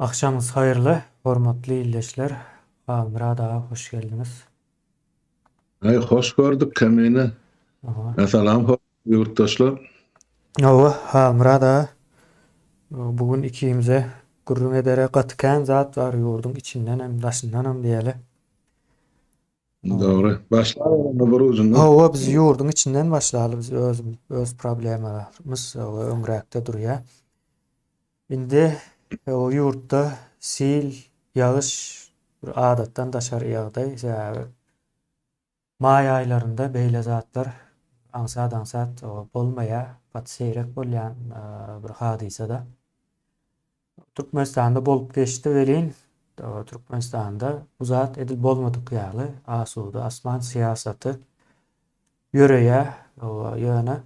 Akşamınız hayırlı, hormatly illeşler. Amra daha hoş geldiniz. Hoş gördük kemini. Aha. Salam yurttaşlar. Amra da bugün ikimize gurrun edere katıkan zat var yurdun içinden hem daşından hem diyeli. Doğru. Başlayalım bir ucundan. Biz yurdun içinden başlayalım. Biz öz problemlerimiz öňräkde durýar. Indi o yurtda sil, yağış bir adatdan daşar ýagdaý. Sebäbi may aylarında beýle zatlar ansat bolmaýa, pat seýrek bolýan bir hadisa-da. Türkmenistanda bolup geçdi welin. Türkmenistanda bu zat edil bolmadyk ýaly asuda asman siýasaty ýöreýär. Ýöne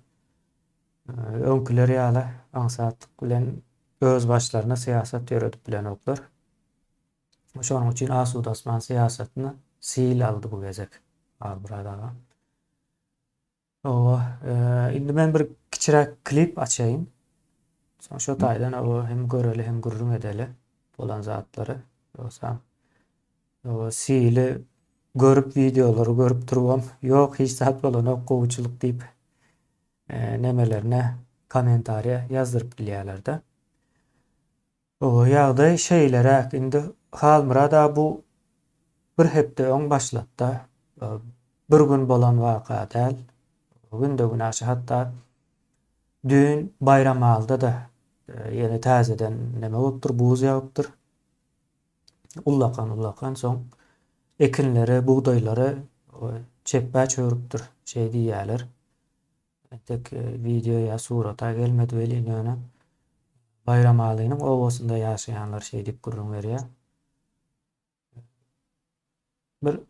öňkiler ýaly ansatlyk bilen öz başlaryna siýasat ýöredip bilen oklar. Şonuň üçin asuda asman siýasatyny sil aldy bu gezek. Burada. Indi men bir kiçirek klip açayım. Son şu taýdan hem göreli hem gurrun edeli bolan zatlary. Olsam sili görüp videolary görüp durubam. Yok hiç zat bolan ok gowçuluk diýip nemelerine kommentariýa ýazdyryp bilýärler-de. Ýagdaý şeýlerä indi halmyra da bu bir hepde öň başlatda bir gün bolan waka däl. Günde günaşy hatta dün bayram aldı da yeni täzeden neme bolupdyr, buz ýagypdyr. Ullakan soň ekinleri, buğdaýlary çepbä çörüpdir. Şey diýýärler. Tek video ýa surata gelmedi welin ýöne. Bayram alynyň owasynda ýaşaýanlar şey diýip gurrun berýär. Bir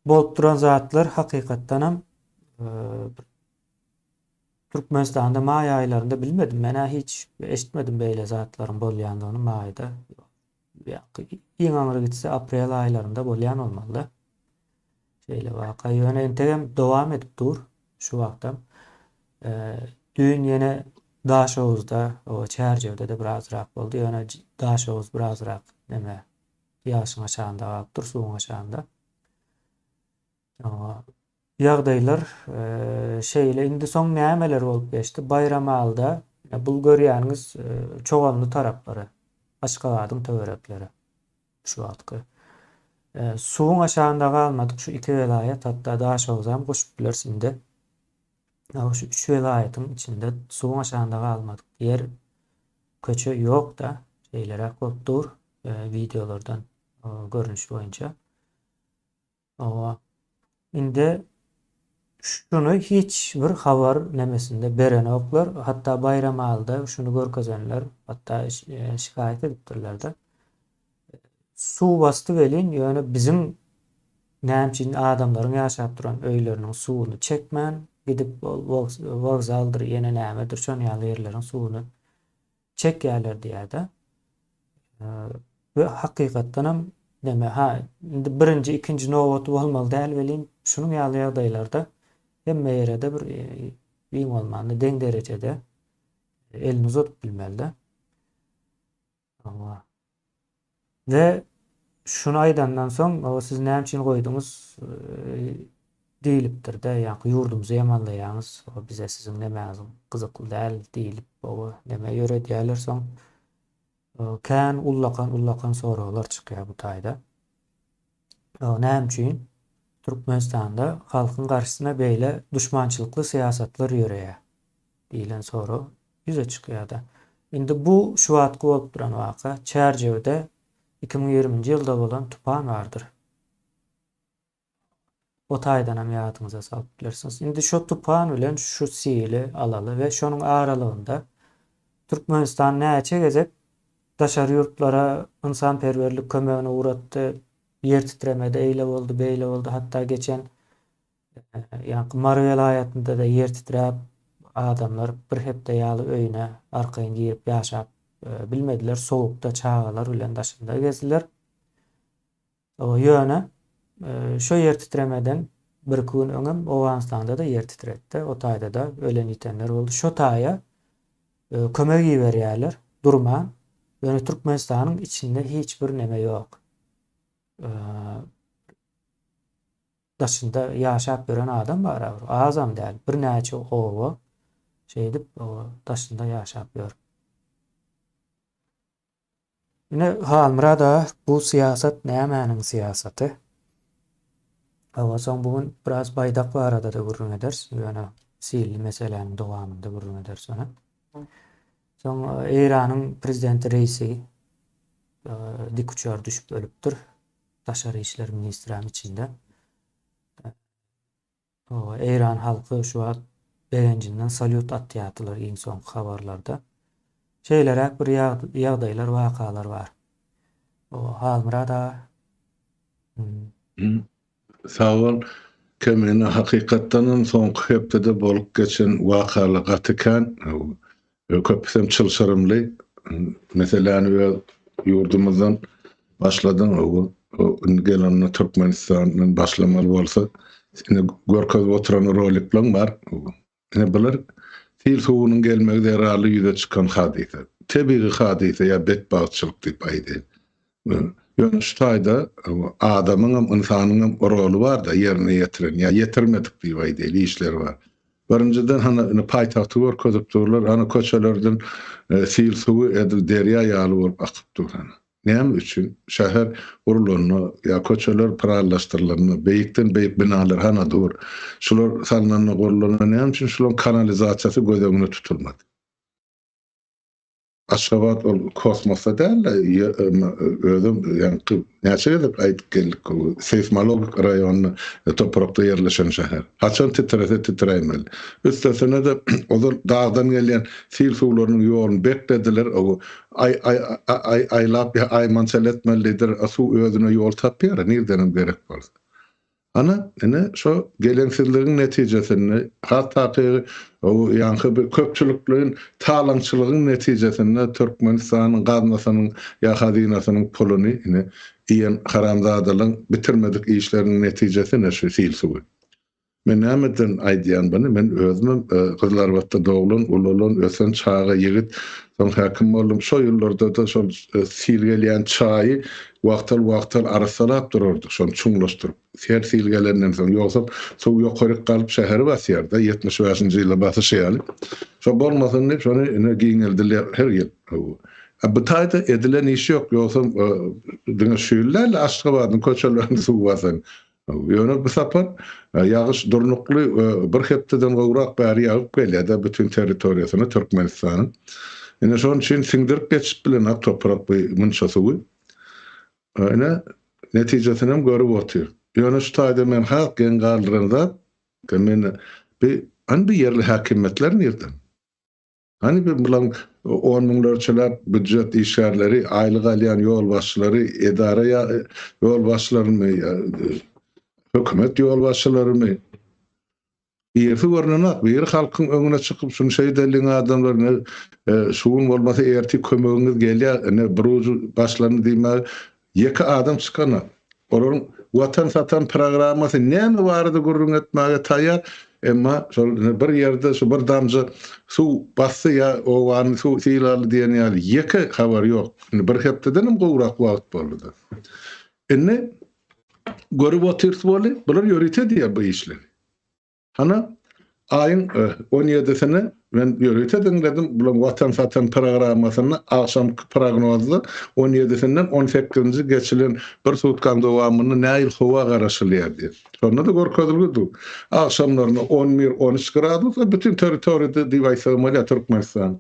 bolup duran zatlar hakykatdan hem Türkmenistanda may aylarında bilmedim. Mena hiç eşitmedim beýle zatlaryň bolýandygyny maýda. Iň aňyry gitse aprel aylarında bolýan bolmaly. Şeýle waka ýöne entegem dowam edip dur şu wagtam. Dün ýene Daşowuzda, o Çärjewde de birazrak boldy. Ýöne Daşowuz birazrak neme ýaşyň aşagynda galypdyr, suwuň aşagynda. Ýagdaýlar şeýle indi soň nämeler bolup geçdi? Bayram alda bul görýäňiz çoğalny taraplary, Aşgabatyň töwerekleri şu wagtky. Suwuň aşagynda galmadyk şu iki welaýat hatda Daşowuz hem goşup bilersinde. Şu üç welaýatyň içinde suwuň aşagynda galmadyk. Yer köçe ýok da şeýlere gopdur videolardan görünüş boýunça. Indi şunu hiç bir habar nemesinde beren oklar hatta bayram aldı şunu görkezenler hatta şikayet edipdirler de su bastı welin ýöne bizim näçin adamlaryň ýaşap duran öýleriniň suwuny çekmän gidip wagzaldyr ýene nämedir şon ýerleriň suwuny çekýärler diýär-de. Ve hakykatdan hem deme indi birinji ikinji nowaty bolmaly däl welin şunuň ýaly ýagdaýlarda hemme ýerde bir iň bolmandy deň derejede elini uzatyp bilmeli-de. Ve şunu aýdandan soň siz näme üçin goýduňuz diýilipdir-de, ýa-ni ýurdumuzy ýamanlaýaňyz, bize siziň nämäňiz gyzykly däl diýilip näme ýöredýärler soň kän ullakan soralar çykýar bu taýda. Näme üçin Türkmenistanda halkyň garşysyna beýle düşmançylykly siýasatlar ýöreýär diýilen soru ýüze çykýar-da. Indi bu şu wagtky bolup duran waka Çärjewde 2020-nji ýylda bolan tupan bardyr. O taýdan hem ýadyňyza salyp bilersiňiz. Indi şu tupan bilen şu sili alaly we şonuň aralygynda Türkmenistan näçe gezek daşary ýurtlara ynsanperwerlik kömegine uğratdy. Yer titremede eyle boldy, beýle boldy. Hatta geçen Mary welaýatynda da yer titrep adamlar bir hepde ýaly öýüne arkaýyn girip ýaşap bilmediler. Sowukda çağalar bilen daşynda gezdiler. O ýöne şo yer titremeden bir gün öňem Owganistanda da yer titretdi. O taýda da ölen itenler boldy. Şo taýa kömek berýärler durman Ýöne Türkmenistanyň içinde hiç bir neme ýok. Daşynda ýaşap gören adam bar. Azam däl. Bir näçe owa şeýdip daşynda ýaşap ýör. Ine Halmyrada bu siýasat nämäniň siýasaty? Awa soň bugün biraz baýdak barada da gurrun ederiz. Ýöne silli meselenin dowamynda gurrun ederiz ona. Soň Iranyň prezidenti reisi dik uçar düşüp ölüpdir. Taşary işler ministriniň içinde. Iran halkı şu an berencinden salyut atýatylar iň soňky habarlarda. Şeýlerek bir ýagdaýlar, wakalar bar. Halmyrada Sağ ol. Kemene hakykatdan soňky hepde bolup geçen wakaly gatykan köpsem çylşyrymly. Meselem ýurdumyzdan başladan gelen Türkmenistanyň başlamaly bolsa ine görkezip oturan rolik bilen bar. Ine bular fil suwunyň gelmegi ýaraly ýüze çykan hadise. Tebii hadise ýa betbaçylyk diýip aýdy. Ýöne şu taýda adamyň, insanyň rolu bar da ýerine ýetiren ýa ýetirmedik diýip aýdy işler bar. Birinciden hani paýtagty görkezip durlar, hani köçelerden fil suwu edil derýa ýaly bolup akyp duran. Näme üçin? Şäher urulanyny ýa köçeler paralaşdyrylanyny, beýikden beýik binalar hana dur. Şular salnanyny gurulanyny näme üçin şular kanalizasiýasy göz öňüne tutulmady. Aşgabat kosmosa däl, özüm ýa-ni näçe gelip aýdyp geldik. Seismologik raýonyny toprakda ýerleşen şäher. Haçan titreýmeli. Üstesine de ozal dağdan gelen fil suwlarynyň ýoluny beklediler. Aýlap aýmançal etmelidir. Suw özüne ýol tapýar, nerden gerek bolsa. Ana ene şu gelensizliğin netijesini hatta ýa-ni bir köpçülikliğin talançylygyň netijesinde Türkmenistanyň gazmasynyň ýa hazinasynyň puluny ine iýen haramzadalyň bitirmedik işleriniň netijesi ne şu fil suwy. Men nämeden aýdýan bany men özüm Kızlarbatda doglan, ulalan, ösen çağa ýigit soň häkim boldum. Şo ýyllarda da şol sil gelýän çaýy wagtal arasalap durardyk, şonu çuňlaşdyryp. Sil gelenden soň ýoksa suw ýokaryk galyp şäher basýarda 75-nji ýylda basýaly. Şo bolmasyn diýip şonu ine giňeldiler her ýyl. Bu taýda edilen iş ýok, ýoksa diňe şüýlerle Aşgabatyň köçelerini suw basýan. Ýöne bu sapar ýagyş durnukly bir hepdeden gowrak bäri ýagyp gelýär bütün territoriýasyna Türkmenistanyň. Ine şoň üçin siňdirip geçip bilen toprak bu munça suwy. Ine netijesini hem görüp otur. Ýöne şu taýda men halk gen galdyranda men bir ýerli häkimetler nerden? Hani bir bulan 10 miňlerçelap büdjet işgärleri, aýlyk alýan ýol başçylary, edara ýol başçylarymy, hökümet ýol başçylarymy ýerli görnäk, bir halkyň öňüne çykyp şunu şeýdeliň adamlaryny şuun bolmasa erti kömegiňiz gelýär, bir başlaryny diýme ýeki adam çykana. Olaryň watan satan programmasy näme barada gurrun etmäge taýýar. Emma şol bir ýerde şu bir damja suw bassy ýa o wany suw silaly diýen ýaly ýeke habar ýok. Bir hepdeden hem gowrak wagt boldy. Enne görüp otyrs boli, bular ýörite diýer bu işleri. Hana aýyň 17-sine men ýörite dinledim, bular watan satan programmasyny akşamky prognozda 17-sinden 18-nji geçilen bir sutkan dowamyny näil howa garaşylýar diýer. Şonda da gorkozuldy. Akşamlaryna 11-13 gradus bütün territoriýada diýýär Türkmenistan.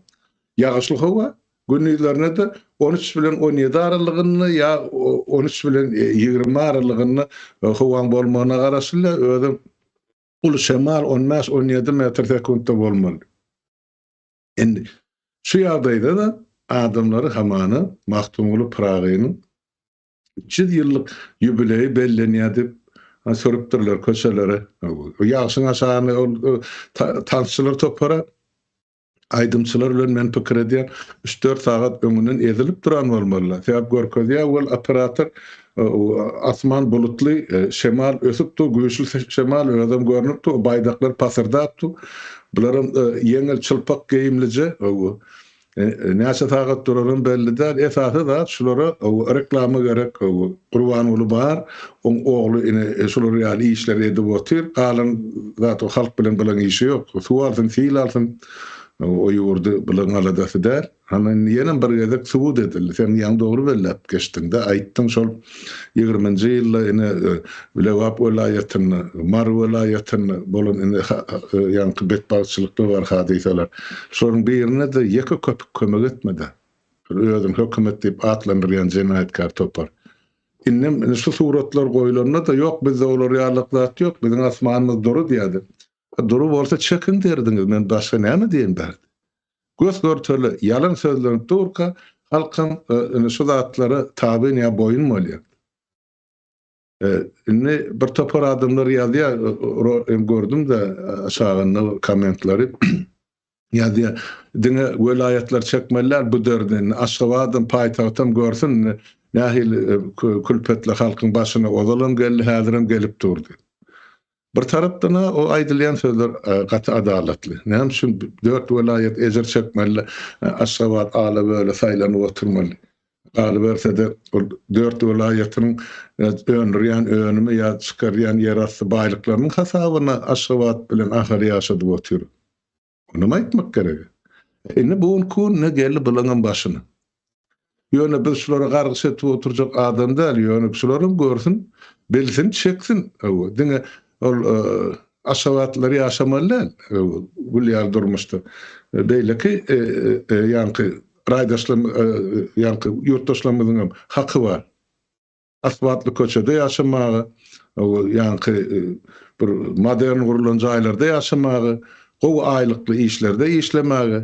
Ýagyşly howa gündüzlerine de 13 bilen 17 aralygyny ýa 13 bilen 20 aralygyny howaň bolmagyna garaşylýar. Özüm ulu şemal 15-17 metr sekundda bolmaly. Endi şu ýagdaýda da adamlary hamany Mahtumly Pragynyň 300 ýyllyk ýübileyi bellenýär diýip sorup köçelere. Ýagşyň aşagyny tansçylar topara aydymçylar bilen men pikir edýän 3-4 sagat öňünden ezilip duran bolmalylar. Sebäp görkezýär ol operator asman bulutly şemal ösüp tu güýçli şemal adam görnüp tu baýdaklar pasırdap tu. Bularym ýeňil çylpak geyimlice Näçe tagat duraryn belli däl. Esasy da şulara reklamy gerek. Gurban uly bar, oň ogly ine şular ýaly işler edip otyr. Galan zat o halk bilen bilen işi ýok. Suwalsyn, fiil alsyn. O ýurdu bilen aladasy däl. Ama ýene bir gezek subut edildi. Sen ýa dogry bellep geçdiň-de aýtdyň şol 20-nji ýylda ine Lewap welaýatyny, Mar welaýatyny bolan ine ýanky betbaşçylykda bar hadiseler. Şonuň birine de ýeke köpük kömek etmedi. Özüm hökümet diýip atlandyrýan jenaýetkar topar. Innem şu suratlar goýulanda da ýok bizde olar ýarlyklar ýok, biziň asmanymyz duru diýdi. Duru bolsa çekin derdiňiz, men başga näme diýen berdi. Göz görtörli yalan sözlerini durka halkın şu zatlara tabi ya boyun mu oluyor? Bir topar adımlar yazıyor, gördüm de aşağında komentleri yazıyor. Dine velayetler çekmeler bu dördün aşağıdan paytahtam görsün nahil külpetle halkın başına odalan geldi hadirim gelip durdu. Bir tarapdan o aýdylýan sözler gaty adaletli. Näme üçin 4 welayet ejer çekmeli, aşgabat ala böyle saýlanyp oturmaly. Galy bersede 4 welaýetyň önürýän önümi ýa çykarýan ýerasty baýlyklarynyň hasabyna aşgabat bilen ahary ýaşadyp otyr. Onu aýtmak gerek. Indi bu kun ne geldi bileňen başyna. Ýöne biz şulara gargy etip oturjak adam däl, ýöne şularyň görsün, bilsin, çeksin. Diňe ol aşawatlary ýaşamalylar. Bu ýer durmuşdy. Beýleki ýanky raýdaşlar ýanky ýurtdaşlarymyzyň haky bar. Asbatly köçede ýaşamagy, ýanky bir modern gurulan jaýlarda ýaşamagy, gowy aýlykly işlerde işlemegi.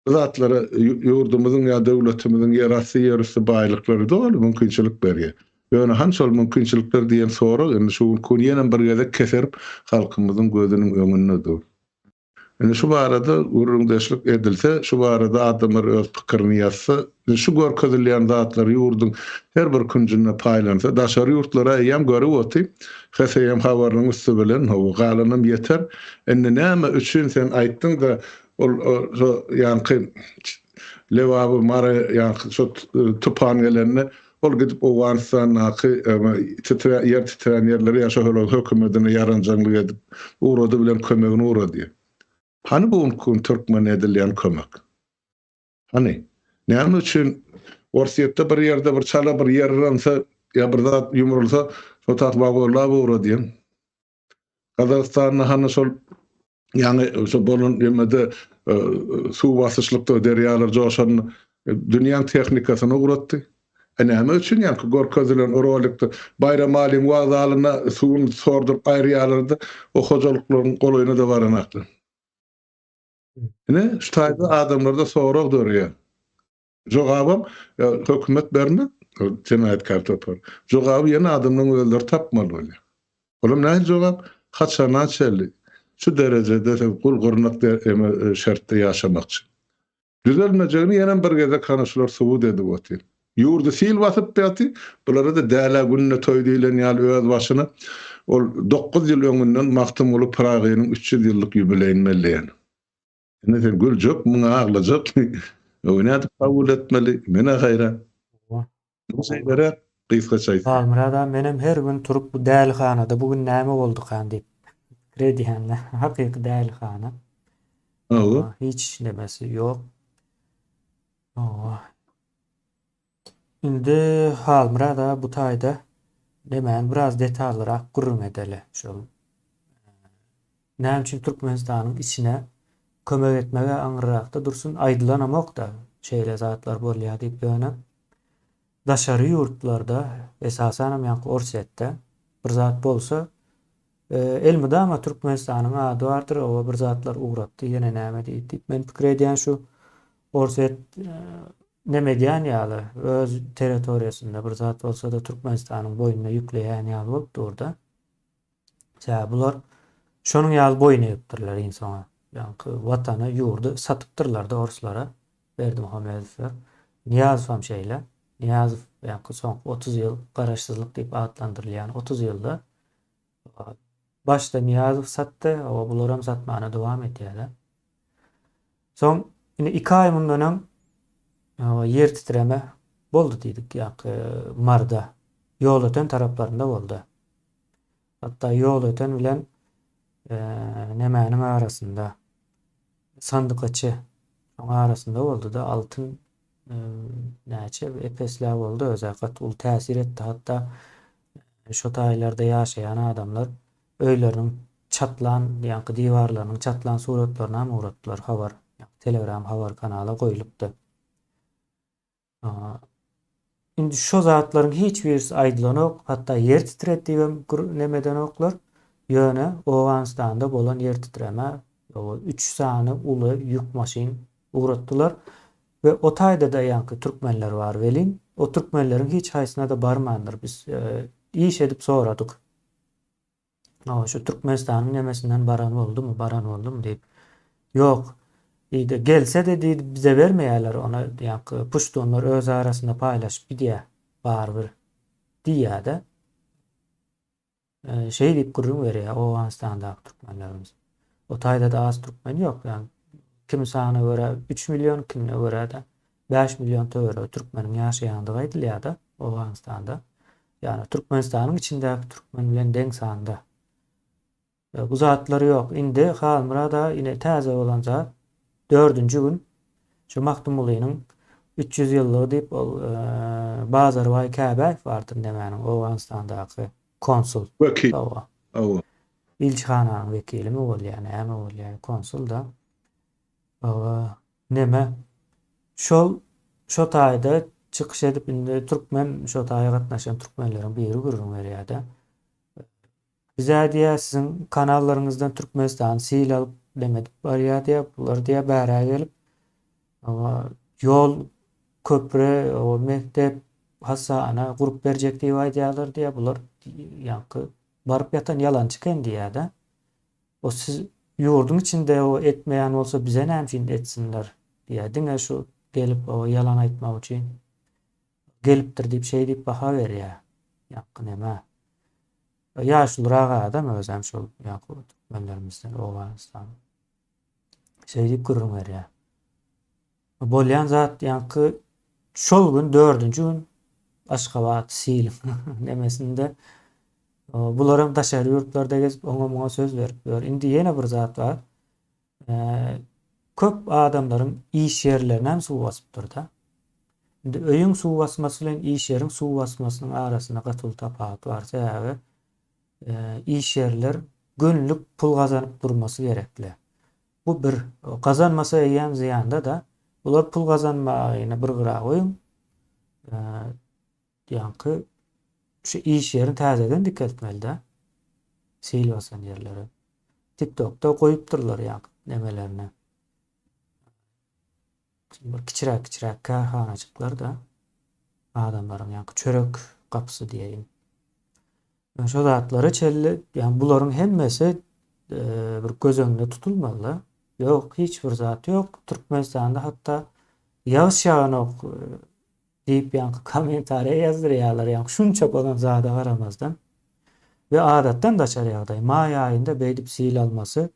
Zatlara ýurdumyzyň ýa döwletimiziň ýerasy ýerasy baýlyklary doly mümkinçilik berýär. Ýöne hansol mümkinçilikler diýen sorak indi şu kun ýene bir gezek keserip halkymyzyň gözüniň öňünde dur. Indi şu barada urundaşlyk edilse, şu barada adamlar öz pikirini ýazsa, şu görkezilýän zatlar ýurduň her bir künjüne paýlansa, daşary ýurtlara ýam görüp oty, häseýem habaryny üstü bilen o galanym ýeter. Indi näme üçin sen aýtdyň da ol ýanky Lewap mara ýanky şu tupan gelenine ol gidip o Wansanaky yer titreýän ýerleri ýaşaýan hökümetine ýaranjaglyk edip urady bilen kömegini urady. Hani bu kun Türkmen edilýän kömek? Hani näme üçin Orsiýetde bir ýerde bir çala bir ýerransa ýa bir zat ýumrulsa şo tatbaglar urady. Kazakstanyň hani şol ýani şo bolun ýemede suw basyşlykda derýalar joşan dünýäň tehnikasyny uratdy. Näme üçin ýa-ni gorkazylan orolikda bayram alim wagdalyna suwun sordup aýrýarlardy, o hojalyklaryň golaýyna da baranakdy. Ne şu taýda adamlarda sorak dörýär. Jogabam hökümet berme, jenaýetkar topar. Jogaby ýene adamlaryň öldür tapmaly bolýar. Olam näme jogap? Haçana çeldi. Şu derejede gurgurnak şertde ýaşamakçy. Düzelmejegini ýene bir gezek kanaşlar subut edip otyr. Ýurdu sil basyp ýaty, bulara da däle günne toýdylan ýaly öz başyna ol 9 ýyl öňünden maktum bolup Pragynyň 300 ýyllyk ýübileýini mellän. Ene sen güljek, muňa aglajak. Oýnadyp kabul etmeli, mene gaýra. Bu şeýlere gysgaça aýt. Almyrada menem her gün turup bu dälixanada bugün näme boldy kan diýip krediýänle hakyky dälixana. Hiç demesi ýok. Indi Almyrada bu taýda demän biraz detallyrak gurrun edeli şol. Näme üçin Türkmenistanyň içine kömek etmege aňyrakda dursun aýdylanamok da şeýle zatlar bolýar diýip ýöne. Daşary ýurtlarda esasen ýa-ni Orsiýetde bir zat bolsa elmide ama Türkmenistanyň ady bardyr, o bir zatlar uğratdy, ýene näme diýip men pikir edýän şu Orsiýet neme diýen ýaly öz territoriýasynda bir zat bolsa da Türkmenistanyň boýuna ýükleýän ýaly bolup orada. Bular şonuň ýaly boýuna ýükdirler insana. Ýa-ni watany, ýurdu satypdyrlar da orslara. Berdimuhamedowler. Niýazow hem şeýle. Niýazow ýa-ni soň 30 ýyl garaşsyzlyk diýip adlandyrylýan 30 ýylda başda Niýazow satdy, o bular hem satmana dowam etýärler. Soň Yine 2 ay bundan yer titreme boldu dedik Marda. Yol öten taraflarında oldu. Hatta yol öten bilen Nemenin arasında sandıkaçı arasında oldu da altın näçe epesler oldu. Özellikle ul täsir etti. Hatta şu aylarda yaşayan adamlar öylerinin çatlan yankı divarlarının çatlan suratlarına mı uğrattılar haber. Telegram haber kanala koyulupdu. Şimdi şu zatların hiçbirisi aydılan ok. Hatta yer titrettiğim nemeden oklar. Yöne Oğuzhanistan'da bolan yer titreme. 3 tane ulu yük maşin uğrattılar. Ve o tayda da yankı Türkmenler var velin. O Türkmenlerin hiç haysına da barmandır. Biz iş edip soradık. Şu Türkmenistan'ın nemesinden baran oldu mu? Baran oldu mu deyip. Yok. İyi de gelse de deydi, bize vermeyeler ona yankı puştunlar öz arasında paylaş bir diye bağırır diye de şey deyip kurum veriyor o Afganistan'da Türkmenlerimiz. O tayda da az Türkmen yok yani. Kimisine göre 3 milyon, kimine göre de 5 milyon töre Türkmenin yaşayandığı ya da o Afganistan'da. Yani Türkmenistan'ın içindeki Türkmen bilen denk sanda. Bu zatları yok. Indi Halmıra da yine taze olan zat 4. gün şu Mahdumuli'nin 300 yıllığı deyip Bazarvay Kâbe vardır demenin o Afganistan'daki konsul. Vekil. O O. İlçhananın vekili mi ol yani hem ol yani konsul da neme şu tayda çıkış edip indi Türkmen şu tayda katnaşan Türkmenlerin biri gururun veriyor da bize diye sizin kanallarınızdan Türkmenistan sil alıp demedik var ya diye bunlar diye beraber gelip ama yol köprü o mektep hastane kurup verecek diye vaydiyalar diye bunlar yankı barıp yatan yalan çıkan diye de o siz yurdun içinde o etmeyen olsa bize ne hemşin etsinler diye dine şu gelip o yalan aytmak için geliptir deyip şey deyip baha ver ya yankı neme yaşlılara adam özlem şu yankı Türkmenlerimizden Oğuzhan şey deyip kurun ver ya bolyan zat yankı şol gün 4. gün Aşkabat sil demesinde bularım taşarı yurtlarda gezip ona söz verip diyor. Indi yine bir zat var. Köp adamların iş yerlerine hem su basıptır da. Indi öyün su basması ile iş yerin su basmasının arasında katıl tapaat varsa ya iş yerler günlük pul kazanıp durması gerekli. Bu bir kazanmasa eyyem ziyanda da bular pul kazanmayına bir gıra koyun. Yankı şu iş yerini tazeden dikkat etmeli de. Sil basan yerleri. TikTok'ta koyup dururlar yankı demelerine. Şimdi kiçirak karhanacıklar da adamların yankı çörek kapısı diyeyim. Yani şu zatları çelli yani buların hemmesi bir göz önünde tutulmalı. Yok hiçbir zat yok. Türkmenistan'da hatta yağış yağını deyip yankı komentariye yazdırıyorlar yankı şunça olan zada aramazdan ve adattan da açar yağday. May ayında beydip sil alması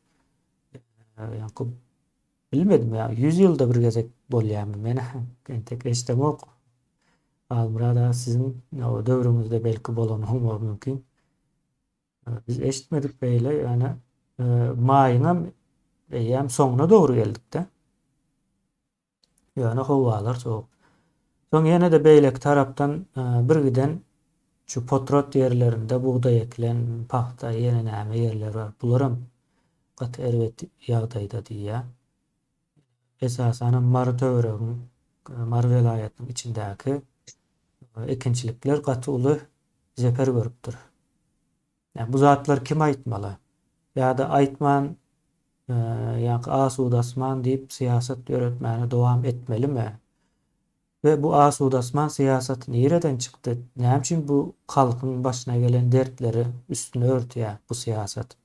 yankı bilmedim ya 100 yılda bir gezek bol yani mene tek işte yok. Almurada sizin o dövrümüzde belki bolon olma mümkün. Biz eşitmedik böyle yani mayının eyyam sonuna doğru geldik de. Yani havalar soğuk. Son yine de beylek taraftan bir giden şu potrot yerlerinde buğday ekilen pahta yeni näme yerler var. Bularım kat ervet yağdayda diye. Esasen Martövrün Mar velayetinin içindeki ekinçilikler katı ulu zeper görüptür. Yani bu zatlar kim aitmalı? Ya da aitman yani Asud Asman deyip siyaset öğretmeni devam etmeli mi? Ve bu Asud Asman siyaseti nereden çıktı? Ne için bu halkın başına gelen dertleri üstüne örtüyor bu siyaset?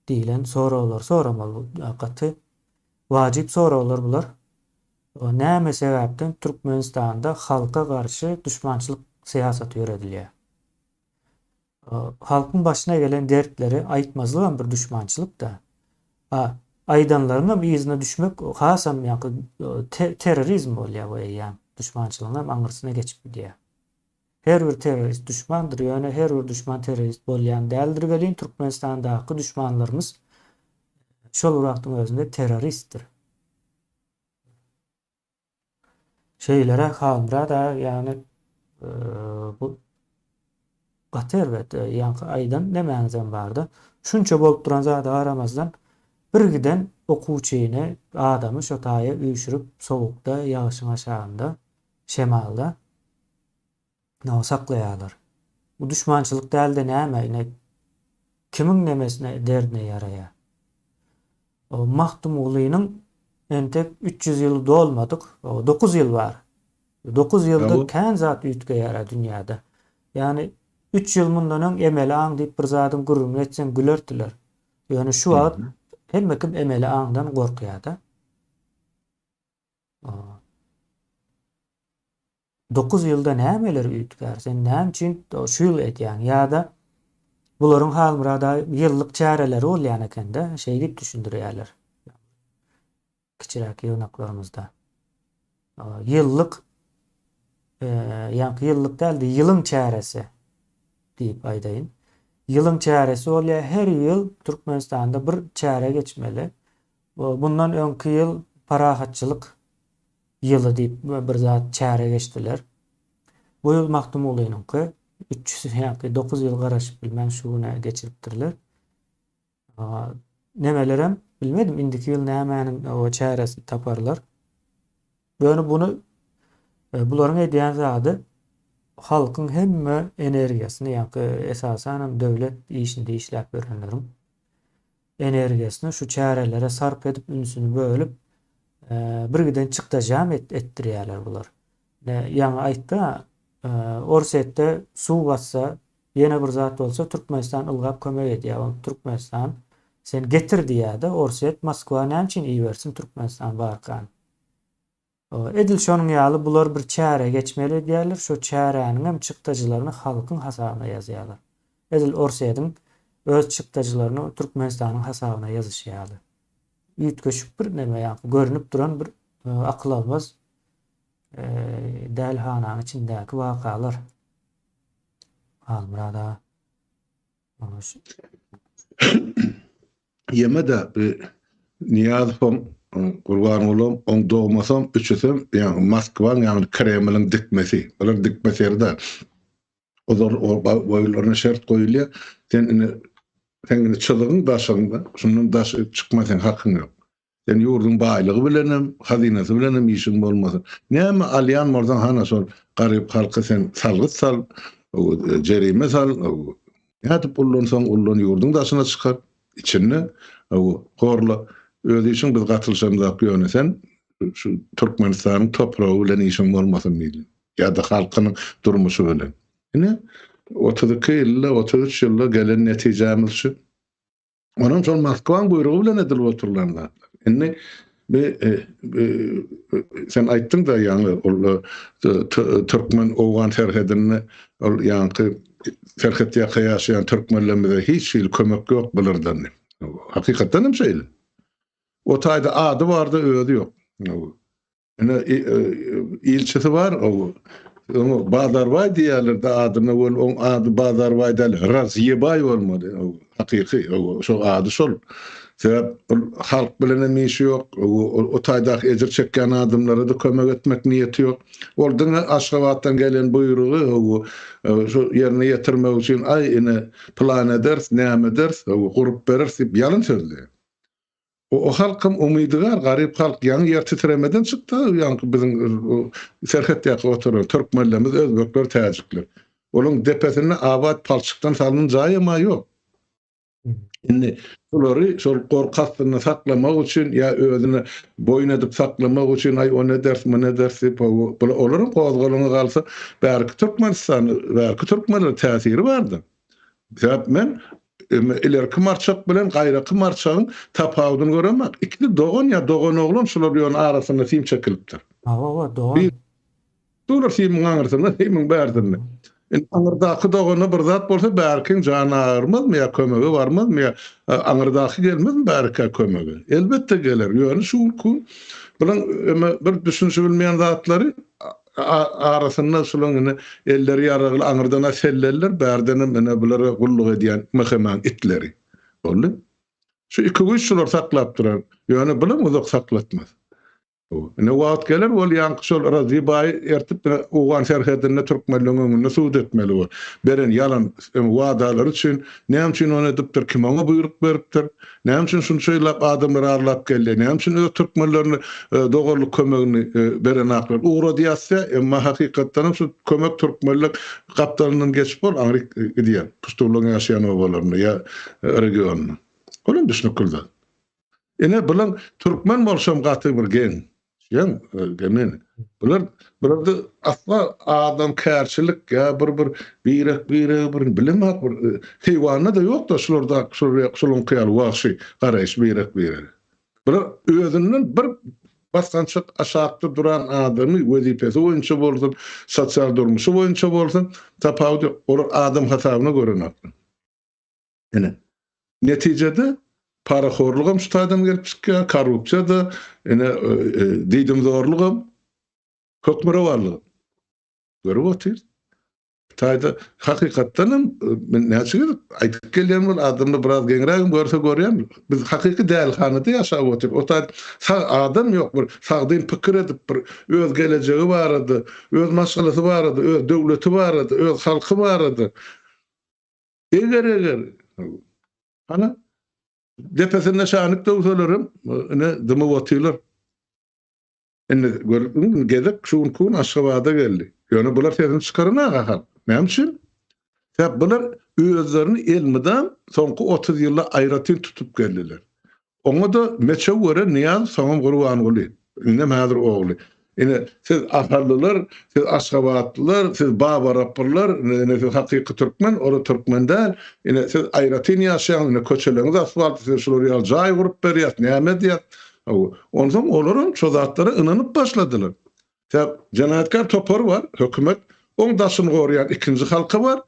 Diyen sonra olur. Soramalı. Hakikati vacip sonra olur bular. O näme sebepten Türkmenistan'da halka karşı düşmançılık siyaseti yürütülüyor. Halkın başına gelen dertleri aytmazlılan bir düşmançılık da aydanlaryň izine düşmek hasam ýa-ni terrorizm bolýar bu ýa düşmançylygyň aňyrsyna geçip gidýär. Her bir terörist düşmandyr. Ýöne her bir düşman terörist bolýan däldir. Gelin Türkmenistandaky düşmanlarymyz şol wagtyň özünde teröristdir. Şeýlere hamra da ýani bu gaterwet ýa-ni aýdan nämäňizem bardy. Şunça bolup duran zady aramazdan bir giden okuwçyny adamy şo taýa üýşürip sowukda, ýagyşyň aşagynda, şemalda saklaýarlar. Bu düşmançylyk däldi näme? Kimiň nemesine derdine ýaraýar? O Mahdum Ulynyň entek 300 ýyl dolmadyk. 9 ýyl bar. 9 ýylda kän zat üýtge ýara dünýäde. Ýani 3 ýyl mundan öň emeli aň diýip bir zadyň gurruna etsen gülerdiler. Ýöne şu wagt hemme kim emeli aňdan gorkýar da. 9 ýylda nämeler üýtgär? Sen näme üçin şu ýyl etýäň? Ýa-da bularyň halmyrada ýyllyk çäreleri bolýan eken-de, şeý diýip düşündirýärler. Kiçirek ýygnaklarymyzda. Ýyllyk ýa-ni ýyllyk däldi, ýylyň çäresi diýip aýdaýyn. Ýylyň çäresi bolýar, her ýyl Türkmenistanda bir çäre geçmeli. Bundan öňki ýyl parahatçylyk ýyly diýip bir zat çäre geçdiler. Bu ýyl Mahdum Ulynyňky 300 ýa-ni 9 ýyl garaşyp bilmem şuna geçiripdirler. Nemelerem bilmedim, indiki ýyl nämäniň o çäresini taparlar. Böyle bunu bularyň edýän zady halkyň hemme energiýasyny ýa-ni esasen döwlet işinde işläp berenleriň energiýasyny şu çärelere sarp edip ünsüni bölüp bir giden çykdajam etdirýärler bular. Ýa-ni aýtda Orsetde suw bassa, ýene bir zat bolsa Türkmenistan ylgap kömek edýär. Türkmenistan sen getir diýär-de Orset Moskwa näme üçin iýersin Türkmenistan barkan. Edil şonuň ýaly bular bir çäre geçmeli diýerler. Şo çäräniň hem çykdajylaryny halkyň hasabyna ýazýarlar. Edil Orsetdiň öz çykdajylaryny Türkmenistanyň hasabyna ýazyşýarlar. Üýtgeşip bir näme ýa-ni görünip duran bir akyl almaz dälhanaň içindäki wakalar. Halmyrada Ýemede Niýazow Gurban olam, on doğmasam üçüsem ýa-ni Moskwaň ýa-ni Kremliň dikmesi. Olar dikmeserde ozor boýlaryna şert goýulýar. Sen çylygyň daşygynda, şundan daş çykmasan hakyň ýok. Sen ýurdun baýlygy bilenem, hazinasy bilenem işin bolmasyn. Näme alýan mordan hana şol garyp halky sen salgyt sal, jerime sal, ýatyp bollansaň ullan ýurdun daşyna çykar, içinde gorla özi için biz gatylşamyzak ýöne sen şu Türkmenistanyň topragy bilen işin bolmasyn diýdi. Ýa-da halkynyň durmuşy bilen. Ine 32 ýylla 33 ýylla gelen netijemiz şu. Onam şol Moskwaň buyrugy bilen edilip oturlanlar. Ine sen aýtdyň da ýa-ni Türkmen owgan terhedini ýa-ni terhetde ýaşaýan türkmenlerimize hiç şeýle kömek ýok bulardan. Hakykatdan hem şeýle. O taýda ady bardy, özi ýok. Ine ilçesi var, onu Bazarbaý diýerler de adyna bol, on ady Bazarbaý däl, Razýebaý bolmady. Hakyky, şo ady şol. Sebäp halk bilen işi ýok. O taýda ejir çekýän adamlara da kömek etmek niýeti ýok. Oldyň Aşgabatdan gelen buyrugy şo ýerine ýetirmek üçin ine plan eders, näme eders, gurup berers diýip ýalyn sözler. O halkym umydygar, garyp halk ýa-ni ýer titremeden çykdy. Ýa-ni biziň serhetde oturan türkmenlerimiz, özbekler, täjikler. Olaryň depesine abad palçykdan salynan jaýma ýok. Indi şolary şol gorkasyny saklamak üçin ýa özüni boyun edip saklamak üçin o ne ders, bu ne ders diýip olaryň gozgalyny galsa, bärki Türkmenistan, bärki türkmenler täsiri bardy. Sebäp men ilerki marçak bilen gaýraky marçagyň tapawudyny göremek. İkisi dogan ýa dogan oglan şolar ýön arasyna film çekilipdir. Dogan. Dolar film aňyrsynda, film bärdinde. Aňyrdaky dogana bir zat bolsa bärkiň jany agyrmazmy ýa kömegi barmazmy ýa aňyrdaky gelmezmi bärkä kömegi? Elbetde geler. Ýöne şuňku bilen bir düşünşi bilmeýän zatlary arasynda şulaňyny elleri ýaragly aňyrdana sellerler, bärdenem mene bulara gulluk edýän mehemen itleri. Boldy. Şu iki güýç şular saklap durar. Ýöne bilen uzak saklatmaz. Ne wagt geler bol ýanky şol razibaý ertip ugan şerhetinde türkmenligiň öňünde suwd etmeli bol. Beren ýalan wagdalary üçin näme üçin onu edipdir, kim ona buyruk beripdir, näme üçin şunçaýlap adamlar arlap geldi, näme üçin öz türkmenlerini dogurluk kömegini beren aklar. Ugra diýse, emma hakykatdan şu kömek türkmenlik gapdalynyň geçip bol Amerik diýär. Pustullygyň ýaşaýan obalaryny ýa regionyny. Olam düşünükildi. Ene bilen türkmen bolşam gaty bir gen. Ýa gemen. Bularda asla adam kärçilik ýa bir birek bir bilemek bir heýwanda da ýok da şularda şolun kyýal wagşy garaýş birek. Bular özünden bir baskançyk aşakda duran adamy wezipesi boýunça bolsun, sosial durmuşy boýunça bolsun, tapawdy olar adam hasabyna görenok. Ene netijede paraxorlugam şu taýdan gelip çykýar, korrupsiýa da, diýdim zorlugam, hökmere barlygam. Görüp otyr. Taýda hakykatdanam men näçe aýdyp gelýän bol adamdy biraz geňrägim görse görýän. Biz hakyky dälhanada ýaşap otyr. O taýda adam ýok bir sagdyn pikir edip bir öz gelejegi barady, öz masalasy barady, öz döwleti barady, öz halky barady. Eger ana depesinde şanyk döwselerim, dymy botylar. Gezek şunkun Aşgabat'a geldi. Ýöne bular sesini çykarana gahar. Näme üçin? Sebäp bular özlerini elmiden soňky 30 ýylda aýratyn tutup geldiler. Oňa da meçe göre Niyaz soňam Gurban goly. Inem häzir ogly. Siz aharlylar, siz Aşgabatlylar, siz Babaraplar, siz hakyky türkmen, ola türkmen däl. Siz aýratyn ýaşaýan, köçeleňiz asfalt, siz şolary ýaly jaý gurup berýär, näme diýär? Ondan olaryň şu zatlara inanyp başladylar. Janaýatkar topar var, hökümet, oň daşyny gorýan ikinji halka var.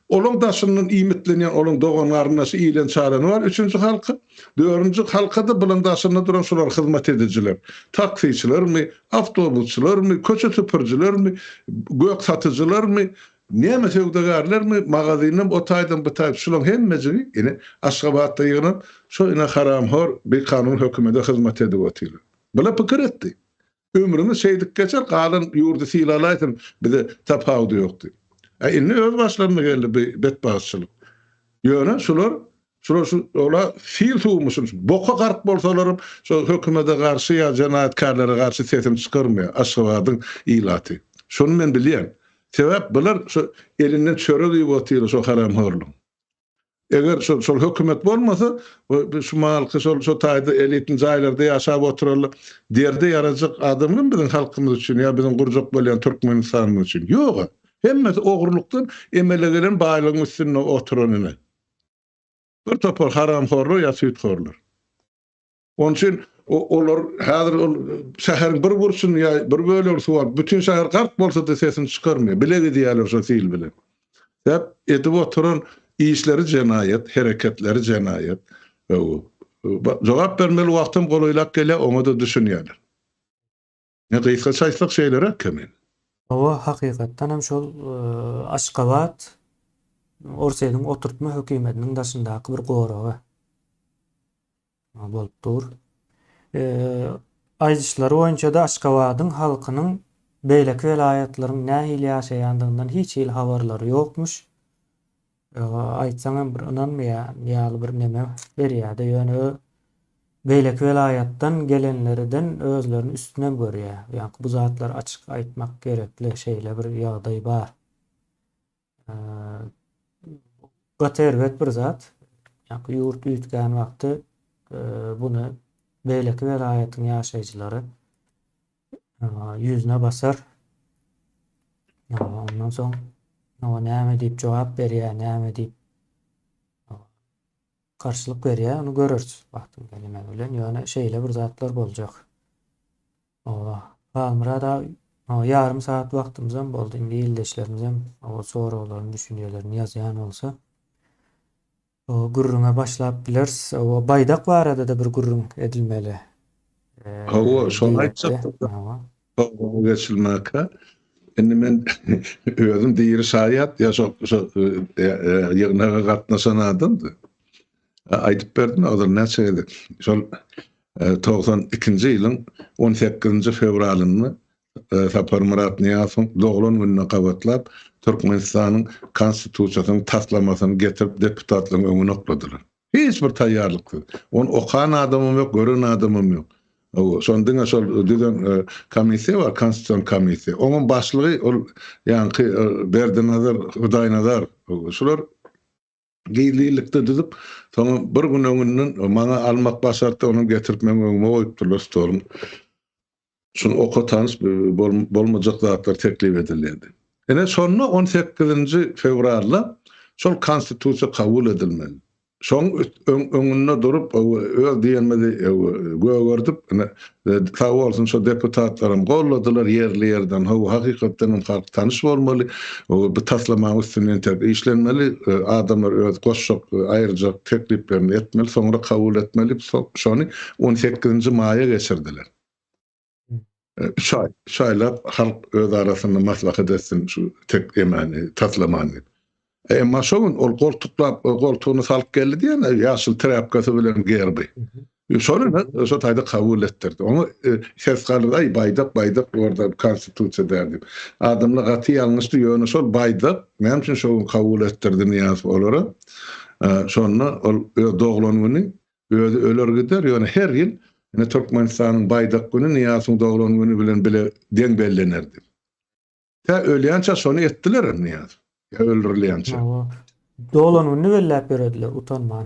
Olaň daşynyň iýmitlenýän, olaň doganlaryna iýlen çarany var, üçüncü halka. Dördüncü halkada bilen daşyny duran şolar hyzmat edijiler. Taksiçilermi, awtobusçylarmy, köçe tüpürjilermi, gök satyjylarmy, näme söwdegarlarmy, magazynym o taýdan bu taýp şolaň hemmesi Aşgabatda ýygynan şo haramhor bir kanun hökümete hyzmat edip otylar. Bula pikir etdi. Ömrümiz şeydik geçer, galan ýurdu silalaýtym, bize tapawdy ýokdy. Inni öz başlaryna geldi bir betbaşçylyk. Ýöne şolar ola fil tuğmuşun, boka garp bolsalarym, şo hökümete garşy ýa janaýatkarlara garşy sesim çykarmýar, Aşgabatyň ilaty. Şonu men bilýän. Sebäp bular şu elinden çöre diýip otylar şo haramhorlyk. Eger şol hökümet bolmasa, şu malky şol taýda elitin jaýlarda ýaşap oturarlar, derde ýarajak adamlar biziň halkymyz üçin ýa biziň gurjak bolýan Türkmenistanymyz üçin. Ýok. Hemmesi ogurlukdan emele gelen baýlygyň üstüne oturanyny. Bir topar haramhorlar ýa süýtgorlar. Onun üçin olar häzir şäher bir burçun ýa bir bölegi suwar, bütün şäher garp bolsa da sesini çykarmýar. Bilegi diýerler şo sil bilen. Sebäp edip oturan işleri jenaýat, hereketleri jenaýat. Jogap bermeli wagtym golaýlap gele, oňa da düşünýärler. Ne gysga çaýslyk şeýler ekmen. O hakykatdan hem şol Aşgabat Orseýiň oturtma hökümetiniň daşyndaky bir goragy. Bolup dur. Aýdyşlary boýunça da Aşgabatyň halkynyň beýleki welaýatlaryň nähili ýaşaýandygyndan hiç il habarlary ýokmuş. Aýtsaňam bir inanmaýan ýaly bir neme berýärdi. Ýöne beýleki welaýatdan gelenlerden özlerini üstünden görýär. Ýani bu zatlar açyk aýtmak gerekli şeýle bir ýagdaý bar. Gaterbet bir zat, ýani ýurt üýtgän wagty bunu beýleki welaýatyň ýaşaýjylary ýüzüne basar. Ondan soň näme diýip jogap berýär, näme diýip karşılık berýär, onu görürüz wagtyň gelene bilen. Ýöne şeýle bir zatlar boljak. Galmyra da Yarım saat vaktimiz hem boldy. Indi ildeşlerimiz hem o soralarını, düşünýelerini ýazýan bolsa gurrunga başlap bilers. O baýdak barada da bir gurrun edilmeli Hawa şoň diýildi. aýtjak geçilmäkä. Indi men özüm diýeri şaýat ýa şo ýygnaga gatnaşan adamdy. Aýdyp berdim, olar näçe edi. Şol 92-nji ýylyň 18-nji fevralyny Sapar Murat Niýazow doglan gününe gabatlap Türkmenistanyň konstitusiýasyny taslamasyny getirip deputatlaryň öňüne okladylar. Hiç bir taýýarlyk. Onu okan adamym ýok, gören adamym ýok. Şondan şol düzen komisiýa bar, konstitusiýon komisiýa. Onuň başlygy ol ýanky Berdinazar Hudaýnazar. Şular giylilikde düzüp, sonra bir gün öňünden maňa almak başartdy, onu getirip men öňüme goýupdylar storum. Şunu okutans bolmajak zatlar teklif edildi. Ene sonra 18-nji fevralda şol konstitusiýa kabul edilmeli. Şoň öňünde durup öz diýenmedi göwürdip sağ bolsun şo deputatlarym golladylar yerli yerden. Hakykatdan halk tanyş bolmaly. Bu taslama üstünden işlenmeli. Adamlar öz goşşok aýyrjak tekliplerini etmeli, sonra kabul etmeli. Şonu 18-nji maýa geçirdiler. Şaýlap halk öz arasynda maslahat etsin şu tek emani taslamany. Emma şoň ol goltugyny salyp geldi diýen ýaşyl trapkasy bilen gerdi. Şonu şo taýda kabul etdirdi. Onu ses galyday baýdak orada konstitusiýa derdi. Adamlar gaty ýalňyşdy ýöne şol baýdak. Men üçin şoň kabul etdirdi Niýazow olara. Şonu ol doglanyny öler gider ýöne her ýyl Türkmenistanyň baýdak güni Niýazow doglan güni bilen bile deň bellenerdi. Ölýänçe şonu etdiler Niýazow. Öldürilýänçe. Doglan günni bellep berediler, utanman.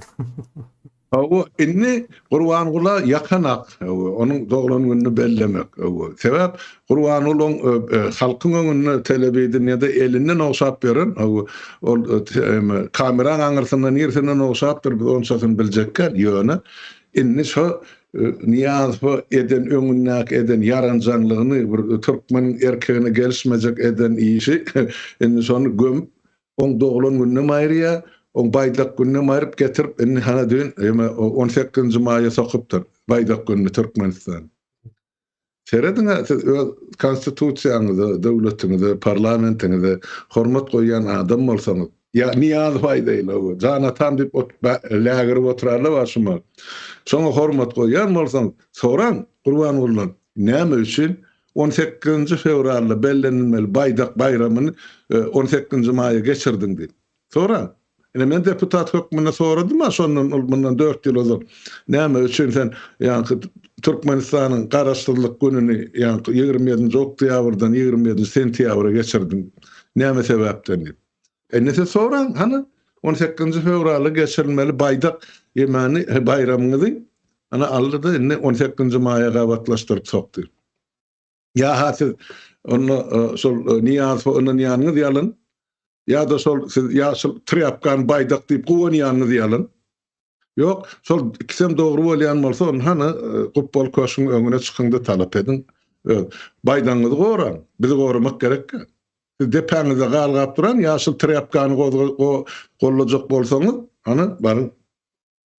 Inni Gurbangulla yakanak, onun doglan günni bellemek. Sebäp Gurbanullaň halkyň öňünde telebidin ýa-da elinden oşap beren, kameran aňyrsyndan ýersinden oşap bir onçasyn biljekler ýöne. Inni şo Niýazow eden öňündäki eden yaranjanlygyny bir türkmen erkegine gelişmejek eden işi inni şonu gömüp on doglan günne maýrya, on baýdak günne maýryp getirip inni hana dün 18-nji maýa sokypdyr. Baýdak günni Türkmenistan. Serediňe konstitusiýaňyzy, döwletiňizi, parlamentiňizi hormat goýan adam bolsaňyz, ýa Niýazow aýdaýlar, jana tam dip lägeri oturarlar başyma. Şoňa hormat goýan bolsaň, soran Gurbanulla näme üçin 18-nji fevralda bellenilmeli baýdak bayramyny 18-nji maýa geçirdiň diýip. Soran, men deputat hökmüne soradym, şondan bundan 4 ýyl ozap. Näme üçin sen ýanky Türkmenistanyň garaşdyrlyk gününi ýanky 27-nji oktýabrdan 27-nji sentýabra geçirdiň? Näme sebäpden diýip. Nese soran, hany 18-nji fevralda geçirilmeli baýdak ýemani bayramyňyzy ana aldy, 18-nji maýa gabatlaşdyryp sokdy. Ya hasil onu şol Niýazow onun ýanyny ýalyn. Ya da şol ýaşyl trapkan baýdak diýip gowan ýanyny ýalyn. Ýok, şol ikisem dogry bolýan bolsa onu hany gupbol köşüň öňüne çykyndy talap edin. Baýdaňyzy goran, bizi goramak gerek. Siz depäňize galgap duran ýaşyl trapkany gollajak bolsaňyz, hany barın.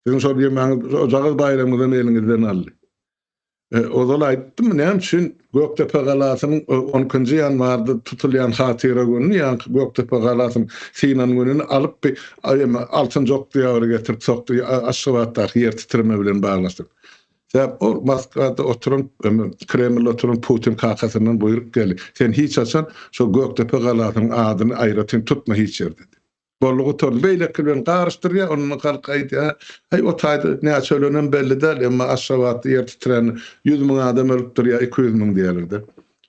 Sizin şol ýemäňiz ojagy bayramydan eliňizden aldy. Ozal aýtdym, näme üçin Göktepe galasynyň 10-njy ýanwarda tutulýan hatyra gününi, ýa-ni Göktepe galasynyň Sinan gününi alyp 6-njy oktýabra getirip sokdy, Aşgabatda ýer titreme bilen baglaşdyk. Sebäp o Moskwada oturan Kremlde oturan Putin kakasyndan buyruk geldi. Sen hiç açan şo Göktepe galasynyň adyny aýratyn tutma hiç ýerde. Bollugy tordy beýleki bilen garaşdyrýar, onuň kalkaýdy. O taýda näçe söylenen belli däl, emma Aşgabatda ýer titren 100.000 adam ölüpdir ýa 200.000 diýerlerdi.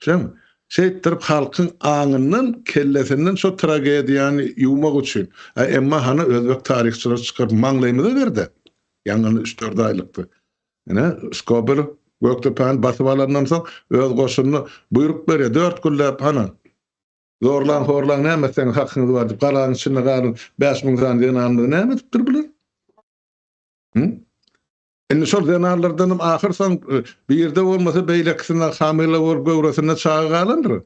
Şeňmi? Şeýtirip halkyň aňynyň kellesinden şo tragediýany ýuwmak üçin. Emma hany özbek tarihçiler çykarp maňlaýmyza berdi. Ýangny 3-4 aýlykdy. Skobel Göktepeň basyp alandan soň öz goşunyny buyruk berýär, 4 günläp hany zorlan horlan näme sen hakyňyz bar diýip galaň içinde galyp 5000 san diýen andy näme tutdur bilen? Indi şol zanarlardan ahyrsan bir ýerde bolmasa beýlekisine hamile bolup göwresine çağa galandyr.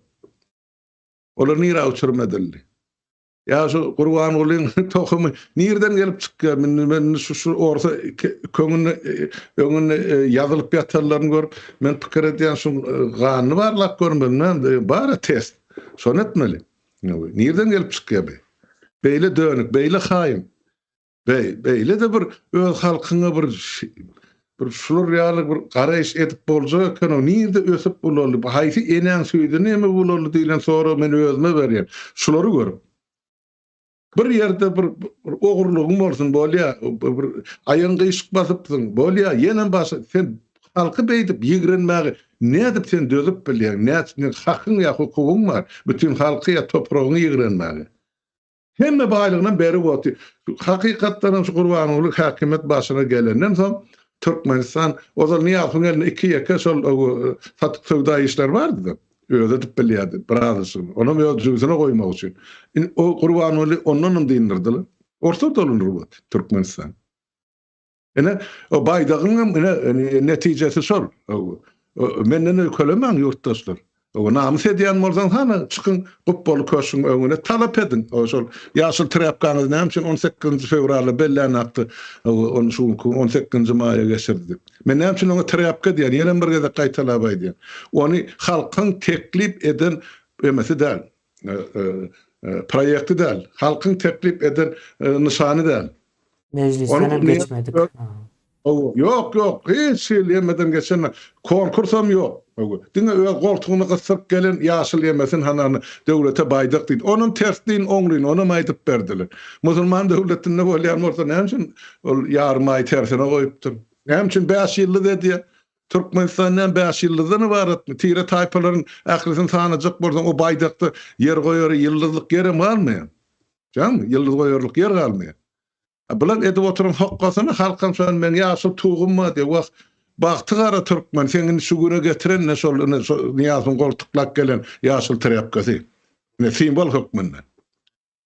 Olar nira uçurmadyldy. Ya şu Gurbanulyň tohumy nirden gelip çykýar? Men şu orta köňüne öňüne ýazylyp ýatarlaryny görüp men pikir edýän şu ganyny barlap görmedimem. Bara test. Şonu etmeli. Nirden gelip çykýar be? Beýle dönük, beýle haýym. Beýle de bir öz halkyna bir şular ýaly bir garaýş edip boljak eken o nirde ösüp bolarly? Haýsy enen süýdi näme bolarly diýilen sonra men özüme berýär. Şulary görüp bir ýerde bir ogurlugum bolsun bolýa, bir aýyň gyşyk basypdyň bolýa, ýene başy sen halky beýdip ýigrenmäge nädip sen dözüp bilýän, näçe hakyň ýa hukugyň bar, bütün halky ýa topragyny ýigrenmäge. Hemme baýlygynyň beri boldy. Hakykatdan şu Gurbanuly häkimet başyna gelenden soň Türkmenistan ozal niýatyň eline iki ýeke şol satyk sowda işler bardy. Öýde dip bilýärdi, birazysyn. Onu ýol jüzüne goýmak üçin. O Gurbanuly ondan diýindirdiler. Orta dolunur bu Türkmenistan. Ene o baýdagyň netijesi şol. Menden öýkelemäň ýurtdaşlar. O namys edýän bolsaň hany çykyn gupbol köşüň öňüne talap edin. O şol ýaşyl trapkanyz näme üçin 18 fevralda belläni akdy. Onu şu 18 maýa geçirdi. Men näme üçin onu trapka diýär, ýene bir gede gaýtalap aýdýar. Onu halkyň teklip eden emesi däl. Proýekti däl. Halkyň teklip eden nyşany däl. Meclisten hem geçmedik. Yok, hiç söyleyemeden geçen konkursam yok. Diňe öýe goltugyny gysyp gelen ýaşyl ýemesin hanany döwlete baýdyk diýdi. Onun tersliğin oňryny ona aýdyp berdiler. Musulman döwletinde bolýan bolsa näme üçin ol ýarym aý tersine goýupdyr. Näme üçin 5 ýylly dedi. Türkmenistandan 5 ýyllydan ibaretmi? Tire taýpalaryň ählisini sanajak bolsaň o baýdakda ýer goýar, ýyldızlyk ýerim galmaýar. Jan, ýyldız goýarlyk ýer galmaýar. Bulan edip oturan hokkasyny halkam şol men ýaşyl tugumma diýip bagty gara Türkmen seňi şu güne getiren ne şol niýazyň goltuklap gelen ýaşyl trapkasy. Ne simbol hukmunda.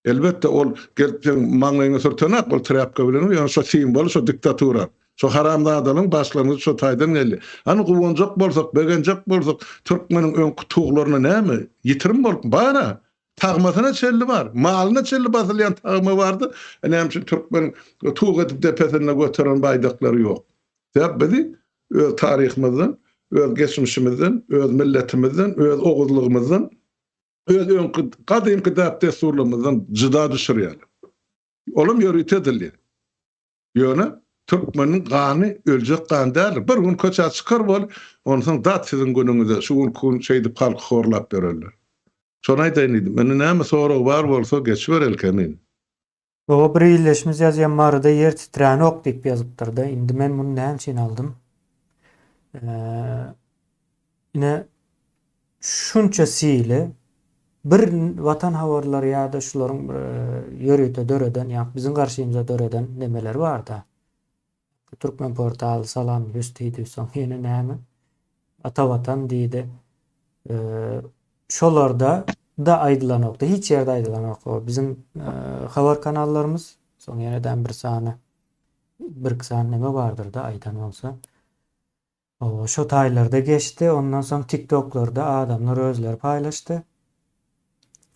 Elbetde ol gelip maňlaryna sürtenak ol trapka bilen ýa şo simbol şo diktatura. Şo haramzadalyň başlanýy şo taýdan geldi. Hani gowunjak bolsak, begenjak bolsak Türkmeniň öňkü tuglary näme? Ýitirim bolup bara. Tagmasyna çelli bar. Malyna çelli basylýan tagma bardy. Näme üçin Türkmen tug edip depesine götüren baýdaklary ýok. Sebäbi öz taryhymyzdan, öz geçmişimizden, öz milletimizden, öz oguzlugymyzdan, öz öňkü gadymky dap desturlarymyzdan jyda düşürýär. Olum ýörit edilýär. Ýöne Türkmeniň gany öljek gan däl. Bir gün köçä çykar bol, onuň dat sizin günüňizde şu gün şeýdip halky horlap bererler. Şonu aýtaýyn. Men näme soragy bar bolsa geçiber elkemin. O bir ýylleşmiz ýazýan marada yer titräni ok diýip ýazypdyrdy. Indi men muny näme üçin aldym? Ine şunça siýle bir watan hawarlar ýa-da şularyň ýörüte döreden, ýa biziň garşymyza döreden nemeler bar-da. Türkmen portaly salam göstüýdi soň ýene näme? Ata watan diýdi. Şolarda da aýdylanokda, hiç ýerde aýdylanok. Bizim habar kanallarymız, soň ýeneden bir sany, bir sany neme bardyr da aýdan bolsa. O şo taýlarda geçdi, ondan soň TikTok'larda adamlar özleri paýlaşdy.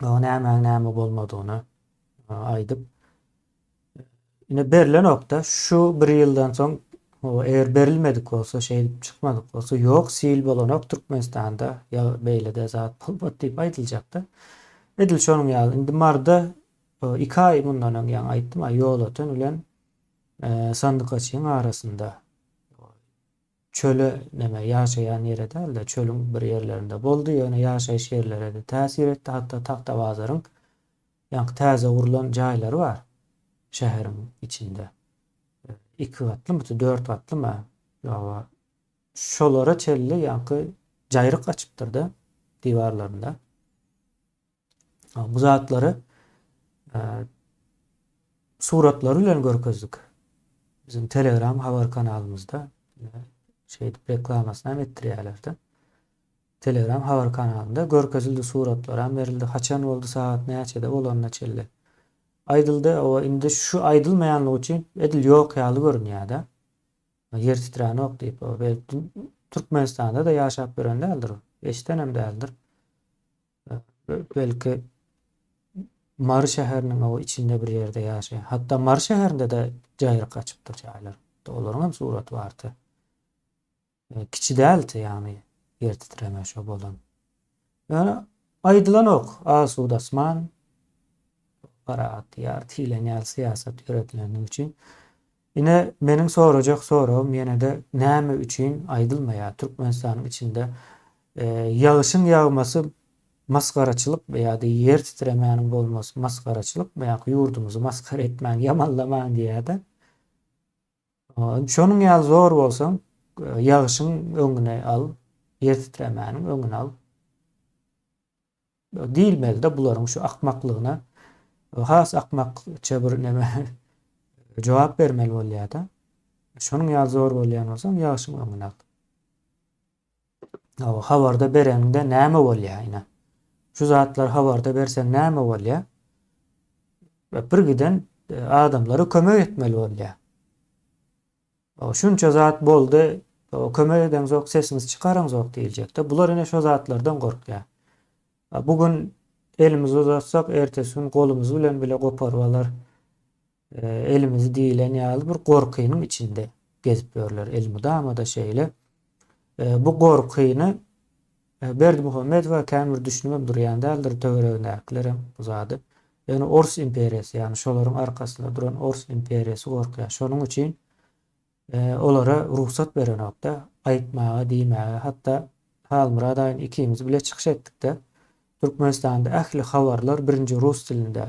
O näme bolmadygyny aýdyp. Ine berilen nokta şu bir ýyldan soň o eğer berilmedik olsa, çıkmadık olsa yok sil bolanok Türkmenistanda ya beýlede zat bolbat diýip aýdyljakda. Edil şonuň ýaly. Indi marda 2 ay bundan öň ýa aýtdym, ýol öten ulan sandykaçyň arasynda çöle neme ýaşaýan ýere däl-de çölüň bir ýerlerinde boldy, ýöne ýaşaýyş ýerlerine de täsir etdi. Hatda Taxtawazaryň ýa täze gurulan jaýlary bar şäheriň içinde. 2 katlı mı, 4 katlı mı? Ya şolara çelli yankı jayrık açıptırdı divarlarında. Bu zatları suratları ile görkezdik. Bizim Telegram haber kanalımızda reklamasını ettirýärlerdi. Telegram haber kanalında görkezildi suratlar hem verildi. Haçan oldu saat näçede bolanna çelli. Aydıldı o indi şu aydılmayanlık için edil yok ýaly görünýär-de. Yer titrenok diýip o Türkmenistanda da ýaşap gören däldir. Eşitenem däldir. Belki Mary şäheriniň o içinde bir ýerde ýaşaýar. Hatta Mary şäherinde de jaýry kaçypdyr jaýlar. Olaryň hem suraty bardy. Kiçi däldi ýani yer titreme şo bolan. Yani aýdylan ok, asuda asman, paraat ýar tilenýär siýasat ýöretilenden üçin. Ine meniň sorajak soram ýene-de näme üçin aýdylmaýar Türkmenistanyň içinde ýagyşyň ýagmasy maskaraçylyk veya da yer titremäniň bolmasy maskaraçylyk veya ýurdumuzy maskara etmäň, ýamanlamaň diýär-de. Şonuň ýaly zor bolsaň, ýagyşyň öňüne al, yer titremäniň öňüne al. Diýilmeli-de bularyň şu akmaklygyna has akmakça bir näme jogap bermeli bolýar-da. Şonuň ýaly zor bolýan bolsaň, ýagyşyň öňüne al. Habarda berende näme bolýar ina? Şu zatlar habarda bersen näme bolýar? Bir giden adamlara kömek etmeli bolýar. Şunça zat boldy, o kömek eden zok sesiniz çıkaran zok diýiljek-de. Bular ine şo zatlardan gorkýar. Bugün elimizi uzatsak, ertesi gün golumuz bilen bile goparwalar elimizi diýilen ýaly bir gorkynyň içinde gezip ýörler. Elmudama da şeýle. Bu gorkyny Berdimuhammed we kämir düşünmem durýan däldir töweregindäkilerim uzady. Yani Ors imperiýasy, yani şolaryň arkasynda duran Ors imperiýasy gorkýar. Şonuň üçin olara ruhsat berenokda aýtmaga, diýmäge, hatda Halmurad aýyn ikimiz bile çykyş etdik-de. Türkmenistanda ähli habarlar birinji rus dilinde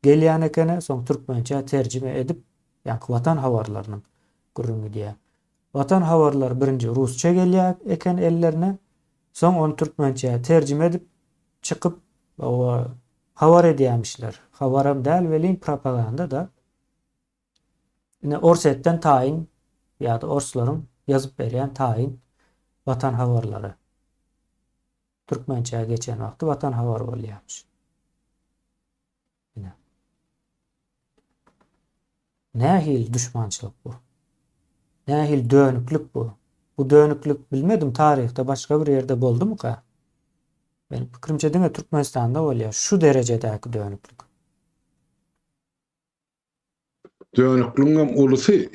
gelýän ekene, soň türkmençe terjime edip, ýani watan habarlarynyň gürrüňi diýär. Watan habarlar birinji rusça gelýär eken ellerine, soň onu türkmençe terjime edip çykyp habar edýärmişler. Habaram däl welin propaganda da. Ine Orsetden taýin ýa-da orslaryň ýazyp berýän taýin watan habarlary. Türkmençe geçen wagty watan habar bolýarmyş. Nähil düşmançylyk bu? Nähil dönüklük bu? Bu dönüklük bilmedim tarihte başka bir ýerde boldumu ka? Benim pikirimçe diňe Türkmenistanda bolýar şu derejedäki dönüklük. Dönüklüğüm ulusy,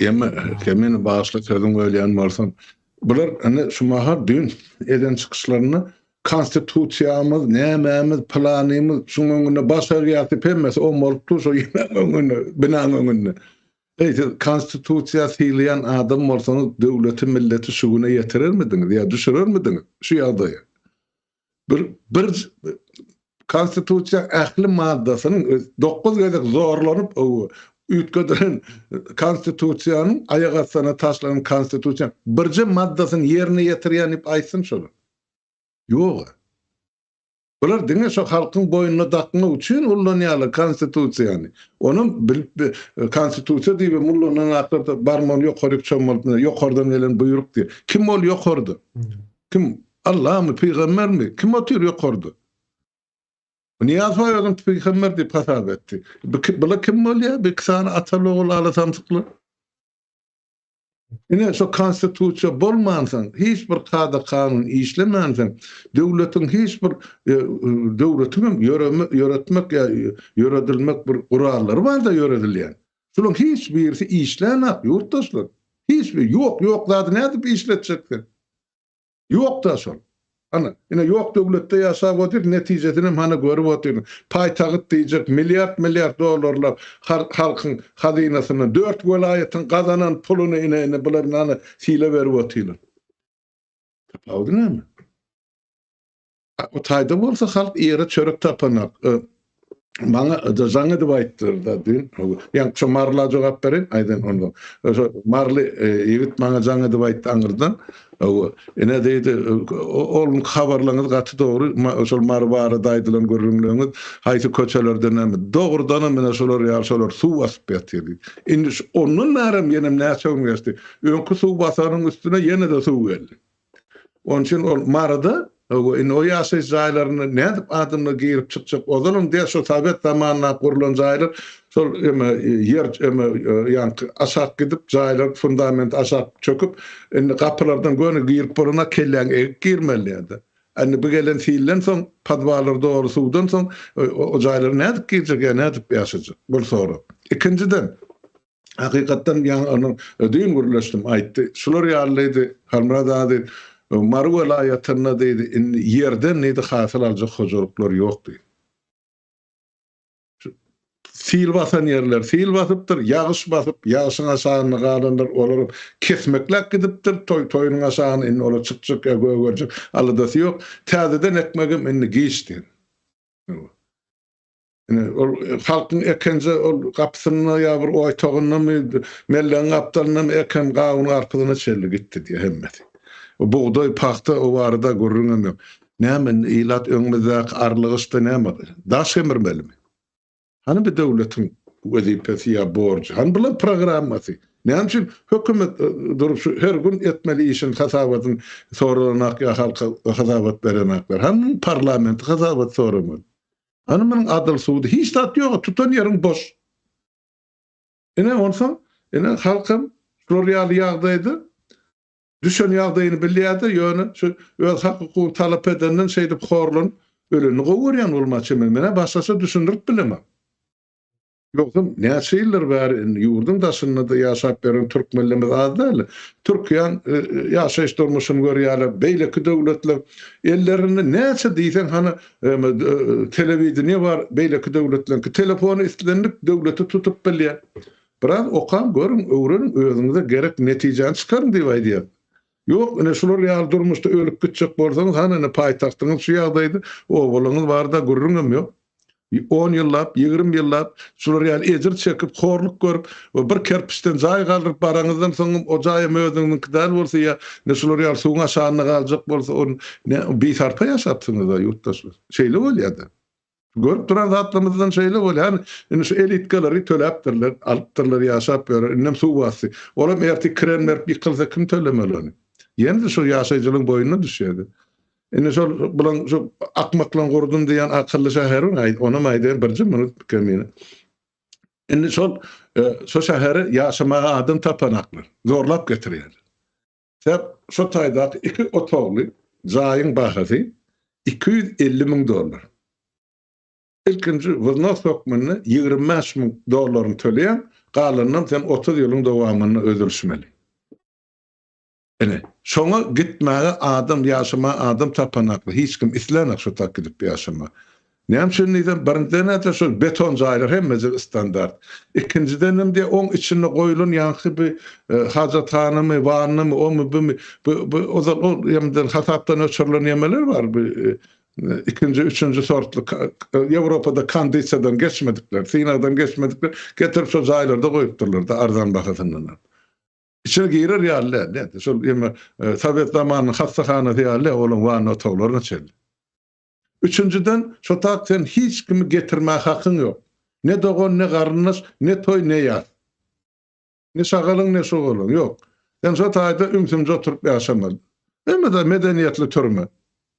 meni bağışla sözüm öýleýän bolsam, bular hani şu mahar dün eden çıkışlaryny konstitusiýamyz, nämämiz, planymyz, şuň öňünde başar ýatyp hemmesi o bolupdy, şo öňünde, binaň öňünde. Konstitusiýa sylayan adam bolsaňyz döwleti, milleti şuňa ýetirirmidiňiz ýa düşürürmidiňiz? Şu ýagdaýa. Bir konstitusiýa ähli maddasynyň 9 gezek zorlanyp üýtgedilen konstitusiýanyň aýak astyna taşlanan konstitusiýa birji maddasyny ýerine ýetirýän ip aýtsyn şonu. Ýok. Bular diňe şo halkyň boýnuna dakma üçin ullanýarlar konstitusiýany. Onun konstitusiýa diýip mullaryň akyrda barmon ýokaryp çömmeldi, ýokardan gelen buyruk diýip. Kim ol ýokardy? Kim? Allahmy, peýgambermi? Kim otyr ýokardy? Niýaz Hoýagyň peýgamber diýip hasap etdi. Bular kim bolýar? Bir kysany ataly oğul alasamsykly. Ine şo konstitusiýa bolmansaň, hiç bir kada kanun işlemensaň, döwletiň hiç bir döwletiň ýöretmek ýa ýöredilmek bir gurallary bar da ýöredilýän. Şonuň hiç birisi işlenip ýurtdaşlar. Hiç bir ýok zady nädip işletjekler? Ýok da şol. Ana, ine ýok döwletde ýaşap otyr, netijesini hana görüp otyr. Paýtagyt diýjek milyard dollarlar halkyň hazinasyny 4 welaýatyň gazanan puluny ine bular nany sile berip otyrlar. Tapawdy näme? O taýda bolsa halk ýere çörek tapanak. Bana jaňa diýip aýtdyrda dün. Ýa şu marla jogap berin, aýdan onu. Marly ýigit bana jaňa diýip aýtdy aňyrdan. Ene diýdi, oğlum habarlaryňyz gaty dogry, şol marbara daýdylan görüňlüňiz, haýsy köçelerde näme? Dogrudan mene şolar ýaşalar suw basyp ýatyr. Indi onun närim ýene näçe geçdi. Öňkü suw basanyň üstüne ýene de suw geldi. Onun üçin ol marada O yaşayış jaýlaryny nädip adamla girip çykjak olalım diye şu Sovet zamanına kurulan jaýlar şol yer ýani aşak gidip jaýlar fundament aşak çöküp kapılardan göne girip boruna kellen girmeliydi. Anne bu gelen fiilden soň padwalar doğru suwdan soň o jaýlar nädip girjek nädip ýaşajak bu soru. İkinciden hakykatdan ýa onu ödüň gurlaşdym aýtdy. Şular ýalydy Halmurad ady Maru welaýatyna diýdi ýerden näde hasyl aljak hojalyklar ýok diýdi. Sil basan yerler sil basypdyr, ýagyş basyp, ýagyşyň aşagyny galanlar olary kesmeklek gidipdir, toýunyň aşagyny olar çykjak göwürjek, alydasy ýok. Täzeden ekmegim inni giýişdi. Ol halkyň ekenje ol gapsyny ýa bir oýtagyny mellen gapdalyny eken gawyny arkyna çeldi gitdi diýe hemmeti. O buğday paxta o arada gurrunam yok. Nämen ilat öňümizde arlygyşda näme? Daş emirmelimi? Hani bir döwletiň wezipesi ýa borç, hani bilen programmasy. Näme üçin hökümet durup şu her gün etmeli işin hasabatyn sorulanak ýa halka hasabat berenaklar. Hani parlament hasabat soramaly. Hani meniň adil suwdy hiç tat ýok, tutan ýerim boş. Ene onsa, ene halkym şol ýagdaýda düşen ýagdaýyny bilýärdi, ýöne şu öz hakyky talap edenden şeýdip horlun, öleni gowurýan bolmaçy mene başgaça düşündirip bilemem. Ýoksa näçe ýyllar bäri ýurdun daşynda da ýaşap beren türkmenlerimiz az däl. Türkiýan ýaşaýyş durmuşyny görýärler, beýleki döwletler ellerini näçe diýsen hani telewiziony bar, beýleki döwletlerki telefony islenip döwleti tutup bilýär. Biraz okam görün, öwrenin özüňize gerek netijeni çykaryn diýip aýdýar. Yok, ne şular ýaly durmuşda ölüp gitjek bolsaňyz, hany paýtagtyňyz şu ýagdaýda owulaňyz barda gurrunam ýok. 10 ýyllap, 20 ýyllap şular ýaly ejir çekip, horluk görüp, bir kerpiçden jaý galdyryp baraňyzdan soň o jaý möýüňiňki däl bolsa ýa ne şular ýaly suwun aşagyna galjak bolsa, on bir sarpa ýaşapsyňyz da ýurtdaşlar. Şeýle bolýardy. Görüp duran zatlarymyzdan şeýle bolýar. Indi şu elitgalary töläpdirler, alypdyrlar ýaşap ber, innem suw basy. Olam erti krenler ýykylsa kim tölemeli onu? Ýene şu ýaşaýjylyň boýuna düşýärdi. Indi şol bilen şu akmaklan gurdum diýen akylly şäherin ona maýdan bir minut kemine. Indi şol şäheri ýaşamaga adam tapanaklar, zorlap getirýär. Sebäp şu taýda 2 otogly jaýyň bahasy $250.000. İlkinci wıznas hökmüni $25.000 töleýän, galandan sen 30 ýylyň dowamyny öldürüşmeli. Ene, şoňa gitmäge adam ýaşama adam tapanakly, hiç kim islenek şu tak gidip ýaşama. Näme üçin diýsem, birinciden näçe şu beton jaýlar hemmesi standart. İkinciden hem de oň içine goýulan ýanky bir hajathanymy, wanymy, omy bu o ýemden hasapdan öçürilen ýemeler bar. İkinci, üçüncü sortlu Avrupa'da kanditsadan geçmedikler, Sina'dan geçmedikler, getirip şu jaýlarda goýupdyrlar da arzan bahasından. İçine girer ýaly, näde? Şol Sovet zamanynyň hastahanasy ýaly olan wany otoglaryna çeldi. Üçüncüden şu tak sen hiç kimi getirme hakyň ýok. Ne dogon, ne garnyş, ne toy, ne ýaz. Ne şagalyň, ne şogalyň ýok. Sen şu taýda ümsümje oturup ýaşamaly. Emma da medeniýetli türme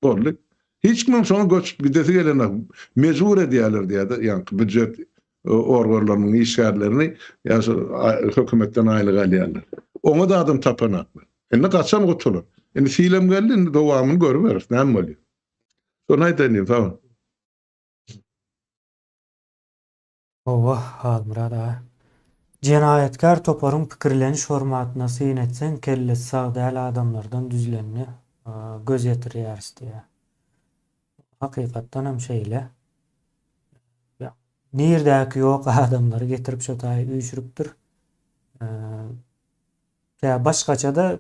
boldy. Hiç kim şoňa göçüp gidesi gelen mecbur edýärler diýär, ýani büdjet organlarynyň işgärlerini ýa-da hökümetden aýlyk alýarlar. Oňa da adam tapanaklar. Indi gaçam gutulur. Indi film geldi, indi dowamyny görüp berer. Näme bolýar? Şonu aýdanyň, tamam. Halmurad ağa. Jenaýetkar toparyň pikirleniş formatyna syn etsen, kellesi sag däl adamlardan düzlenni göz ýetirýäris diýär. Hakykatdan hem şeýle. Nirdäki ýok adamlary getirip şu taý üýşüripdir. Ya başgaça da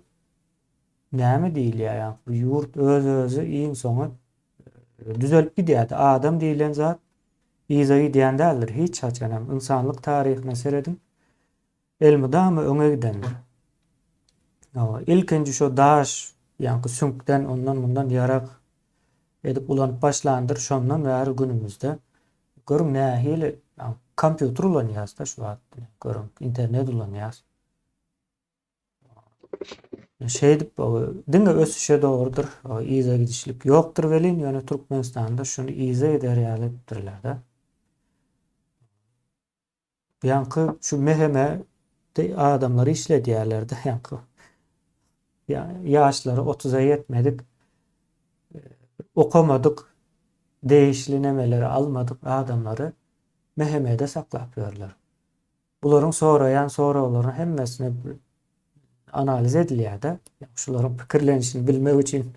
näme diýilýär ýa bu ýurt öz-özü iň soňy düzelip gidýär. Adam diýilen zat iýzagy diýen däldir. Hiç haçan hem insanlyk taryhyna seredin. Elmydamy öňe gidendir. İlkinji şu daş ýa-ni sünkden ondan bundan ýarak edip ulanyp başlandyr. Şondan bäri günümizde görüň nähili kompýuter ulanýar da şu wagtda. Görüň internet ulanýar. Şeydip dinge ösüşe doğrudur. O iýze gidişlik ýokdur welin ýöne Türkmenistanda şunu iýze gider ýalypdyrlar da. Ýanky şu meheme de adamlary işledýärler de ýanky. Ýaşlary 30'a ýetmedik. Okamadyk. Değişli nemeleri almadık adamları mehemede saklap ýörler. Bularyň sonra olaryň hemmesini analiz edilýär da. Şularyň pikirlenişini bilmek üçin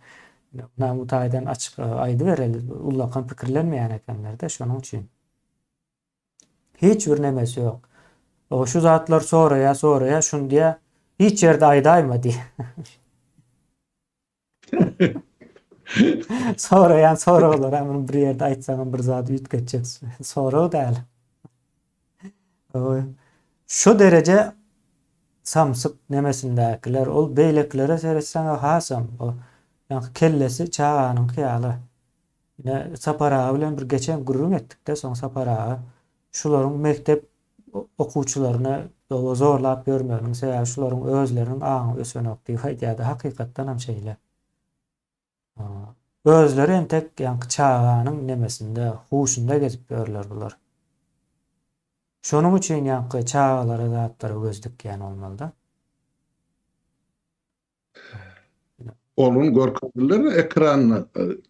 namutaýdan açyk aýdy bereli. Ullakan pikirlenmeýän ekenler de şonuň üçin. Hiç bir nemesi ýok. O şu zatlar sonra şundiýa hiç ýerde aýdaýma diýär. Sonra olur. Hemen bir yerde aytsaňam bir zady ýitgetjek. Sonra däl. Şu derece samsyk nemesindekiler ol beýleklere seretseň hasam o ýa kellesi çağanyň kyýaly. Ýa sapara bilen bir geçen gurrun etdik de soň sapara şularyň mektep okuwçylaryna zorlap görmeginiň sebäbi şularyň özleriniň aňy ösenokdy haýdýada hakykatdan hem şeýle. Özleri entek ýanky çağanyň nemesinde, huşunda gezip görler bular. Şonuň üçin ýanky çağalara zatlary gözdükýän olmaly. Onun gorkadylary ekranyny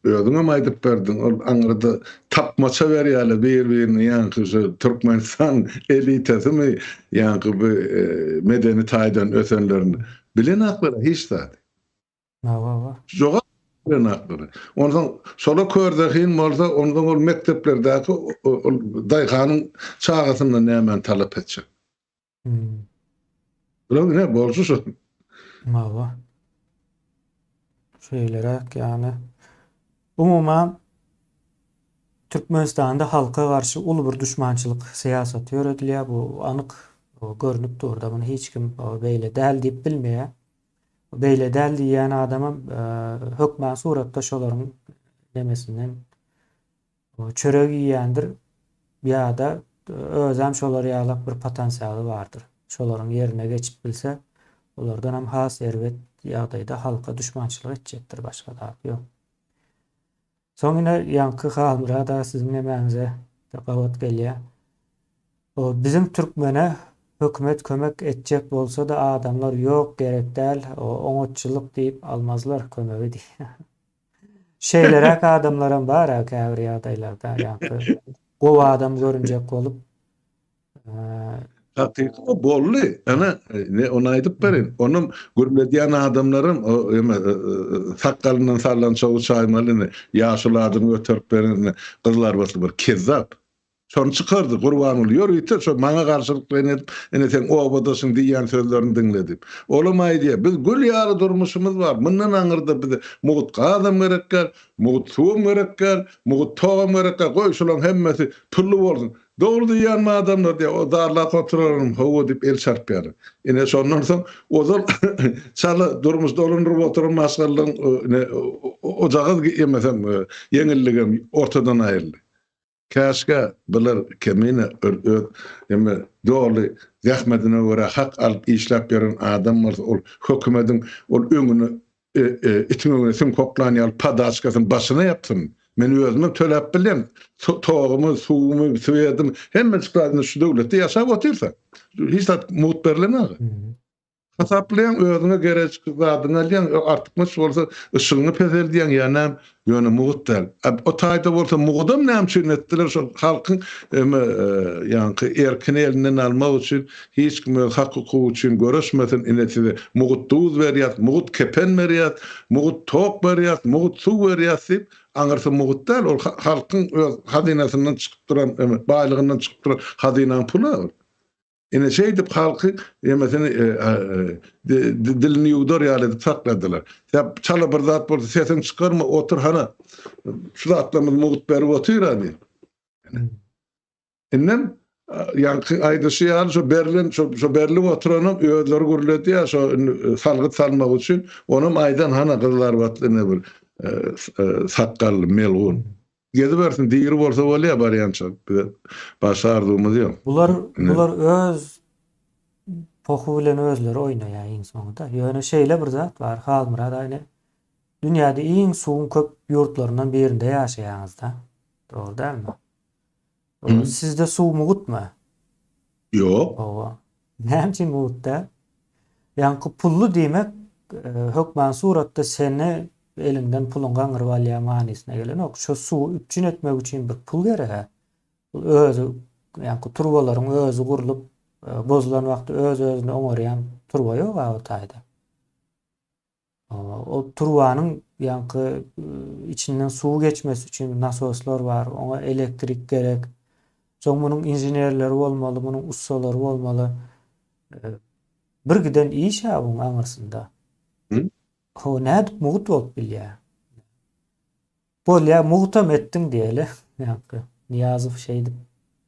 özüňe maýdyp berdiň. Ol aňyrda tapmaça berýärler bir-birini ýanky şu Türkmenistan elitasy ýanky bu medeni taýdan ösenlerini bilen aklara hiç zat. Joga bilen aklara. Ondan sola kördekin bolsa ondan ol mekteplerdäki daýganyň çağasyndan näme talap etjek. Bular ne bolsa şu. Şeylere yani umuman Türkmenistanda halka karşı ulu bir düşmançılık siyaseti yönetilýär. Bu anyk görünüp durda. Bunu hiç kim beýle däl diýip bilmeýär. Beýle däl diýen adama hökmän suratda şolaryň demesinden çöregi ýýändir ýa-da özem şolary ýalap bir potensialy bardyr. Şolaryň ýerine geçip bilse olardan hem has serwet ýagdaýda halka düşmançylyk etjekdir, başga da ýok. Soňra ýanky halmyra da siziň nemäňize tapawat gelýär. O bizim türkmene hökümet kömek etjek bolsa da adamlar ýok gerek däl, o oňatçylyk diýip almazlar kömegi diýär. Şeýlerek adamlaram bar käbir ýagdaýlarda ýanky gowa adam görünjek bolup O bolly. Ana ne onu aýdyp berin. Onun gürledýän adamlarym o sakalyndan sarlan çoğu çaýmalyny ýaşyladyň öterip berin gyzlar bolsa bir kezzap. Şonu çykardy gurban bolýar ýa-da şo maňa garşylyk edip ene sen obadasyň diýen sözlerini diňledim. Olam aýdy biz gül ýaly durmuşymyz bar. Mundan aňyrda bize mugutga adam gerekler, mugut suw gerekler, mugut togam gerekler. Goý şolaryň hemmesi pully bolsun. Doğru diýen adamlar diýär, o darlap oturarym, howa diýip el çarpýar. Ene şondan soň ozal çala durmuş dolundurup oturan masgalyň o jagy ýemesem ýeňilligim ortadan aýryldy. Käşke bular kemine emme doğru zähmetine görä hak alyp işläp beren adam bolsa ol hökümetiň ol öňüne itiňe sim koklanýar padaşkasyň başyna ýapsyn. Men özüme töläp bilen toğumy, suwumy, süýedim hemme çykadyny şu döwletde ýaşap otursa. Hiç zat mut berlemez. Hasaplayan özüne gerek zadyny alýan artykmys bolsa ışygyny pezeldiýän ýa-da ýöne mugutdal. O taýda bolsa mugudam näme üçin etdiler şol halkyň ýanky erkin elinden almak üçin hiç kim hak hukuky üçin görüşmesen inetide mugut duz berýär, mugut kepen berýär, mugut tok berýär, mugut suw berýär. Aňyrsa mugutdal ol halkyň hazinasyndan çykyp duran baýlygyndan çykyp duran hazinaň puly. Ene şeýdip halky ýemesini dilini ýugdar ýaly sakladylar. Ýa çala bir zat bolsa sesiň çykarma otur hana. Şu zatlamyz mugut berip oturýar diýip. Inem ýanky aýdyşy ýaly şu Berlin şu berlip oturanam öýleri gürledi ýa şu salgyt salmak üçin onuň aýdan hana gyzlar batlyny bir sakkally melun. Gezi bersin diýiri bolsa bolýar barýança. Başardymyz ýok. Bular öz pohu bilen özleri oýnaýar iň soňunda. Ýöne şeýle bir zat bar. Halmyrad aýny dünýäde iň suwun köp ýurtlaryndan birinde ýaşaýaňyz da. Dogry dälmi? Hı. Sizde suw mugutma? Yok. Owa. Näçe mugutda? Ýa-ni pullu diýmek hökman suratda seni elinden pulun gaňryp alýar manysına gelen ok. Şo suw üçin etmek üçin bir pul gerek. Bu özü ýa-ni turbalaryň özü gurulyp bozulan wagtda öz-özüne oňarýan turba ýok o taýda. O turbanyň ýa-ni içinden suw geçmesi üçin nasoslar bar, oňa elektrik gerek. Soň munyň injenerleri bolmaly, munyň ustalary bolmaly. Bir giden iş ha buň aňyrsynda. Hı? Ho nädip mugut bolup bilýär. Bolýa mugutam etdiň diýeli. Ýa-ni Niýazow şeýdip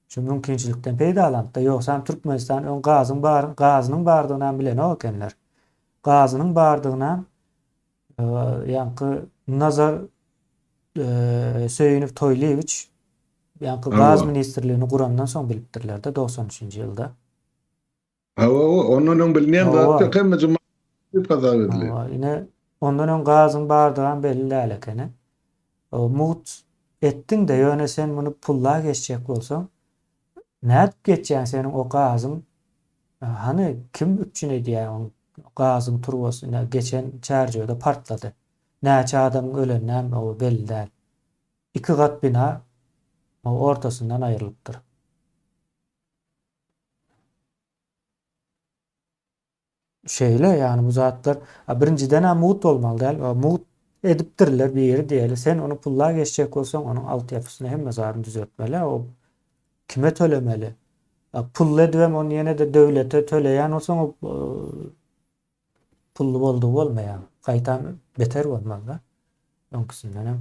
şu mümkinçilikden peýdalandy. Ýoksa Türkmenistan ön gazynyň bardygyny bilen okenler. Gazynyň bardygyna ýa-ni Nazar Söyünüp Toýlewич ýa-ni gaz ministrligini gurandan soň bilipdirler de 93-nji ýylda. Ondan bilmeýän zat hemme cemaat pazar edilýär. Ine ondan öň gazyň bardygan belli däl ekeni. Mugut etdiň de ýöne sen muny pulla geçjek bolsaň nädip geçýän senin o gazyň hani kim üçin edýär o gazyň turbasyna geçen çarjyda partlady. Näçe adam ölenden o belli däl. 2 gat bina o ortasyndan aýrylypdyr. Şeýle ýani bu zatlar birinciden mugut bolmaly däl. Mugut edipdirler bir ýeri diýeli. Sen onu pulla geçjek bolsaň onuň altyapysyny hemme zaryny düzeltmeli. O kime tölemeli? Pul edibem onu ýene de döwlete töleýän bolsaň o pullu boldy bolmaýar. Gaýtan beter bolmaly da. Öňkisinden hem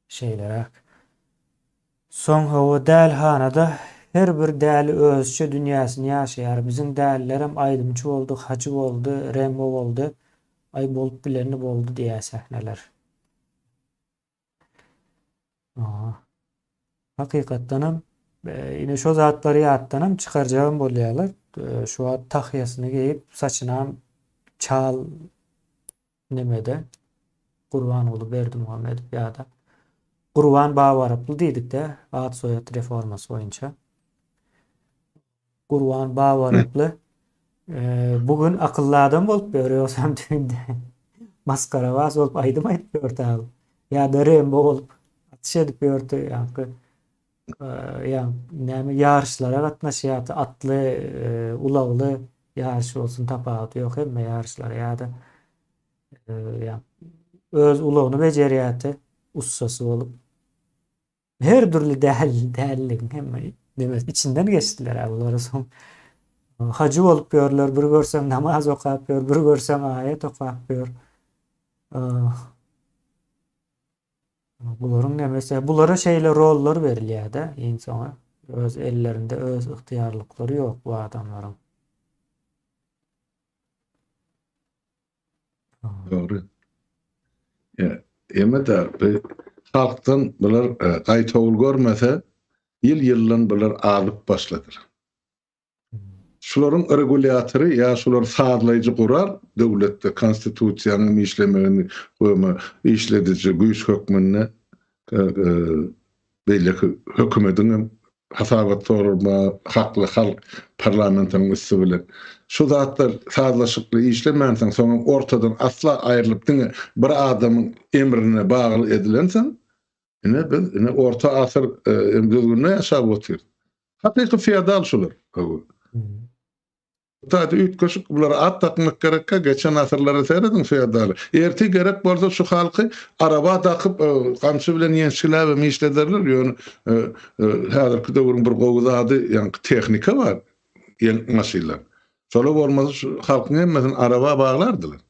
şeýlerak. Soň o däl hanada her bir däli özçe dünýäsini ýaşaýar. Biziň däller hem aýdymçy boldy, haçy boldy, rembo boldy. Ay bolup bilenli boldy diýär sähneler. Hakykatdan hem ine şo zatlary ýatdan çykarjagym bolýarlar. Şu wagt tahyýasyny geyip saçyna çal nemede Gurbanoğlu Berdimuhammed ýa-da Gurban Bawaryply diýdik de ad soýat reformasy boýunça. Gurban Bawaryply bugün akıllı adam bolup görüyorsam düğünde maskara vas olup aydım ayıp görtü ya da rembo olup atış edip görtü yani yarışlara katnaşıyatı atlı ulaglı yarış olsun tapaatı yok emme yarışlara ya da öz ulağını beceriyatı ustası olup her türlü değerlilik emme demez içinden geçtiler avları son. Hacı olup görürler, bir görsem namaz okuyup gör, bir görsem ayet okuyup gör. Buların ne mesela, bulara şeyle roller verilýär da insana. Öz ellerinde öz ihtiyarlıkları yok bu adamların. Doğru. Emme de halktan bular gaýtawul görmese ýyl-ýyllan bular alyp başladyr. Şularyň regulýatory ýa şular saglaýjy gurar döwletde konstitusiýanyň işlemegini goýma işledici güýç hökmüne belli hökümetiň hasabat sorma hakly halk parlamentynyň üstü bilen şu zatlar saglaşykly işlemäňsen soň ortadan asla aýrylyp bir adamyň emrine bagly edilensen ine orta asyr düzgünle ýaşap otyr. Hakyky feodal şular. Taýda ütköşük bulara at takmak gerekkä geçen asyrlara seredin feodal. Erti gerek bolsa şu halky araba takyp gamçy bilen ýençiler we işlederler. Ýöne häzirki döwrüň bir gowzady ýa tehnika bar. Ýen maşinlar. Şola bolmasa şu halkyň hemmesini araba baglardylar.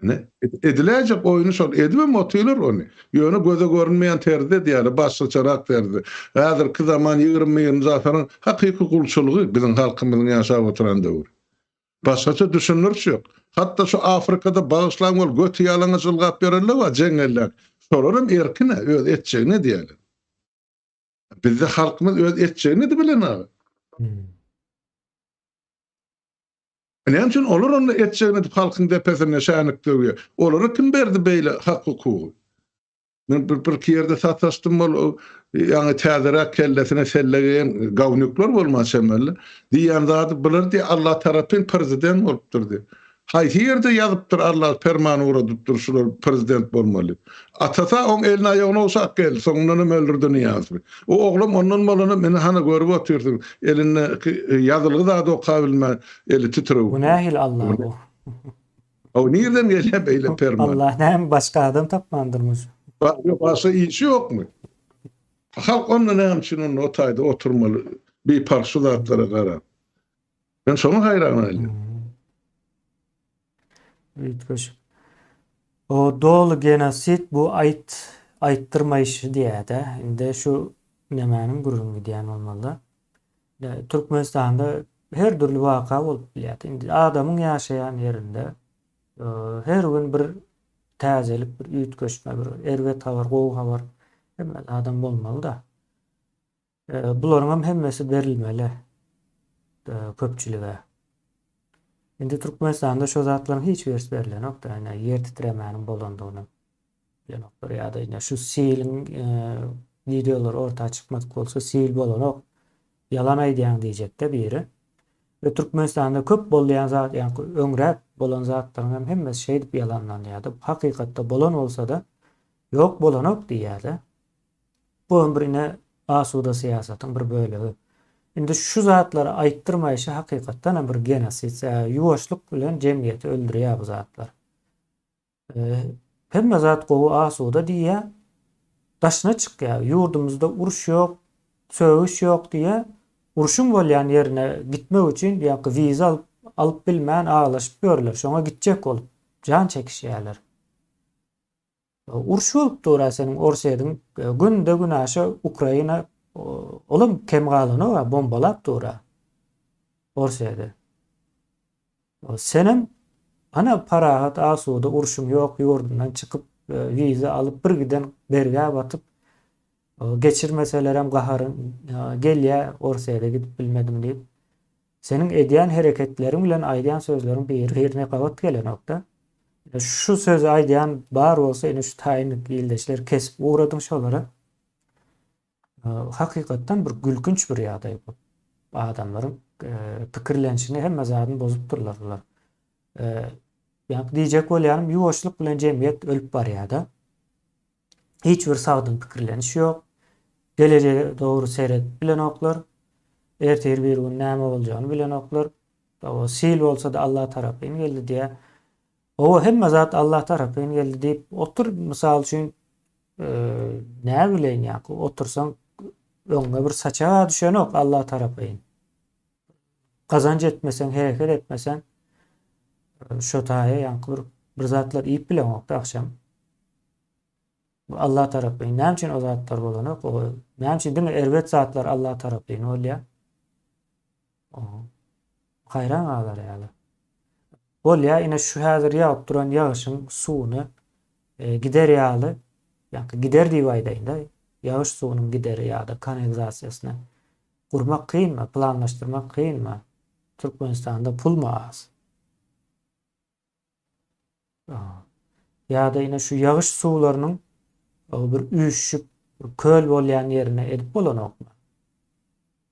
Ne? Edilecek oyunu şol edime motiler onu. Ýöne göze görünmeýän terde diýär, başly çarak derdi. Häzirki zaman 20-nji asyryň hakyky gulçulugy biziň halkymyzyň ýaşap oturan döwür. Başgaça düşünürç ýok. Hatda şu Afrikada bağışlan bol götü ýalaňy jylgap bererler we jeňeller. Şolaryň erkine öz etjegine diýerler. Bizde halkymyz öz etjegini de bilen abi. Näme üçin olar onu etjegini halkyň depesine şanyk döwüyor? Olara kim berdi beýle hak hukuky? Men bir ýerde sataşdym bol ýa-ni täzerä kellesine sellegen gawnyklar bolmaz şemelli. Diýen zat bular diýe Allah tarapyn prezident bolupdyr diýe. Haýsy ýerde ýazypdyr Allah ferman uradypdyr şular prezident bolmaly. Atasa oň elini aýagyna uşak geldi, soňundan öldürdi ýazyp. O oglum ondan bolany meni hana görüp oturdy. Elini ýazylgy zat okabilme, eli titregi. Bu nähil Allah bu. O nirden gelýär beýle ferman? Allah näme başga adam tapmandyrmyş. Başka işi yok mu? Halk onunla näme üçin onu otaýda oturmaly, bir parça zatlara garap. Ben şoňa hayran bolýar. Üýtgeç. O dolu genosit bu aýtdyrma işi diýär-de. Inde şu nemäniň gurulmy diýen bolmaly. Türkmenistanda her türlü waka bolup bilýär. Indi adamyň ýaşaýan ýerinde her gün bir täzelik, bir üýtgeçme, bir erwet habar, gowy habar hemme adam bolmaly da. Bularyň hemmesi berilmeli köpçülige. Indi Türkmenistanda şu zatlaryň hiç birisi berilenok da, ýani yer titremäniň bolandygyny bilenoklar ýa-da ýa şu siliň videolar ortağa çykmak bolsa sil bolanok yalan aýdýan diýjekde biri. Ve Türkmenistanda köp bolýan zat, ýani öňräp bolan zatlaryň hemmesi şey diýip yalanlanýardy. Hakykatda bolan bolsa da ýok bolanok diýýärler. Bu birine asuda siýasatyň bir bölegi. Indi şu zatlary aýtdyrma işi hakykatdan bir genosit, ýuwaşlyk bilen jemgyýeti öldürýär bu zatlar. Hemme zat gowy asuda diýär, daşyna çykýar. Ýurdumyzda uruş ýok, söwüş ýok diýär. Uruşun bolýan ýerine gitmek üçin ýa-ni wiza alyp bilmän ağlaşyp görler. Şoňa gitjek bolup jan çekişýärler. Uruş bolup dura seniň Orsiýadyň günde gün aşa Ukraina olum kemgalyny we bombalap dura. Orsiýada. Senem ana parahat asuda uruşum ýok, ýurdundan çykyp wiza alyp bir giden berge batyp geçirmeseler hem gaharın gelýär Orsiýada gidip bilmedim diýip senin edýän hereketleriň bilen aýdýan sözleriň bir-birine gabat gelenokda. Şu sözi aýdýan bar bolsa ene şu taýyny ýyldaşlar kesip uğradyň şolara. Hakykatdan bir gülkünç bir ýagdaý bu. Adamlaryň pikirlenişini hemme zadyny bozup durlarlar. Ýa-ni diýjek bolýanym ýuwaşlyk bilen jemgyýet ölüp barýar-da. Hiç bir sagdyn pikirleniş ýok. Geleceğe doğru seyredip bilenoklar. Ertir bir gün näme boljagyny bilenoklar. O sil bolsa da Allah tarapyn geldi diýe. O hemme zat Allah tarapyn geldi diýip otur mysal üçin näme bilen ýa-ni otursaň öňe bir saça düşenok Allah tarapyn. Kazanç etmesen, hereket etmesen şo taýa ýa-ni bir zatlar iýip bilenokda akşam. Allah tarapyn. Näme üçin o zatlar bolanok? Näme üçin diňe erwet zatlar Allah tarapyn bolýar? Hayran galar ýaly. Bolýar ine şu häzir ýagyp duran ýagyşyň suwuny gider ýaly, ýa-ni gider diýip aýdaýyn-da. Ýagyş suwunyň gideri ýa-da kanalizasiýasyny gurmak kynma, planlaşdyrmak kynma. Türkmenistanda pulma az. Ýa-da ine şu ýagyş suwlarynyň bir üýşüp köl bolýan ýerine edip bolanokmy?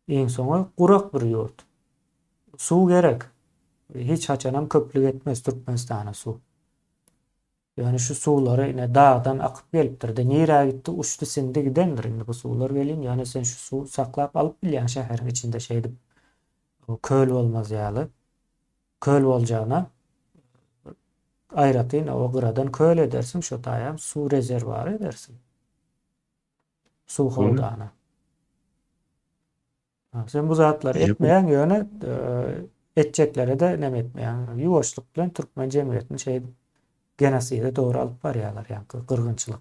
Eň soňy gurak bir ýurt. Suw gerek. Hiç haçanam köplük etmez Türkmenistana suw. Yani şu suwlary ine dağdan akyp gelipdir. De nire gitdi, uçdy, sindi gidendir indi bu suwlar gelin. Yani sen şu suw saklap alyp bilýän şäheriň içinde şeydi. O köl bolmaz ýaly. Köl boljagyna aýratyn o gyradan köl edersin, şo taýam suw rezerwary edersin. Suw howdana. Sen bu zatlar etmeýän ýöne etjeklere de nem etmeýän ýuwaşlyk bilen türkmen jemgyýetini şey genosidy dogry alyp barýarlar, ýa-ni gyrgynçylyk.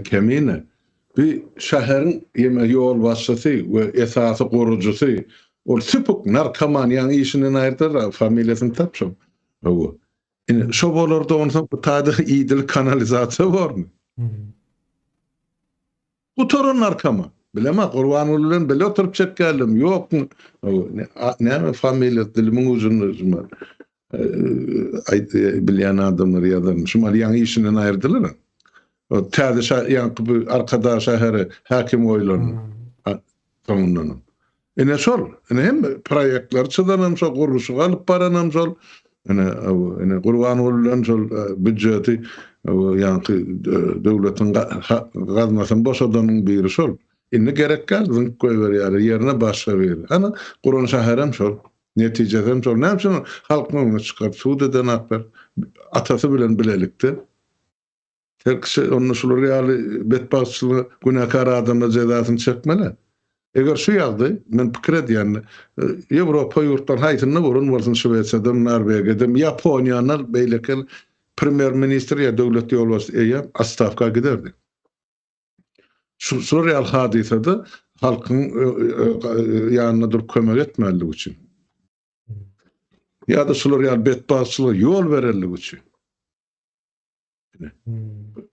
Kemine bir şäheriň ýeme ýol başçysy we esasy gurucusy ol süpük narkoman ýa-ni işinden aýrdylar, familiýasyny tapşyr. O. Ine şo bolarda onsoň bu taýda idil kanalizasiýa barmy? Bu torun narkoman. Bilema Qurbanullahyň bile oturup çekýärdim. Ýokmy? Näme familýa dilimin uzunlygy bilýän adamlar ýazar. Şumal ýaňy işinden aýrdylar. O täze ýa arkadaş şäheri häkim oýlaryny. Tomundan. Ene şol, hem proýektler çydanam şol gurulşy alyp baranam şol. Ene Qurbanullahyň şol büdjeti ýa-ni döwletiň gazmasyny boşadanyň biri şol. Indi gerek geldi koyberýär, ýerine başga berir. Ana Qur'an şäherem şol. Netijeden şol. Näme üçin halkyň çykyp suud eden akbar atasy bilen bilelikdi. Her kişi onu şol real betbaşçylygy günäkar adamla jezasyny çekmeli. Eger şu ýagdy, men pikir edýän Ýewropa ýurtlaryň haýsyny borun bolsun Şwetsiyadam, Norwegiýadam, Ýaponiýanyň beýlekel premier ministri ýa döwlet ýolbaşçy eýem atstavka giderdi. Şu real hadisede halkyň ýanyna durup kömek etmeligi üçin. Ya da şular real betbaşçylygy ýol bererligi üçin.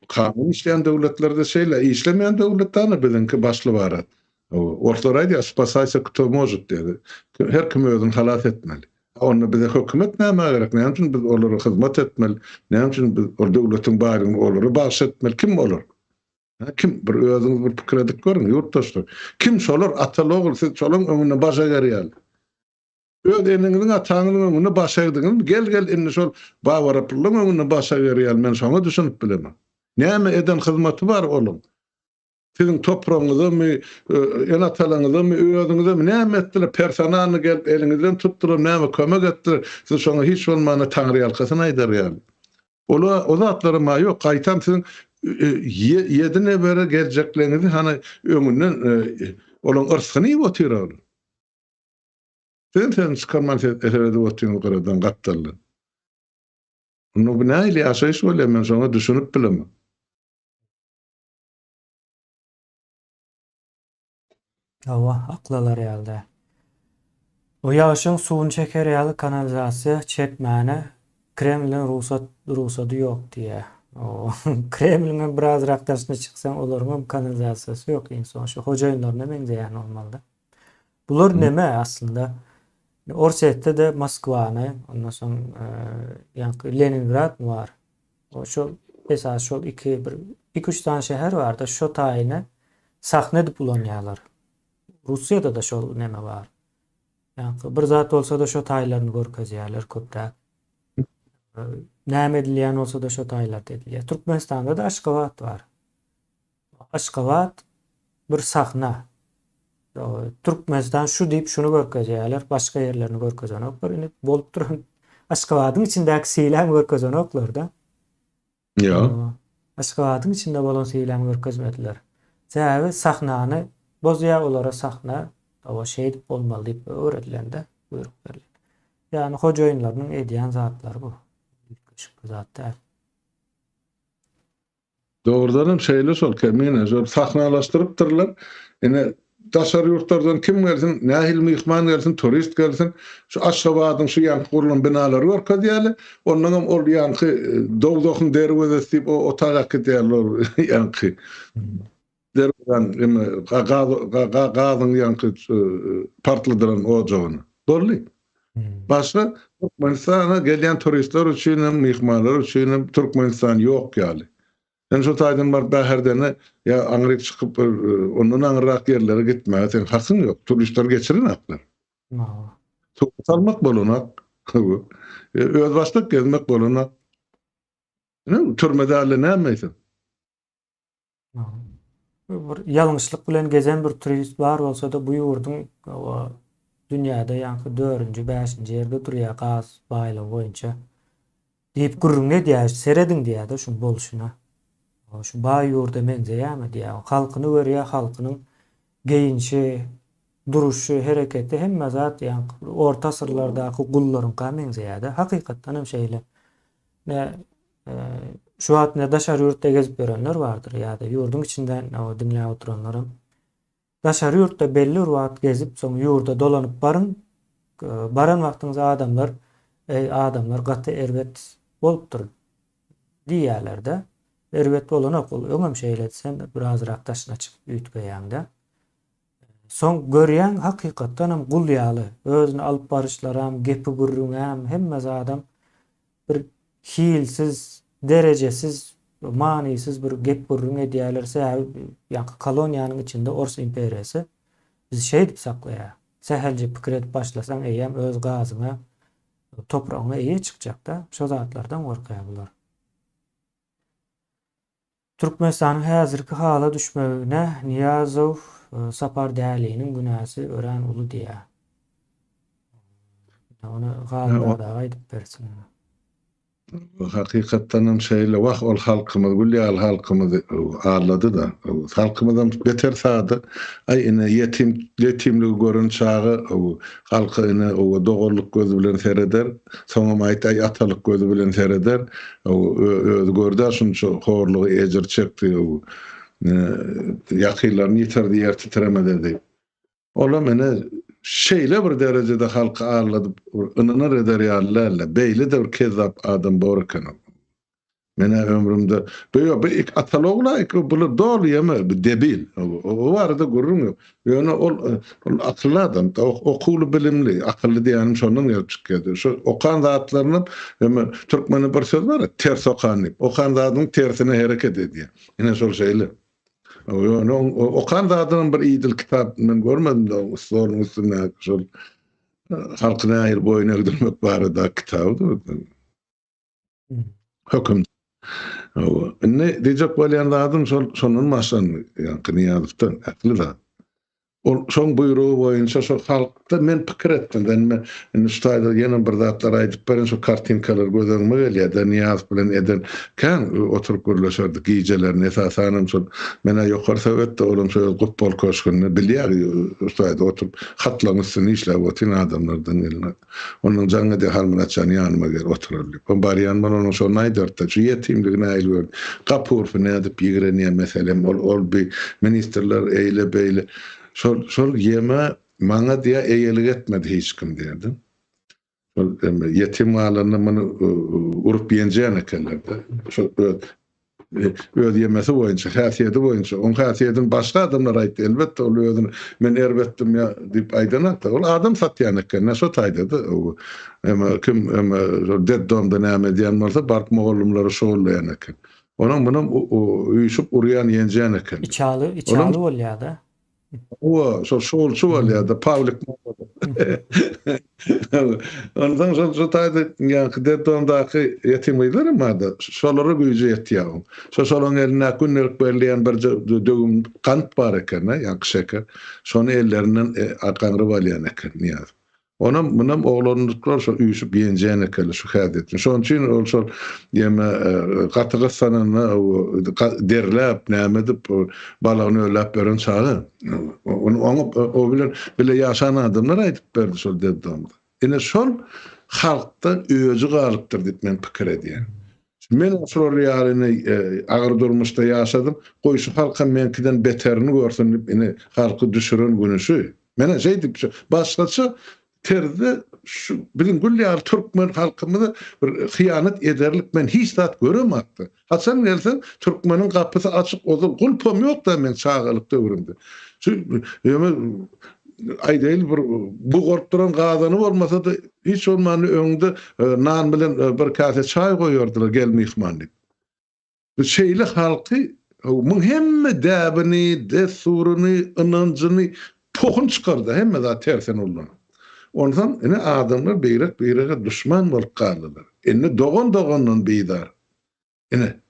Kanun işleyen devletlerde işlemeyen devletlerine bilinki başlı varat. Ortalar aydı ya, spasaysa kto mojut dedi. Her kim özün halat etmeli. Onu bize hükümet näme gerek? Näme üçin biz olary hyzmat etmeli? Näme üçin biz o devletin baryny olary baş etmeli? Kim olur? Kim bir özüňiz bir pikir edip görün, yurtdaşlar. Kim şolar atalog, siz şolun öňüne başa gerýär. Öz eliniň ataňyň öňüne başa gerdiňiz. Gel indi şol bawaraplyň öňüne başa gerýär. Men şoňa düşünüp bilemem. Näme eden hyzmaty bar olum? Sizin toprağınızda ena talaňyzda özüňizde näme etdiler? Personalny gelip eliňizden tutdurup näme kömek etdiler? Siz şoňa hiç bolmany Taňry ýalkasyny aýdarýar. O zatlary ma ýok. Gaýtam sizin ýedine bere geljeklerinizi hani öňünden olaň ırsyny ýotyrar. Sen çıkarman eserede oturup garadan gaptalı. Onu bu näýle ýaşaýyş bolýar, men şoňa düşünüp bilemem. Awa aklalar ýalda. O ýaşyň suwuny çeker ýaly kanalizasiýa çekmäne Kremlin ruhsaty ýok diýe. O Kremlin biraz rakdaşyna çyksaň olaryň kanalizasiýasy ýok insan şu hojaýynlaryna meňzeýän bolmaly. Bular näme aslında? Orsetde de Moskwany, ondan soň ýa-ni Leningrad var. O şol esas şol 2-3 tane şäher bar da şo taýyny sahna edip bulanýarlar. Russiýada da şol näme bar. Ýa-ni bir zat bolsa da şo taýlaryny görkezýärler köpräk. Näme edilýän bolsa da şo taýlar edilýär. Türkmenistanda da Aşgabat var. Aşgabat bir sahna. Türkmenistan şu deyip şunu görkezýärler, başga ýerlerini görkezýänoklar. Indi bolup duran Aşgabatyň içindäki seýlem görkezýänoklar da. Ýa. Aşgabatyň içinde bolan seýlem görkezmediler. Sebäbi sahnany bozýar, olara sahna o şey bolmaly diýip öwredilende buyruk berildi. Ýani hojaýynlaryň edýän zatlary bu. Şu zatlar. Doğrudan şeyle sol kemine zor sahnalaştırıpdırlar. Ene daşary ýurtlardan kim gelsin, nähil mihman gelsin, turist gelsin, şu Aşgabatyň şu ýan gurulan binalary görkezýärler. Ondan hem ol ýanky dogdogyň derwezesi diýip o taga gidýärler ýanky. Derwezden gazyň ýanky partladyran ojagyny. Bolly. Başga Türkmenistana gelýän turistler üçin hem mihmanlar üçin hem Türkmenistan ýok ýaly. Sen şu taýdan bar bäherdene ýa aňryk çykyp ondan aňyrak ýerlere gitmäge sen hakyň ýok. Turistler geçirin aklar. Salmak bolunak. Öz başlyk gezmek bolunak. Türmede alle näme etsin? Bir ýalňyşlyk bilen gezen bir turist bar bolsa da bu ýurdun dünýäde ýa-ni 4-nji, 5-nji ýerde durýar gaz baýly boýunça. Diýip gurrun edýär, serediň diýär-de şu bolşuna. Şu baý ýurda meňzeýärmi diýär. Halkyny görýär, halkynyň geyinşi, duruşy, hereketi hemme zat ýa-ni orta asyrlardaky gullaryň meňzeýär-de. Hakykatdan hem şeýle. Şu wagt daşary ýurtda gezip berenler bardyr ýa-da ýurdun içinden o dinläp oturanlar. Daşary ýurtda belli bir wagt gezip soň ýurda dolanyp baran wagtyňyzda adamlar gaty erbet bolupdyr diýýärler-de. Erbet bolan okul öňem şeýle sen biraz rakdaşyna çykyp üýtgeýäňde. Soň görýän hakykatdanam gul ýaly. Özüni alyp barışlaram, gepi gurrunam, hemme adam bir hilsiz, derecesiz, manisiz bir gep gurrun edýärlerse, ýa koloniýanyň içinde Ors imperiýasy biz şey dip saklaýar. Sähelje pikir edip başlasaň eýem öz gazyna, topragyna eýe çykjak-da. Şo zatlardan gorkýar bular. Türkmenistanyň häzirki hala düşmegine Niyazow Sapar däliğinin günäsi ören uly diýär. Onu galada aýdyp bersin. Hakykatdanam şeýle wagt ol halkymyz, gülýär halkymyz ağlady da. Halkymyzdan beter sady. Ay ine yetimligi görün çağı halkyny o dogurluk gözü bilen sereder. Soňam aýtay atalyk gözü bilen sereder. Öz gördi şunça horlugy ejir çekdi. Ýakylaryny ýitirdi, ýer titremede diýip. Ola mene şeýle bir derejede halky ağladyp ynanyr eder ýalylarla. Beýle de bir kezzap adam borken. Mene ömrümde bir atalogla bular dolu ýeme bir debil. O arada gurrun. Ýöne ol akylly adam, okuly bilimli, akylly diýenim şondan gelip çykýardy. Şu okan zatlaryny türkmeni bir söz bar, ters okan diýip. Okan zatynyň tersine hereket edýär. Ine şol şeýle. Okan zatynyň bir ýyl kitap men görmedim de usulun üstüne şol halkyna aýyr boýuna gidilmek barada kitapdy. Höküm. Ne diýjek bolýan adam şonun maşany ýa-ni ýazypdan akly da. Şoň buýrugy boýunça şo halkda men pikir etdim. Men ştaýda ýene bir zatlar aýdyp beren şo kartinkalar gözüme gelýär. Niýaz bilen eden kan oturup görleşerdik giýjelerini esasanam şo mena ýokary Sowetde olam şo gutbol köşkünde bilýär ştaýda oturup hatlamışsyny işläp otin adamlardan eline. Onuň jaňyda halmanaçan ýanyma gelip oturardy. On barýan men onuň şo naýdyrda şu ýetimligine aýlyp gapur nädip ýigrenýär meselem ol bir ministerler eýle beýle şol ýeme maňa diýe eýelik etmedi hiç kim diýerdi. Şol ýetim malanyny meni urup ýenjän ekenler-de. Şol öz ýemesi boýunça, häsiýeti boýunça, on häsiýetini başga adamlar aýtdy. Elbetde ol özüni men erbetdim ýa diýip aýdanat. Ol adam satýan eken, näşe taýdydy. Kim deddomda näme diýen bolsa, bark moğollumlary şoğullayan eken. Onuň bunun üýşüp urýan ýenjän eken. İçaly bolýar-da. O şolçu bolýar da Pavlik. Ondan şol taýdy ýa-ni deddomdaky ýetimler emada şolary güýje ýetýär. Şolaryň eline günnelik berilýän bir dögüm kant bar eken, ýa-ni şeker. Şonu ellerinden akanry bolýan eken ýa. Onam bunam oğlanlıklar şo üýşüp ýenjän eken şu hädetini. Şoň üçin ol şol ýeme gatyga sananyny derläp näme dip balagyny öläp beren çagy. O bilen bile ýaşan adamlar aýdyp berdi şol deddomda. Ine şol halkda öýüji galypdyr diýip men pikir edýär. Men şol ýalyny agyr durmuşda ýaşadym. Goý şu halka menkiden beterini görsün diýip ine halky düşüren günüşü. Mene şey diýip başgaça terde şu bilin gülýär türkmen halkymyzy bir hyýanat ederlik men hiç zat göremekdi. Haçan gelsen türkmeniň gapysy açyk ozul gulpam ýok da men çağalypda görümdi. Şu aýdyl bir bu gorpduran gazany bolmasa da hiç olmany öňde nan bilen bir kase çay goýardylar gel mihman diýip. Bu şeýle halky mun hemme däbini, desuruny, ynanjyny pohun çykardy, hemme zat tersen bolýar. Ondan ine adamlar beýrek düşman bolup kaldylar. Ine dogon beýdar. Ine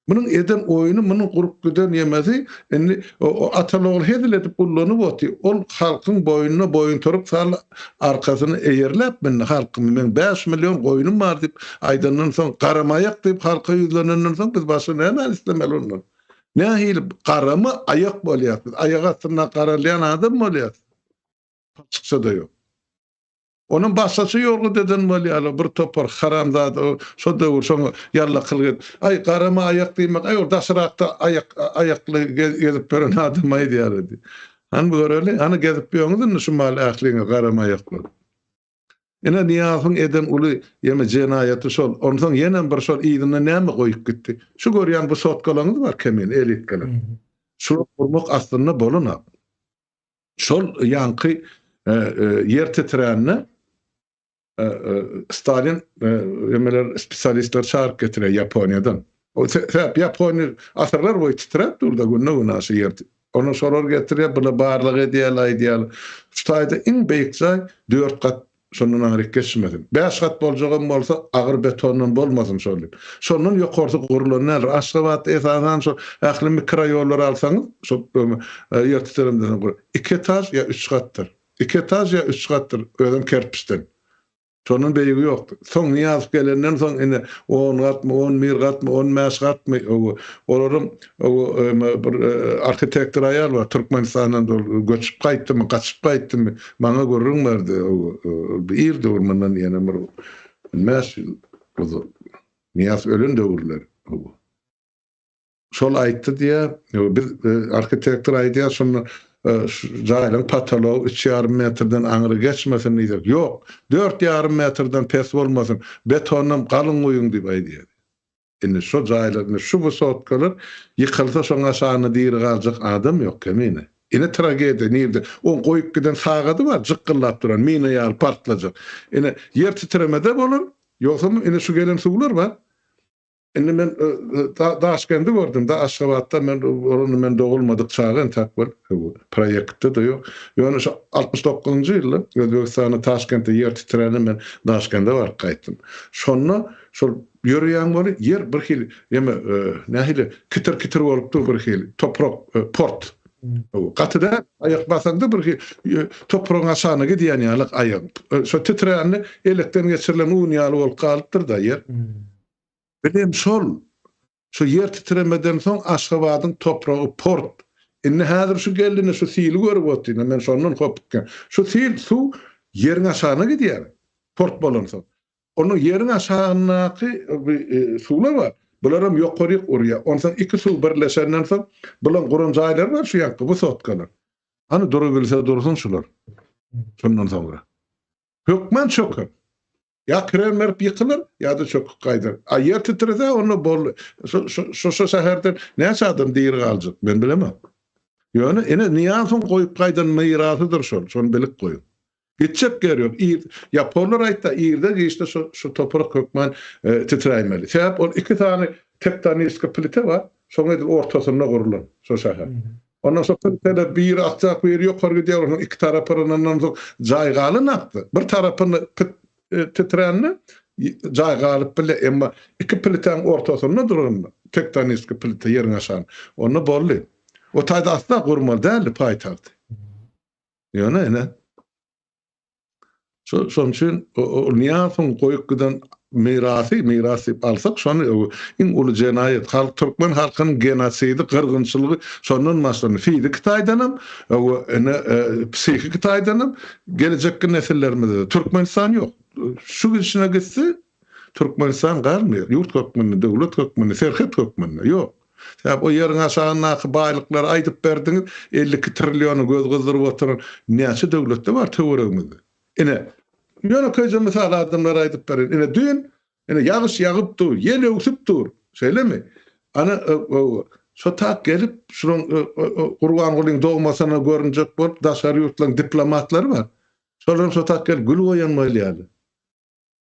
bunun eden oyunu, bunun gurup giden yemesi, ine o atalogul hediletip gullanyp otdy. Ol halkyň boýununa boyun turup sal arkasyny eýerläp men halkymy men 5 milyon goýunum bar diýip aýdandan soň garamayak diýip halka ýüzlenenden soň biz başyny hemen islemeli onu. Nähili garama ayak bolýar. Ayak astyna garalýan adam bolýar. Açykça da ýok. Onun başçası ýolgu deden bolýar, bir topar haramzat, şo döwür şoňa ýalla kylgyp, ay garama ayak diýmek, ay orda daşrakda ayakly gezip beren adam aýdýar idi. Han göreli, hani gezip ýöňüzün şu mal ähliňe garama ayaklar. Ene niýazyň eden uly ýeme jenaýaty şol, ondan ýene bir şol ýygyna näme goýup gitdi. Şu görýän bu sotkalaňyz bar kemen, elitkeler. Şu urmak aslında bolunap. şol ýanky yer titräänine Stalin emeler spesialistler çağırıp getire Japonya'dan. O sebäp Japonya asırlar boyu titrep durda günne aşy yer. Onu sorar getiriyor, bunu barlygy ideal. Şu taýda iň beýik jaý 4 kat şondan aňryk geçmedim. 5 kat boljagam bolsa agyr betondan bolmasyn şol. Şondan ýokardy gurulanlar Aşgabat esasan şo ähli mikroýollar alsaňyz şo yer titremden 2 etaj ya 3 katdyr. 2 etaj ya 3 katdyr ödem kerpiçden. Şonun beýigi ýokdur. Soň niýaz gelenden soň ine 10 gatmy, 11 gatmy, 15 gatmy olaryň bir arhitektor aýal bar Türkmenistandan göçüp gaýtdymy, gaçyp gaýtdymy, maňa görüň berdi. Bir döwürmenden ýene bir bilmez niýaz ölen döwürler. Şol aýtdy diýe bir arhitektor aýdy şonu jaýlaň patolog 3,5 metrden aňyry geçmesin diýip. Ýok, 4,5 metrden pes bolmasyn. Betondan galyň goýuň diýip aýdy. Indi şu jaýlaryny şu bu sotkalar ýykylsa şoňa şany diýir galjak adam ýok kemine. Ine tragediýa nirde? O goýup giden sagady bar, jykyllap duran, mine ýaly partlajak. Ine yer titremede bolur. Ýoksa ine şu gelen suwlar bar. Indi men Daşkenди gördüm da Aşgabatda men dogulmadyk çagan takbar proýektde de ýok. Ýöne şu 69-njy ýyly Özbekistanyň Taşkentde yer titreni men Daşkende bar gaýtdym. Şonu şol ýörýän boly yer bir hil ýeme nähili kitir bolup dur bir hil toprak port. Gatyda aýak basaňda bir topragyň aşagyna gidýän ýalyk aýak. Şo titreni elekden geçirilen un ýaly bolup galypdyr da yer. Benim şu yer titremeden soň Aşgabatyň topragy port. Indi häzir şu geldine şu sili görüp otdyna men şondan hopukkan. Şu sil su yerin aşagyna gidýär. Port bolan soň. Onu yerin aşagynaky suwlar bar. Bularam ýokaryk urýa. Ondan iki suw birleşenden soň bulan guran jaýlar bar şu ýakda bu sotkalar. Hani duru bilse dursun şular. Şondan soňra. Hökmen çöker. Ya kremer ýykylyr, ya da çok gaýdyr. Yer titrese onu bol. Şu şäherden näçe adam diýir galjak, men bilemem. Ýöne ene niýasyň goýup gaýdan myrasydyr şol. Şonu bilip goýun. Geçip gerýär. Japonlar aýtdy, ýerde geçdi şu toprak kökmen titräýmeli. Sebäp ol iki tane tektonik plite bar. Şoňa edil ortasyna gurulan şu şäher. Ondan sonra bir atjak bir ýokargy diýär, iki tarapyndan soň jaý galynakdy. Bir tarapyny titränni jaý galyp bile emma iki pliteň ortasyna duran tektonik plite ýerine aşan. Onu bolly. O taýda asla gurmaly däl paýtaxt. Ýöne ene. Şoň üçin o niýasyň goýup giden mirasy alsak şonu iň uly jenaýet halk türkmen halkynyň genosidi gyrgynçylygy şondan başlany fizik taýdanam ene psihik taýdanam gelecekki nesillerimize Türkmenistan ýok. Şu işine gitse Türkmenistan galmıyor. Yurt kökmenine, devlet kökmenine, serhet kökmenine ýok. Sebäp o ýerin aşagynaky baýlyklar aýdyp berdiňiz 52 trilyony göz gızdyryp oturan näçe döwletde bar töweregimizde. Ine ýöne köýje mysal adamlar aýdyp berer. Ine dün ýagyş ýagypdyr, ýel öwsüpdir. Şeýlemi? Ana şo tak gelip şuň Gurban Gulyň dogmasyna görünjek bolup daşary ýurtlaryň diplomatlary bar. Şolar şo tak gel gül goýanmaly ýaly.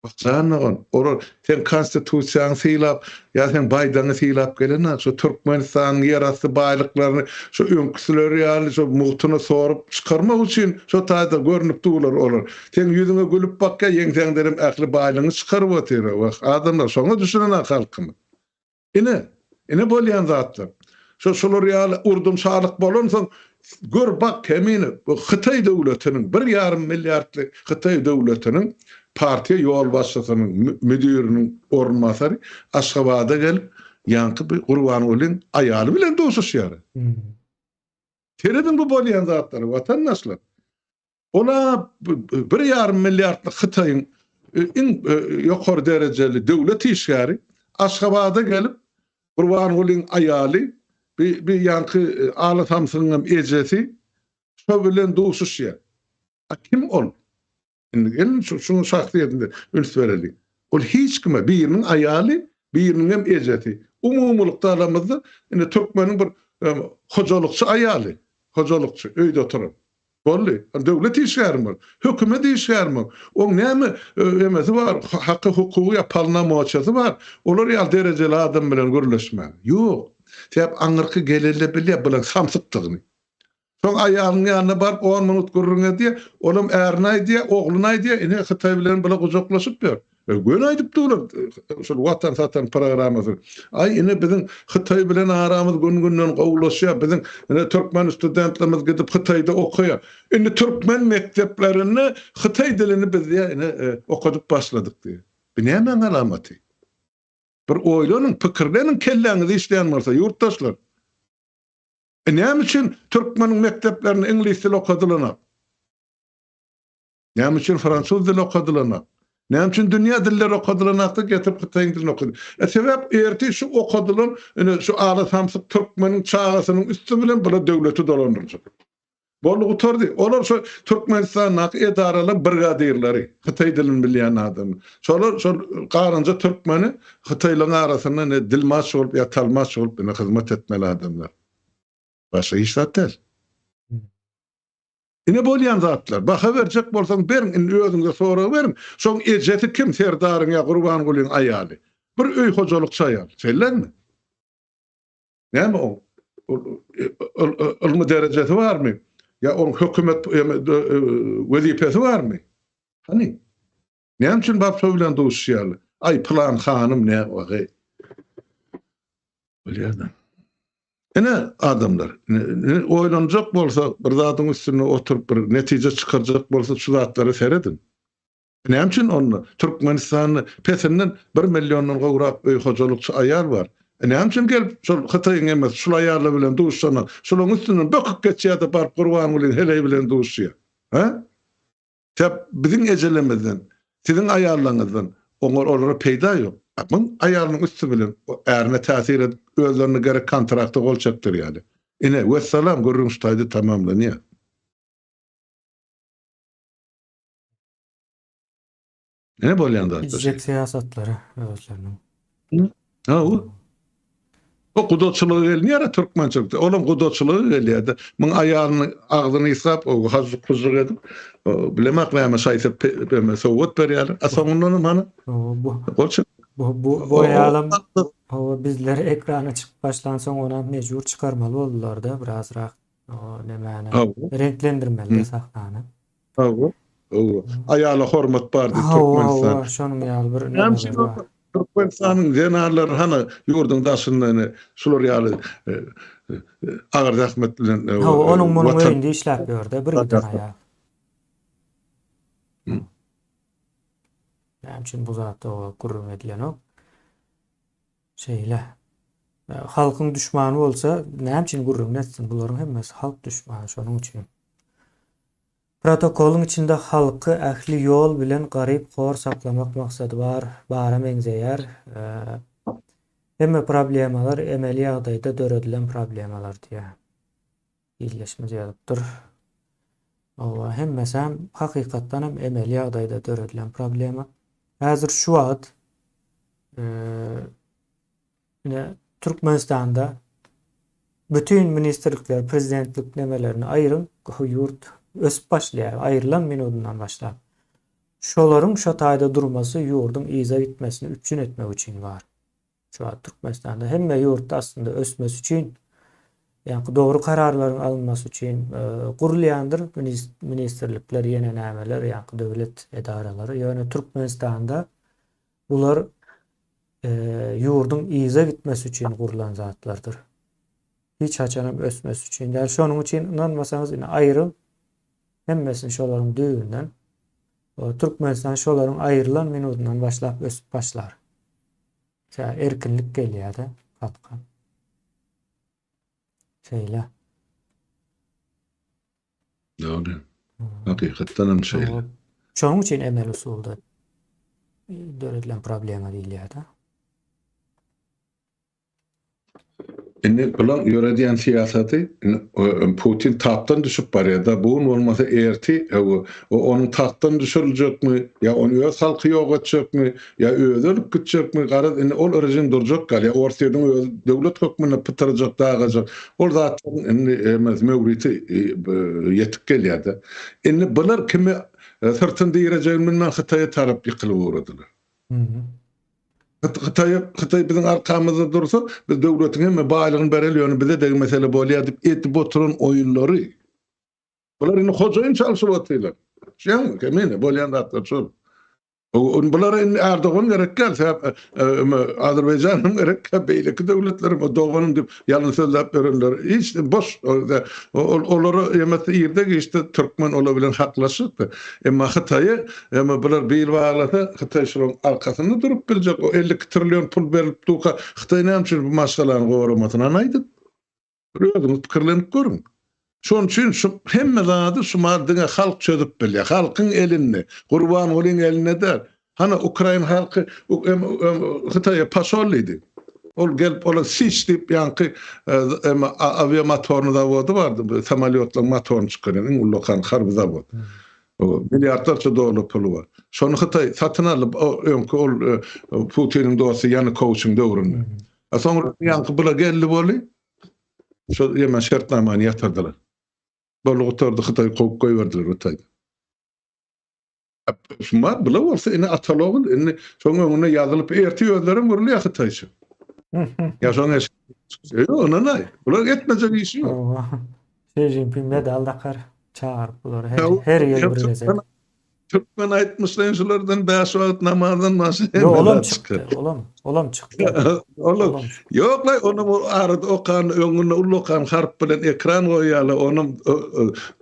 Baksaňyň orar sen konstitusiýaň syýlap, ýa sen baýdany syýlap gelen şu Türkmenistan ýerasty baýlyklaryny şu öňküsleri ýaly şu muhtuny sorup çykarmak üçin şu taýda görünip durlar olar. Sen ýüzüňe gülüp bakka ýeňsen derim ähli baýlygyny çykaryp otyr. Adamlar şoňa düşünen halkymy. Ine bolýan zatlar. Şolar ýaly urdum şalyk bolansoň gör bak kemine bu Hytaý döwletiniň 1,5 milliardly Hytaý döwletiniň partiýa ýol başçysynyň müdiriniň ornmasary Aşgabada gelip ýanky bir Gurban Gulyň aýaly bilen doşuşýar. Teredin bu bolýan zatlar watandaşlar. Ola 1,5 milliardly Hytaýyň ýokary derejeli döwlet işgäri Aşgabada gelip Gurban Gulyň aýaly bir ýanky aly tamsynyň ejesi şo bilen doşuşýar. Kim ol? Gelin şunu şahsiýetinde üns berelik. Ol hiç kime biriniň aýaly, biriniň hem ejeti. Umumlukda aramyzda ine Türkmeniň bir hojalykçy aýaly, hojalykçy öýde oturup. Bolly. Döwlet işgärmi, hökümet işgärmi. O näme emesi bar, hakkı hukuky ýapalnamoçasy bar. Olar ýa derejeli adam bilen görleşmän. Ýok. Täp aňyrky gelelle bilýär bilen samsykdygyny. Soň aýalyň ýanyna barıp 10 minut gurrun diye, olam ärnay diye, oglunay diye, ine Hytaý bilen bilen uzaklaşyp ber. Gün aýdyp durar. Şol watan satan programmasy. Ay ine biziň Hytaý bilen aramyz gün-günden gowlaşýar. Biziň ine türkmen studentlerimiz gidip Hytaýda okuýar. Ine türkmen mekteplerini Hytaý dilini biz ine okudyp başladyk diye. Bu näme alamaty? Bir oýlanyň, pikirleniň, kelläňizi işleýän bolsa ýurtdaşlar. Näme üçin türkmeniň mekteplerini ingliz dili okadylanak? Näme üçin fransuz dili okadylanak? Näme üçin dünýä dilleri okadylanakda getirip Hytaý dilini okudy? Sebäp erti şu okadylan, şu ala samsyk türkmeniň çağasynyň üstü bilen bula döwleti dolandyrjak. Bolu oturdy. Olar şu Türkmenistanyň edaralar brigadirleri, Hytaý dilini bilýän adam. Şolar garynja türkmeni Hytaýlaryň arasynda dilmaç bolup ýa talmaç bolup hyzmat etmeli adamlar. Başga iş zatlar. Ine bolýan zatlar. Baha berjek bolsaň beriň, özüňize soragy berin. Şoň ejeti kim serdaryň ýa Gurban Gulyň aýaly? Bir öý hojalykçy aýal. Sellenmi? Näme o? Ilmy derejesi barmy? Ya onun hökümet wezipesi barmy? Hani? Näme üçin bap söýlen duşýaly? Ay plan hanım ne wagty? Bolýardy. Ene adamlar oýlanjak bolsa, bir zatyň üstüne oturup bir netije çykarjak bolsa şu zatlary seredin. Näme üçin onu Türkmenistanyň pesinden 1 millionyň gowrak öý hojalykçy aýal bar. Näme üçin gelip şol Hytaýyň emes, şol aýarlar bilen duşsanak, şolaryň üstünden böküp geçýärdi barp Gurban bilen Heley bilen duşýar. Ha? Täp biziň ejelemizden, siziň aýarlaryňyzdan olara peýda ýok. Ama aýalynyň üstü bilen ärne täsir edip özlerini gerek kontrakty bolçakdyr ýaly. Ine vesselam görüşmädi tamamlanýar. Ne bolýanda? İzzet siyasatlary özleriniň. Ha o gudoçylygy gelýär türkmençilikde. Olam gudoçylygy gelýärdi. Muň aýalyny agdyny ýysap, o hazır kuzyk edip, bilemek näme şaýsap sowat berýär. Asaňyndan mana Bu bolçak. bu aýalym bizleri ekrana çıkıp başlansoň ona mejbur çıkarmaly boldular da birazrak nemäni renklendirmeli saklanyp. Aýala hormat bardy Türkmenistan. Şonuň ýaly bir näme bar. Türkmenistanyň jenarlary hana ýurdun daşyndan şular ýaly agar rahmet bilen onuň munyň öýünde işläp berdi bir giden aýal. Näme üçin bu zatda gurrun edilen o? Şeýle. Halkyň düşmany bolsa, näme üçin gurrun etsin? Bularyň hemmesi halk düşmany şonuň üçin. Protokoluň içinde halky ähli ýol bilen garyp hor saklamak maksady bar, bara meňzeýär. Hemme problemalar emeli ýagdaýda döredilen problemalar diýär. Birleşme ýalypdyr. O hemmesi hem hakykatdan hem emeli ýagdaýda döredilen problema. Häzir şu wagt Türkmenistanda bütün ministrlikler, prezidentlik nemelerini ayırın, yurt ösüp başlaýar, aýrylan minudundan başlap. Şolaryň şo taýda durmasy ýurdun iza gitmesini üçin etmek üçin bar. Şu wagt Türkmenistanda hemme ýurt aslında ösmesi üçin, ýani dogry kararlaryň alınmasy üçin gurulýandyr ministrlikler, ýene nämeler, ýani döwlet edaralary. Ýöne Türkmenistanda bular ýurdun iza gitmesi üçin gurulan zatlardyr. Hiç haçanam ösmesi üçin. Yani şonuň üçin inanmasaňyz ine aýrym hemmesini şolaryň düýünden Türkmenistan şolaryň aýrylan minudundan başlap ösüp başlar. Erkinlik gelýär-de katkan. Şeýle. Doğru. Hakykatdan hem şeýle. Şonuň üçin emel usulda döredilen problema diýilýär-de. bulan ýörediýän siýasaty Putin tapdan düşüp barýar-da. Bugun bolmasa erti onuň tahtdan düşüriljekmi, ya onu öz halky ýok etjekmi, ya özü ölüp gitjekmi? Gara ol rejim durjak gal, ya ortaýdan öz döwlet hökmüne pytyrjak, dagajak. Ol zatlaryň emez mewriti ýetip gelýär-de. Bular kimi sırtynda ýerejegini bilmän Hytaýa tarap ýykylyp uğradylar. Hytaý biziň arkamyzda dursa, biz döwletiň hem baýlygyny berelýäni bize de mesele bolýar diýip etip oturan oýunlary. Bular indi hojaýyn çalyşyp oturýarlar. Şeň kemene bolýan zatlar şol. Bulara Erdoğan gerek gelse Azerbaycan'ın gerek beyleki devletlerim o doğanın dip yalın sözlep verenler hiç boş onları yemesi yerde geçti Türkmen olabilen haklaşıktı. Ama Hytaýy ama bular bir bağlasa Hytaý şunun arkasında durup bilecek o 50 trilyon pul berip tuka Hytaý näme üçin bu masalanı gowramasyna naýdy? Özüňiz pikirlenip görün. Şoň üçin şu hemme zady şu maddeňe halk çözüp bilýär. Halkyň elini, Gurban Gulyň eline der. Hana Ukrayn halky Hytaýa paşolydy. Ol gelip ola siçdip ýanky avia motoruny zawody bardy. Samolyotlaryň motoruny çykarýan ulokan harby zawod. Milliardlarça dolar pulu var. Şonu Hytaý satyn alyp ol Putiniň dosty Yanukowyçyň döwründe. Soňra ýanky bula geldi boli. Şo ýa-da şertnamany ýatyrdylar. Bolu oturdu Hytaý goýup goýberdiler Hytaý. Şuma bula bolsa ine atalogul ine şoň öňüne ýazylyp erti ýözlerim görülýär Hytaýça. Ya şoň ona näy? Bular etmejek işi ýok. Xi Jinping de aldakar çağırıp bular her ýere birleşik. Türkmen aýtmyşlar şulardan 5 wagt namazdan başy. Olam çykdy, olam çykdy. Olam. Ýok la onu arada okan öňüne ulokan harp bilen ekran goýýarlar, onuň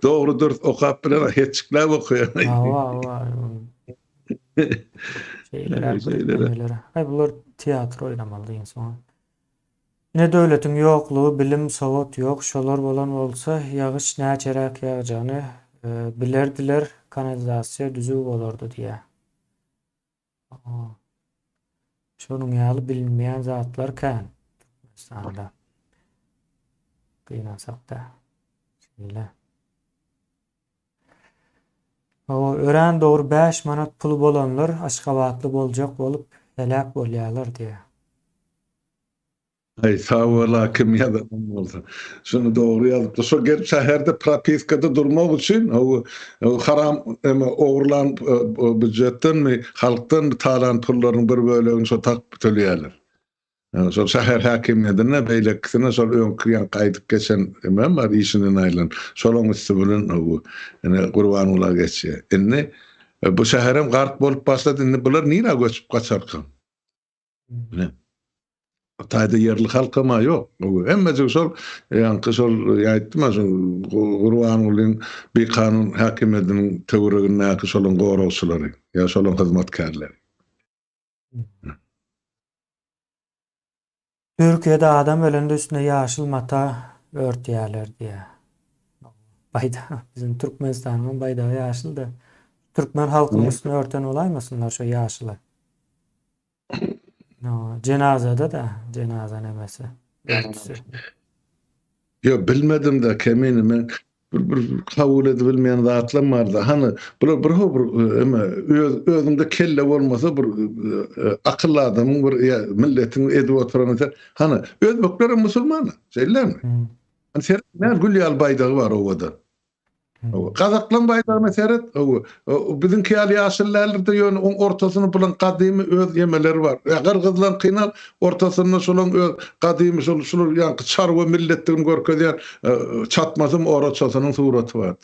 dogry okap bilen heçikläp okuýar. Ay bular teatr oýnamaly diýen soň. Ne döwletiň ýoklugy, bilim, sowat ýok, şolar bolan bolsa ýagyş näçerek ýagjany bilerdiler, kanalizasiýa düzüp bolardy diýe. Şonuň ýaly bilinmeýän zatlar kän. Türkmenistanda. Gynansak-da. Şeýle. Ören dogry 5 manat pul bolanlar Aşgabatly boljak bolup helak bolýarlar diýe. Ay sağ kim ya da olsa. Şunu doğru yazıp şu gelip şehirde propiskada durmak için o haram oğurlan büdjetten mi halktan talan pulların bir bölüğünü şu tak töleýärler. Yani şu şehir hakimiyetine beylekisine şu öňküýän gaýdyp geçen emem var işini naýlan. Şolaň üstü bilen yani Gurbanula geçýär. Indi bu şeherem garp bolup başlady. Indi bular nira göçüp gaçarkan. Ne? Taýda yerli halkama ýok. Emme şol ýanky şol ýaýtdyma şu Gurbanulyň bir kanun hakimiyetiniň töweregine ýaky şolaň gowrawçylary ýa şolaň hyzmatkarlary. Türkiýede adam ölende üstüne ýaşyl mata örtýärler diýe. Baýda bizim Türkmenistanyň baýda ýaşyl-da. Türkmen halkynyň üstüne örten olaýmasynlar şo ýaşyly. Cenazada da cenaza nemesi. Yo bilmedim de kemini men bir kabul edilmeyen zatlar vardı. Hani özünde kelle olmasa bir akıllı adamın bir milletin edip oturan hani özbeklerin musulmanı şeyler mi? Hani seyretmeyen Gülyal baydağı var ovada. Kazaklan bayrağına seyret. Bizimki ali yaşlılarlarda ýöne oň ortasyny bulan gadymy öz yemeleri var. Kırgızlan kynal ortasyny şolaň öz gadymy şol ýanky çarwa milletdigini görkezýän çatmasym oraçasynyň suraty bar.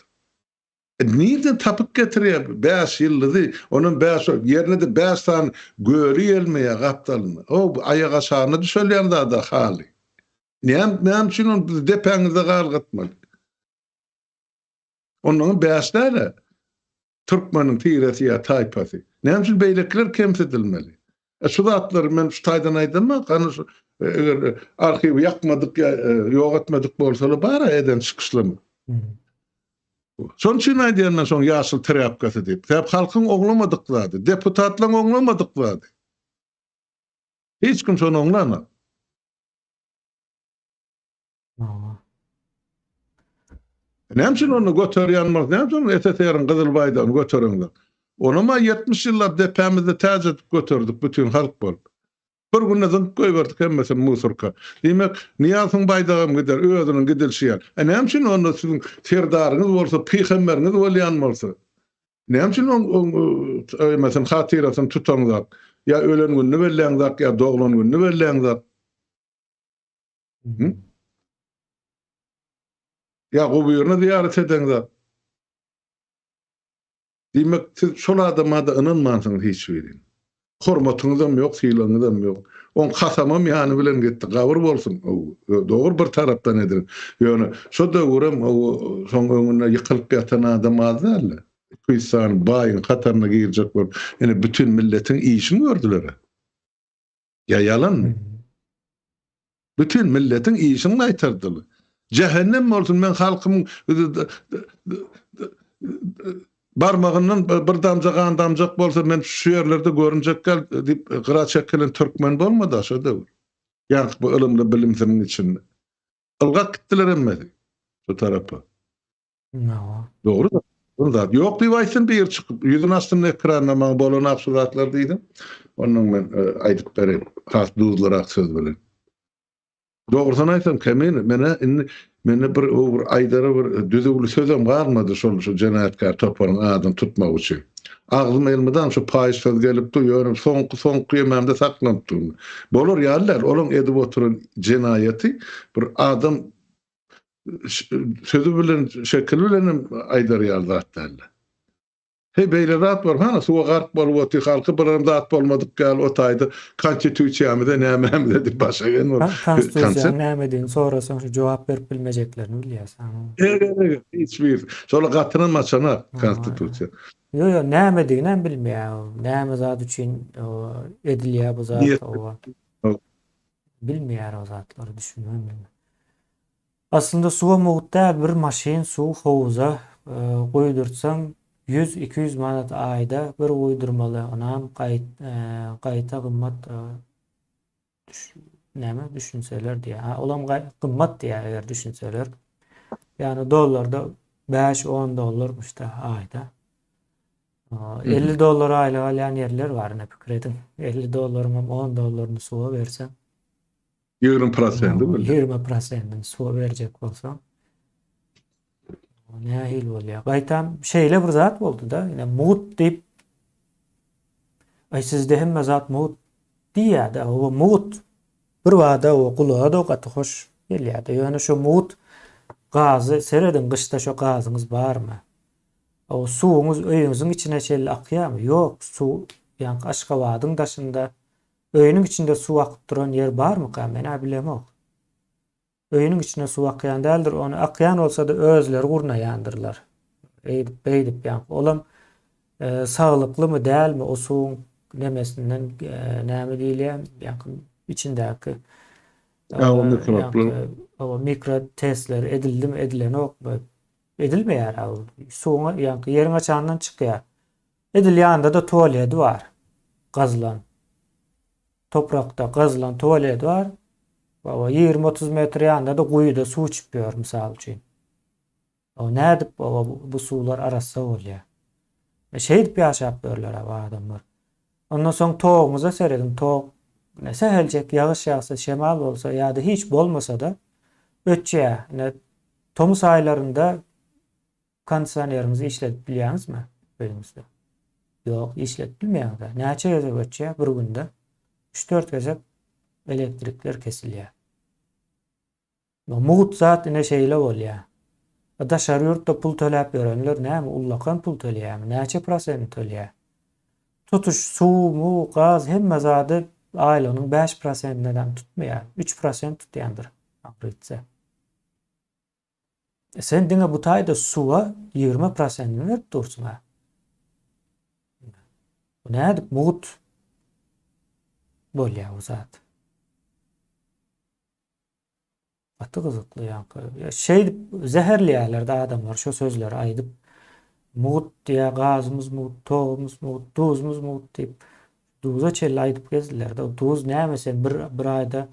Nirden tapyp getirýär 5 ýyldy. Onuň 5 ýerine de 5 tan göri gelmeýär gapdalyny. O aýaga aşagyna düşelýär da hali. Näme üçin onu depeňizde galgatmaly? Onun beýaslara Türkmeniň tiresi ýa taýpasy. Näme üçin beýlekler kemsedilmeli? Şu zatlar men şu taýdan aýdymmy? Gany eger arhiwi ýakmadyk ýok etmedik bolsa bara eden çykyşlamy. Şoň üçin aýdýanlar şoň ýaşyl terapkasy diýip. Täp halkyň oňlamadyklary, deputatlaryň oňlamadyklary. Hiç kim şonu oňlama. Näme onu götürýänmez, näme onu SSR'ın Kızılbaýdan götüreňler. Onama 70 ýyllar depemizde täze götürdük bütün halk bolup. Bir günden goýberdik hemmesi musurka. Demek Niýasyň baýdagym gider, özüniň gidilşi ýer. Näme onu siziň serdaryňyz bolsa, peýgamberiniz bolýanmasa? Näme on mesela hatirasyny tutaňlar? Ya ölen günni belläňler, ya doglan günni belläňler. Hı? Ya gubyrny ziyaret edeňler. Demek siz şol adama da ynanmansyňyz hiç birin. Hormatyňyzam ýok, syýlagyňyzam ýok. On kasamam ýany bilen gitdi. Gawur bolsun. Dogry bir tarapdan edir. Ýöne şo döwrem soň öňüne ýykylyp ýatan adam azaldy. Kuysan baýyň kataryna girecek bolup, ene bütün milletin işini gördüler. Ya yalanmy? Bütün milletin işini aýtardylar. Cehennem bolsun, men halkymyň barmagyndan bir damja gan damjak bolsa, men şu ýerlerde görünjek gel dip gyra çekilen türkmen bolmady şo döwür. Ýa bu ilmli bilimsiniň içinde. Ilgak gitdiler emmedi şu tarapa. No. Doğru da. Bunda ýok diýip aýtsyn bir ýer çykyp, ýüzüň astyna ekranda maňa bolan absurdatlar diýdim. Onuň men aýdyp berem, has duzlarak söz bilen. Dogrusyny aýtsam, mene bir aýdara bir düzügli sözüm galmady şu jenaýatkar toparyň adyn tutmak üçin. Agzym elmeden şu paýyş söz gelipdi, ýörum soňky ýememde saklanıpdy. Bolar ýalylar, olaň edip oturan jenaýaty bir adam sözü bilen, şekil bilen aýdarýar zatlarla. Hey beýle zat bar, hana suwa garp bolup oty halky bilen zat bolmadyk gal otaýdy. Konstitusiýamyzda näme dip başagan bar. Konstitusiýa näme diýin sorasaň şu jogap berip bilmejeklerini bilýärsiň. Hiçbir. Şola gatyrylmaçana konstitusiýa. Yo, näme diýinen bilmeýär. Näme zat üçin edilýär bu zat o. Bilmeýär o zatlary düşünmem. Aslında suwa muhta bir maşin suw hovuza goýdurtsaň 100-200 manat aýda bir goýdurmaly. Onam gaýta gymmat näme düşünseler diýär. Olam gymmat diýär eger düşünseler. Yani dollarda 5-10 dollarmış da aýda. 50 dollar aýlyk alýan ýerler bar, ne pikir edin. 50 dollaryňam 10 dollaryny suwa bersem 20% böldü. 20% suwa berjek bolsam nähil bolýar. Gaýtam şeýle bir zat boldy da, ýene mut diýip sizde hemme zat mut diýär-de, o mut bir wada o kulağa da gaty hoş gelýär-de. Ýöne şu mut gazy seredin, gyşda şu gazyňyz barmy? O suwuňyz öýüňiziň içine şeýle akýarmy? Ýok, suw ýa-ni Aşgabatyň daşynda öýüniň içinde suw akyp duran ýer barmy? Men bilemok. Öýüniň içine suw akýan däldir, onu akýan bolsa da özleri gurna ýandyrlar. Beýdip ýa-ni olam saglyklymy dälmi o suwuň nemesinden näme diýilýär? Ýa-ni içindäki o mikro testler edildimi, edileni okma. Edilmeýär. Suwuň ýa-ni ýeriň açandan çykýar. Edilýände de tualet bar. Gazylan. Toprakda gazylan tualet bar. 20-30 metr ýanda da guýda suw içipýär mysal üçin. O nädip bu suwlar arassa bolýar. Şeýdip dip ýaşap berler adamlar. Ondan soň toğumuza seredin. Toğ seheljek ýagyş ýagsa, şemal bolsa ýa-da hiç bolmasa da ötçe. Tomus aýlarynda kondisionerimizi işletip bilýäňizmi? Beýimizde. Ýok, işletip bilmeýär. Näçe gezek ötçe bir günde 3-4 gezek elektrikler kesilýär. Muhut zat ine şeýle bolýar. Daşary ýurtda pul töläp berenler näme ullakan pul töleýärmi? Näçe prosent töleýär? Tutuş, suw, mu, gaz hemme zady aýlygyň 5%-inden tutmaýar. 3% tutýandyr. Agrytsa. Sen diňe bu taýda suwa 20%-ni berip dursun ha. Bu nädip muhut bolýar o zat. Atı gyzykly ýa-ni. Zeherleýärler-de adamlar şu sözleri aýdyp mut diýä, gazymyz mut, toğumyz mut, duzmyz mut diýip duza çelle aýdyp gezdiler-de. O duz näme sen bir aýda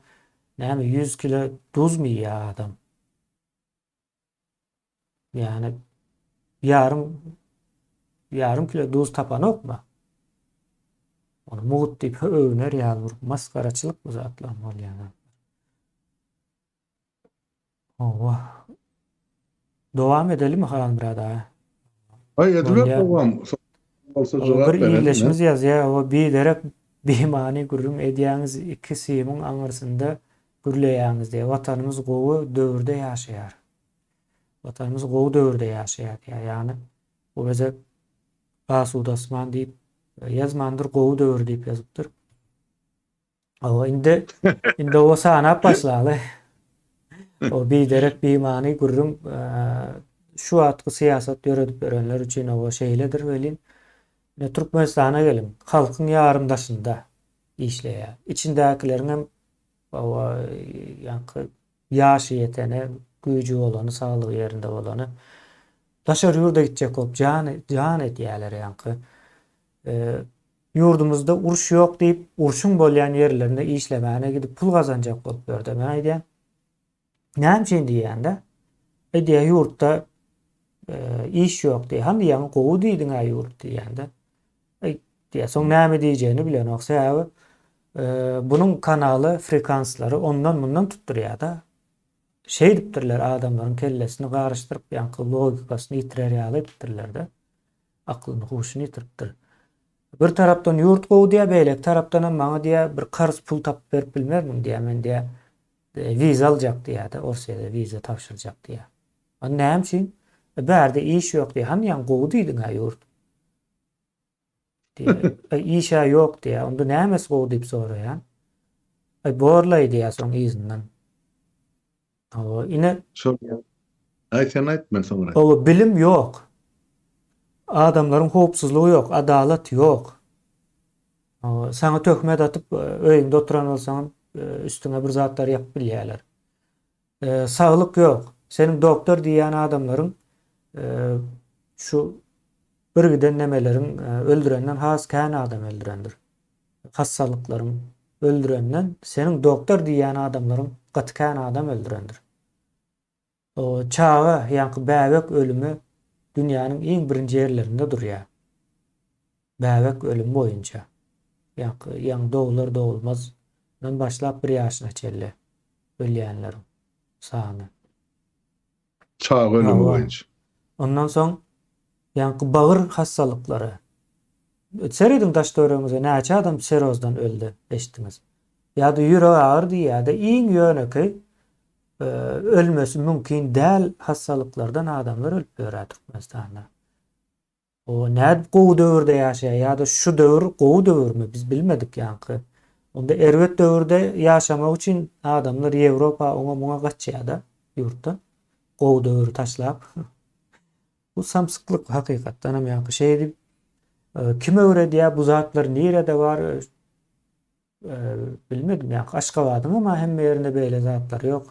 näme 100 kilo duz mu ýa adam? Yani yarım kilo duz tapan okma. Onu muğut deyip övüner ya maskaraçılık bu zatlar ol yani. Oh. Devam edelim mi halan burada? Ay edilip Bolya babam olsa bir cevap verelim ne? iyileşimiz yaz ya o bir derek bir mani gurrum ediýäňiz iki siýimin aňyrsynda gürleýäňiz diye vatanymız gowy döwürde ýaşaýar. Vatanymız gowy döwürde ýaşaýar diýär. Ýani bu bize Asuda Osman diýip ýazmandyr gowy döwür diýip ýazypdyr. Indi o sanap başlaly. O bir derek bir mani gurrum şu atky siýasat ýöredip berenler üçin o şeýledir welin. Türkmenistan'a gelim. Halkın yarımdaşında işleýär. İçindekilerin hem ýaşy ýetene, güýji bolany, saglygy ýerinde bolany daşar ýurda gitjek bolup jan etýärler ýanky. Ýurdumuzda uruş ýok diýip, uruşun bolýan ýerlerinde işlemäne gidip pul gazanjak bolup berdi. Men aýdýan, näme üçin diýende? Diýär ýurtda iş ýok diýär. Handy ýa gowy diýdiň a ýurt diýende. Diye son näme diýeceğini bilen oksa bunun kanaly frekanslary ondan bundan tutturýar da şey dipdirler adamlaryň kellesini garyşdyryp ýanky logikasyny ýitirer ýaly da aklyny huşuny ýitiripdir. Bir tarapdan ýurt gowy diýär, beýlek tarapdan maňa diýär bir qarz pul tapyp berip bilmermiň diýär, men diýär wiza aljak diýär da Orsiýada wiza tapşyrjak diýär. Näme üçin? Bärde iş ýok diýär. Handy ýa gowy diýdiň a ýurt. İşe yok diye. Onda nämes gowy diýip soraýan. Borlay diýär soň izinden. O ine Aýtsan men soňra. o bilim yok. Adamlaryň howpsuzlygy yok, adalet yok. Sana töhmet atyp öýünde oturan bolsaň üstüne bir zatlar ýap bilýärler. Saglyk yok. Senin doktor diýen adamlaryň şu bir giden nemelerin öldürenden has kän adam öldürendir. Hassalıkların öldürenden senin doktor diýen adamlaryň gaty kän adam öldürendir. O çağa ýanky bäbek ölümü dünýäniň iň birinji ýerlerinde durýar. Bäbek ölüm boýunça. Ýanky dowlar dowulmaz. Men başlap bir ýaşyna çelle ölýänleriň sany. Çağ ölümü boýunça. Ondan soň ýanky bagyr hassalyklary. Seridiň daş döwrüňizde näçe adam serozdan öldü eşitdiňiz. Ýa-da ýüregi ağırdy ýa-da iň ýöneki ölmesi mümkin däl hassalyklardan adamlar ölüp berýär Türkmenistanda. O näde gowy döwürde ýaşaýar ýa-da şu döwür gowy döwürmü biz bilmedik ýanky. Onda erwet döwürde ýaşamak üçin adamlar Ýewropa oňa gaçýar-da ýurtda. Gowy döwürü taşlap. Bu samsyklyk hakykatdan hem ýanky şey dip kim öwredi bu zatlar nerede var bilmedim ýanky Aşgabatyň ama hemme ýerinde beýle zatlar ýok.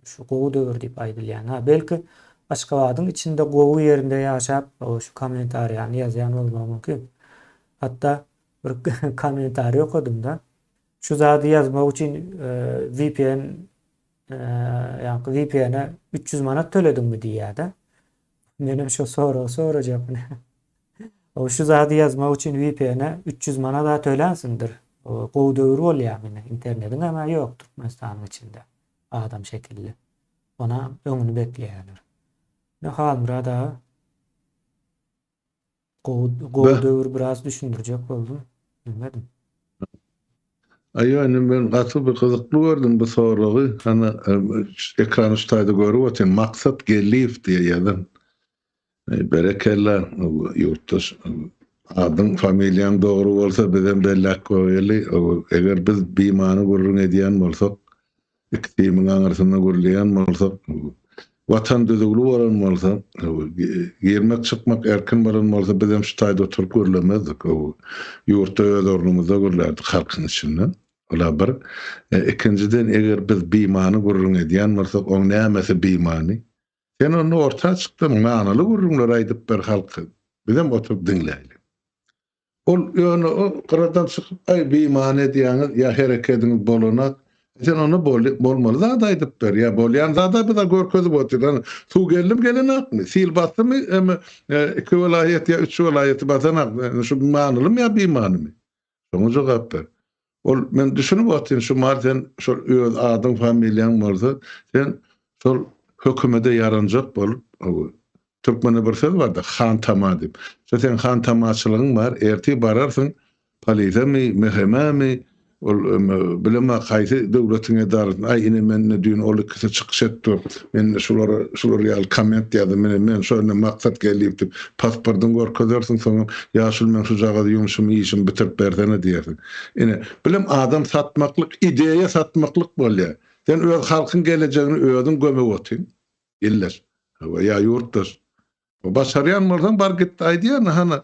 Şu gowy döwür diýip aýdylýan. Belki Aşgabatyň içinde gowy ýerinde ýaşap şu kommentariýany ýazýan bolmagy mümkin. Hatda bir kommentari okudum da şu zady ýazmak üçin VPN ýanky VPN'e 300 manat töledimmi diýär-de. Menem şu sorajak. O şu zady ýazmak üçin VPN'e 300 manat da tölensindir. O gowy döwür bolýar internetiň ama ýok Türkmenistanyň içinde. Adam şekilli. Ona öňünü bekleýärler. Ne hal burada? Gowy döwür biraz düşündürjek boldum. Bilmedim. Aýany men gaty bir gyzykly gördüm bu soragy. Hana ekran üstünde görüp otyň maksat gelip diýe ýazan. Berekella ýurtdaş adın familyan dogry bolsa bizem bellek goýaly. Eger biz bimany gurrun edýän bolsak, ikimiň aňyrsyna gurulýan bolsak, watan düzgünli bolan bolsa, girmek çykmak erkin bolan bolsa bizem şu taýda oturup görlemezdik. Ýurtda öz ornumyzda gurlardyk halkyň içinden. Ola bir ikinciden eger biz bimany gurrun edýän bolsak, oň nämesi bimany? Sen onu orta çykdyň, manaly gurrunlar aýdyp ber halky. Bizem oturup dinläýli. Ol ýöne o qaradan çykyp aý bimany diýäňiz ýa hereketiňiz bolana Sen onu bolmaly zada aýdyp ber. Ya bolýan zada bir da görkezip otur. Su geldim gelenakmy, sil basdymy, emme iki vilayet ya üç vilayet basanak. Şu manylym ya bimanlymy. Şoňa jogap ber. Ol men düşünüp otyryn şu marten şu öz adym familýaň bolsa, sen şol hökümete yaranjak bolup, Türkmene bir söz var da han tama dip. Sen han tamaçylygyň bar, erti bararsyň polisiýa mehememi ol bilema gaýsy döwletiňe daryň ay ine men dün ol kise çykyş etdi. Men şolary ýaly komment ýazdy. Men şonu maksat gelip pasportyň görkezersiň soňra ýaşul men şu jagada ýumuşymy işimi bitirip berdene diýersiň. Ine bilim adam satmaklyk, ideýa satmaklyk bolýar. Sen öz halkyň gelejegini özüň gömek otyn. İller. Ya yurtdaş. O başarýan bolsaň bar git aýdýar hana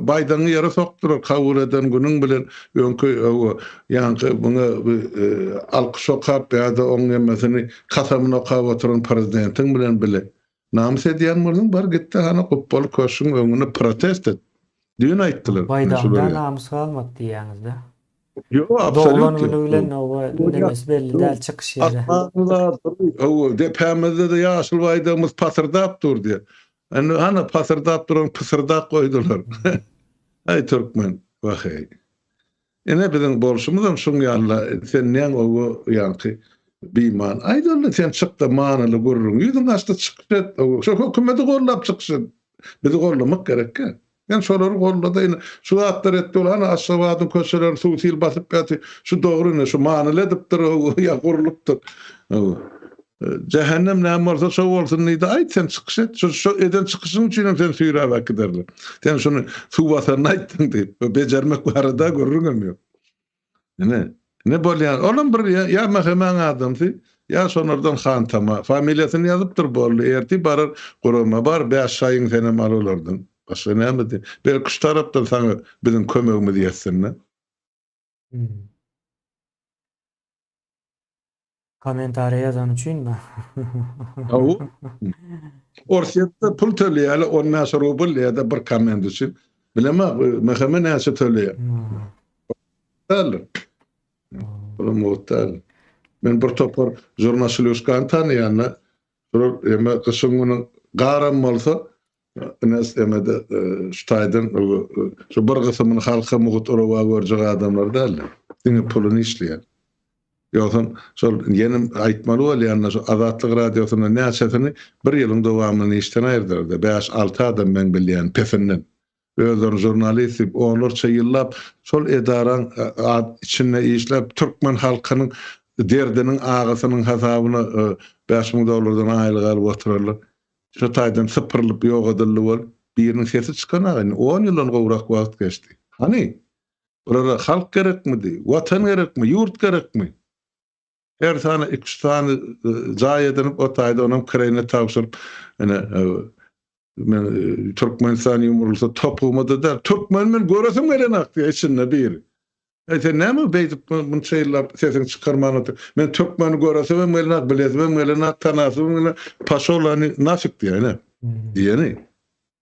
baýdaňy ýere sokdurar kabul eden günüň bilen öňkü ýanky buňa alkyş okap ýa-da oň emesini kasamyna okap oturan prezidentiň bilen bile namys edýän bolsaň bar gitdi hana gopal köşüň öňüne protest et. Düýün aýtdylar. Baýdamda namys almak diýäňizde. Yo, Doğulan absolut. günü bilen o demesi belli däl çykyş ýeri. O depemizde de ýaşyl baýdamyz pasırdap durdy. Hana pasırdap duran pısırdak koydular. Ay Türkmen, vahay. Ene bizim bolşumuzam şun ýalla sen näň o ýanky biman. Aýdyldy sen çykda manaly gurrun. Ýüzüň açdy çykdy. Şu hökümeti gollap çykşy. Bizi gollamak gerek. Yani şolary gollada şu atlar etdi ol hana Aşgabatyň köşelerini suw sil basyp ýaty. Şu dogry şu manaly edipdir ýa gurulupdyr. Cehennem näme bolsa şo bolsun diýdi. Aýt sen çykyş et. Şu eden çykyşyň üçin sen süýräp akderler. Sen şunu suw basyny aýtdyň diýip bejermek barada görürüm ýok. Ne bolýan? Olam bir ya mehemen adamsy, ya şonardan han tama familiýasyny ýazypdyr boldy. Erti barar gurama bar 5 aýyň sene mal olardyň. Başga näme? Belki şu tarapdan sana bizim kömegimiz ýetsin. Komentary ýazan üçinmi? Aw. Orsiýetde pul töleýär, ondan sonra rubl ýa-da bir komment üçin. Bilema, mehemen näçe töleýär. Täl. Promotal. Men bir topar jurnalistlyk tanıyanlar, ema kışıngının garam bolsa, nes emede ştaýdan şu bir gysymyny halka mugut urawa görjek adamlar däl. Diňe pulun işleýär. Ýa-da şol ýenim aýtmaly bolýan şu Azatlyk radiosyna näçesini bir ýylyň dowamyny işden aýrdylar. 5-6 adam men bilýän pefinden. Özür jurnalistim, onlarca ýyllap şol edaran içinde işlep Türkmen halkynyň derdiniň agasynyň hasabyny $5,000 aýlyk alyp oturarlar. Şu taýdan sypyrlyp ýok edildi bol, biriniň sesi çykanagy 10 ýyldan gowrak wagt geçdi. Hani burada halk gerekmidi, watan gerekmi, yurt gerekmi? Her tane 2 tane jaý edinip o taýda onuň kirene tagşyryp men Türkmenistan ýumurulsa topumada da Türkmen men göresim gelenak diýe içinde bir. Sen näme beýdip bunu şeýlap sesini çykarmany? Men Türkmeni göresim gelenak bilesem gelenak tanasym paşolany nafik diýene. Diýeni.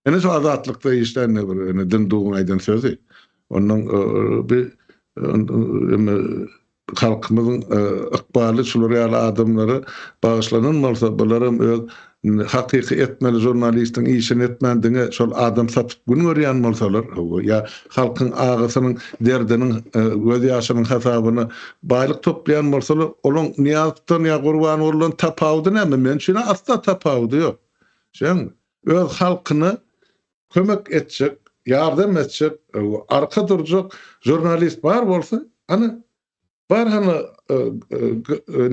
Ene şu azatlykda işlerine bir din dugun aýdan sözi. Onun bir halkymyzyň ykbaly şolary ýaly adamlary bagyşlanan bolsa bularym öz hakyky etmeli jurnalistiň işini etmendiňe şol adam satyp gün görýän bolsalar ýa halkyň agasynyň derdiniň göz ýaşynyň hasabyny baýlyk toplaýan bolsalar olaň niýatdan ýa gurban bolan tapawdy näme men şuna asla tapawdy ýok. Şeň öz halkyny kömek etjek, ýardam etjek, arka durjak jurnalist bar bolsa, ana bar hana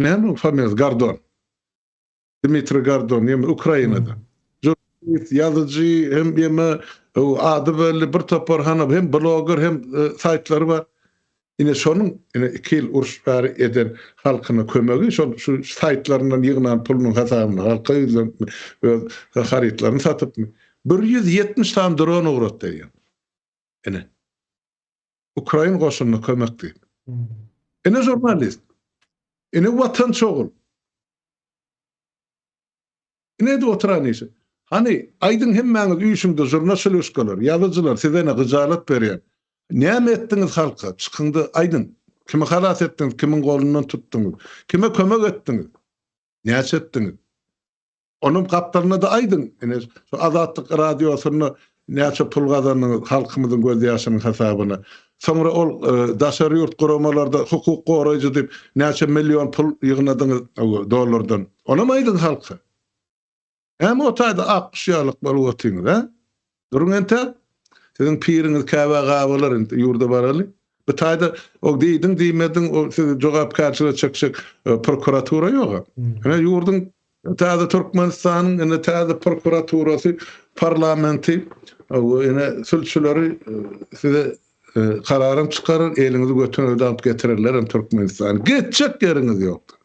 näme familiýasy Gardon. Dmitri Gardon, ýa Ukrainada. Jurnalist, ýazyjy, hem ýeme ady belli bir topar hana hem blogger hem saýtlary bar. Ine şonuň 2 ýyl uruş bäri eden halkyna kömegi şu saýtlaryndan ýygynan pulunyň hasabyny halka ýüzden haritlaryny satyp 170 tane drone uğratdy diýen. Ine Ukraina goşunyna kömekdi. Ine jurnalist. Ine watan şogul. Ne de oturan işi. Hani aydın hemmäňiz üýşüňde jurnalistler, ýazyjylar sizene gyjalat berýär. Näme etdiňiz halka? Çykyndy aydın. Kimi halas etdiňiz, kimin golundan tutduňyz, kime kömek etdiňiz, näçe etdiňiz? Onun kaptalyna da aýdyň. Ene şu Azatlyk radiosyny näçe pul gazandyňyz halkymyzyň göz ýaşynyň hasabyna. Soňra ol daşary ýurt guramalarda hukuk goraýjy diýip näçe million pul ýygnadyňyz dollardan. Ona mı aýdyň halka? Hem o taýda 60 ýyllyk bolup otyňyz, ha? Durun ente. Siziň piriňiz käbä gabalar ýurda baraly. Bu taýda o diýdiň diýmediň o siz jogapkarçylyk çekşek prokuratura ýok. Ene ýurdun taýda Türkmenistanyň ene taýda prokuraturasy, parlamenti, ene sülçüleri size kararın çıkarır, elinizi götürüp alıp getirirler Türkmenistan. Geçecek yeriniz ýokdur.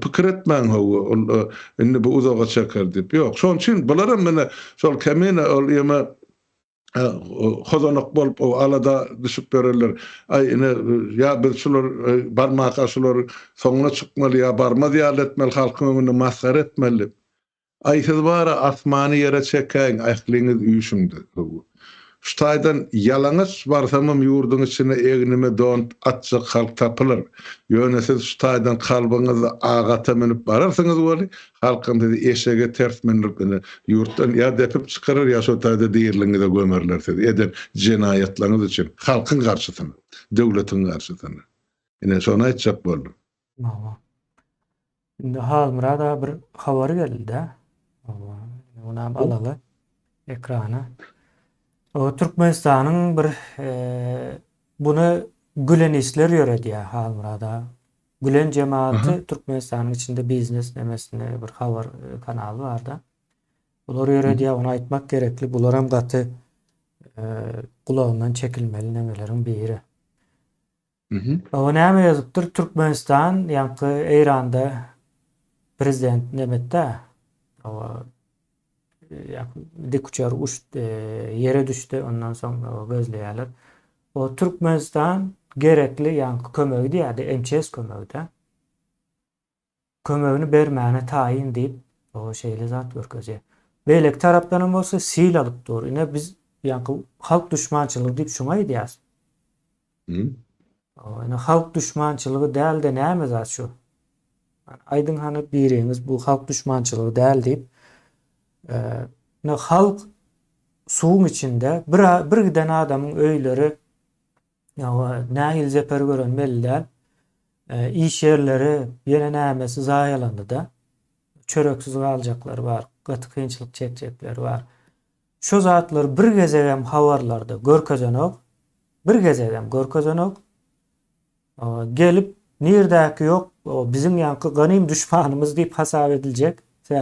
Pikir etmeň howa, indi bu uzağa çeker diýip. Ýok, şoň üçin bularym mene şol kemine ol ýema hozanak bolup o alada düşüp bererler. Ay ine ya biz şular barmak aşular soňuna çykmaly ya barma diýal etmeli, halkyň öňünde masgar etmeli. Ay siz bara asmany ýere çekäň, aýaklyňyz üýşüňde. Şu taýdan ýalaňyz barsamam ýurduň içine egnime don atjak halk tapylar. Ýöne siz şu taýdan kalbyňyzy agata menip bararsyňyz boli, halkyň dedi eşege ters menip ýurtdan ýa depip çykarar ýa şu taýda diýerliňize gömerler siz. Eden jinayetlaryňyz üçin halkyň garşysyna, döwletiň garşysyna. Ine şonu aýtjak boldum. Indi Halmyrada bir habar geldi. Onu alaly ekrana. O Türkmenistanyň bir bunu gülenişler ýöredi Halmyrada. Gülen cemaati Türkmenistanyň içinde biznes nemesine bir habar kanaly barda. Bular ýöredi, onu aýtmak gerekli. Bular hem gaty kulağından çekilmeli nemeleriň biri. O näme ýazypdyr? Türkmenistan ýanky Eýranda prezident nemetde dik uçar uçtu, yere düştü, ondan sonra gözleýärler. O Türkmenistan gerekli ýanky kömegi diýärdi, MÇS kömegide. Kömegini bermäne taýin diýip o şeýle zat görkezýär. Beýlek tarapdan bolsa sil alyp dur. Ine biz ýanky halk düşmançylygy diýip şoňa diýýäs. Ine halk düşmançylygy däl-de näme zat şu? Aydın hani biriňiz bu halk düşmançylygy däl diýip ne halk suwun içinde bir giden adamın öýleri nähil zeper görenmeliler, iş yerleri ýene nämesi zaýalandy da, çöreksiz galjaklar bar, gaty kynçylyk çekjekler bar. Şo zatlar bir gezegem habarlarda görkezenok, gelip nirdäki ýok, o bizim ýanky ganym düşmanymız diýip hasap ediljek.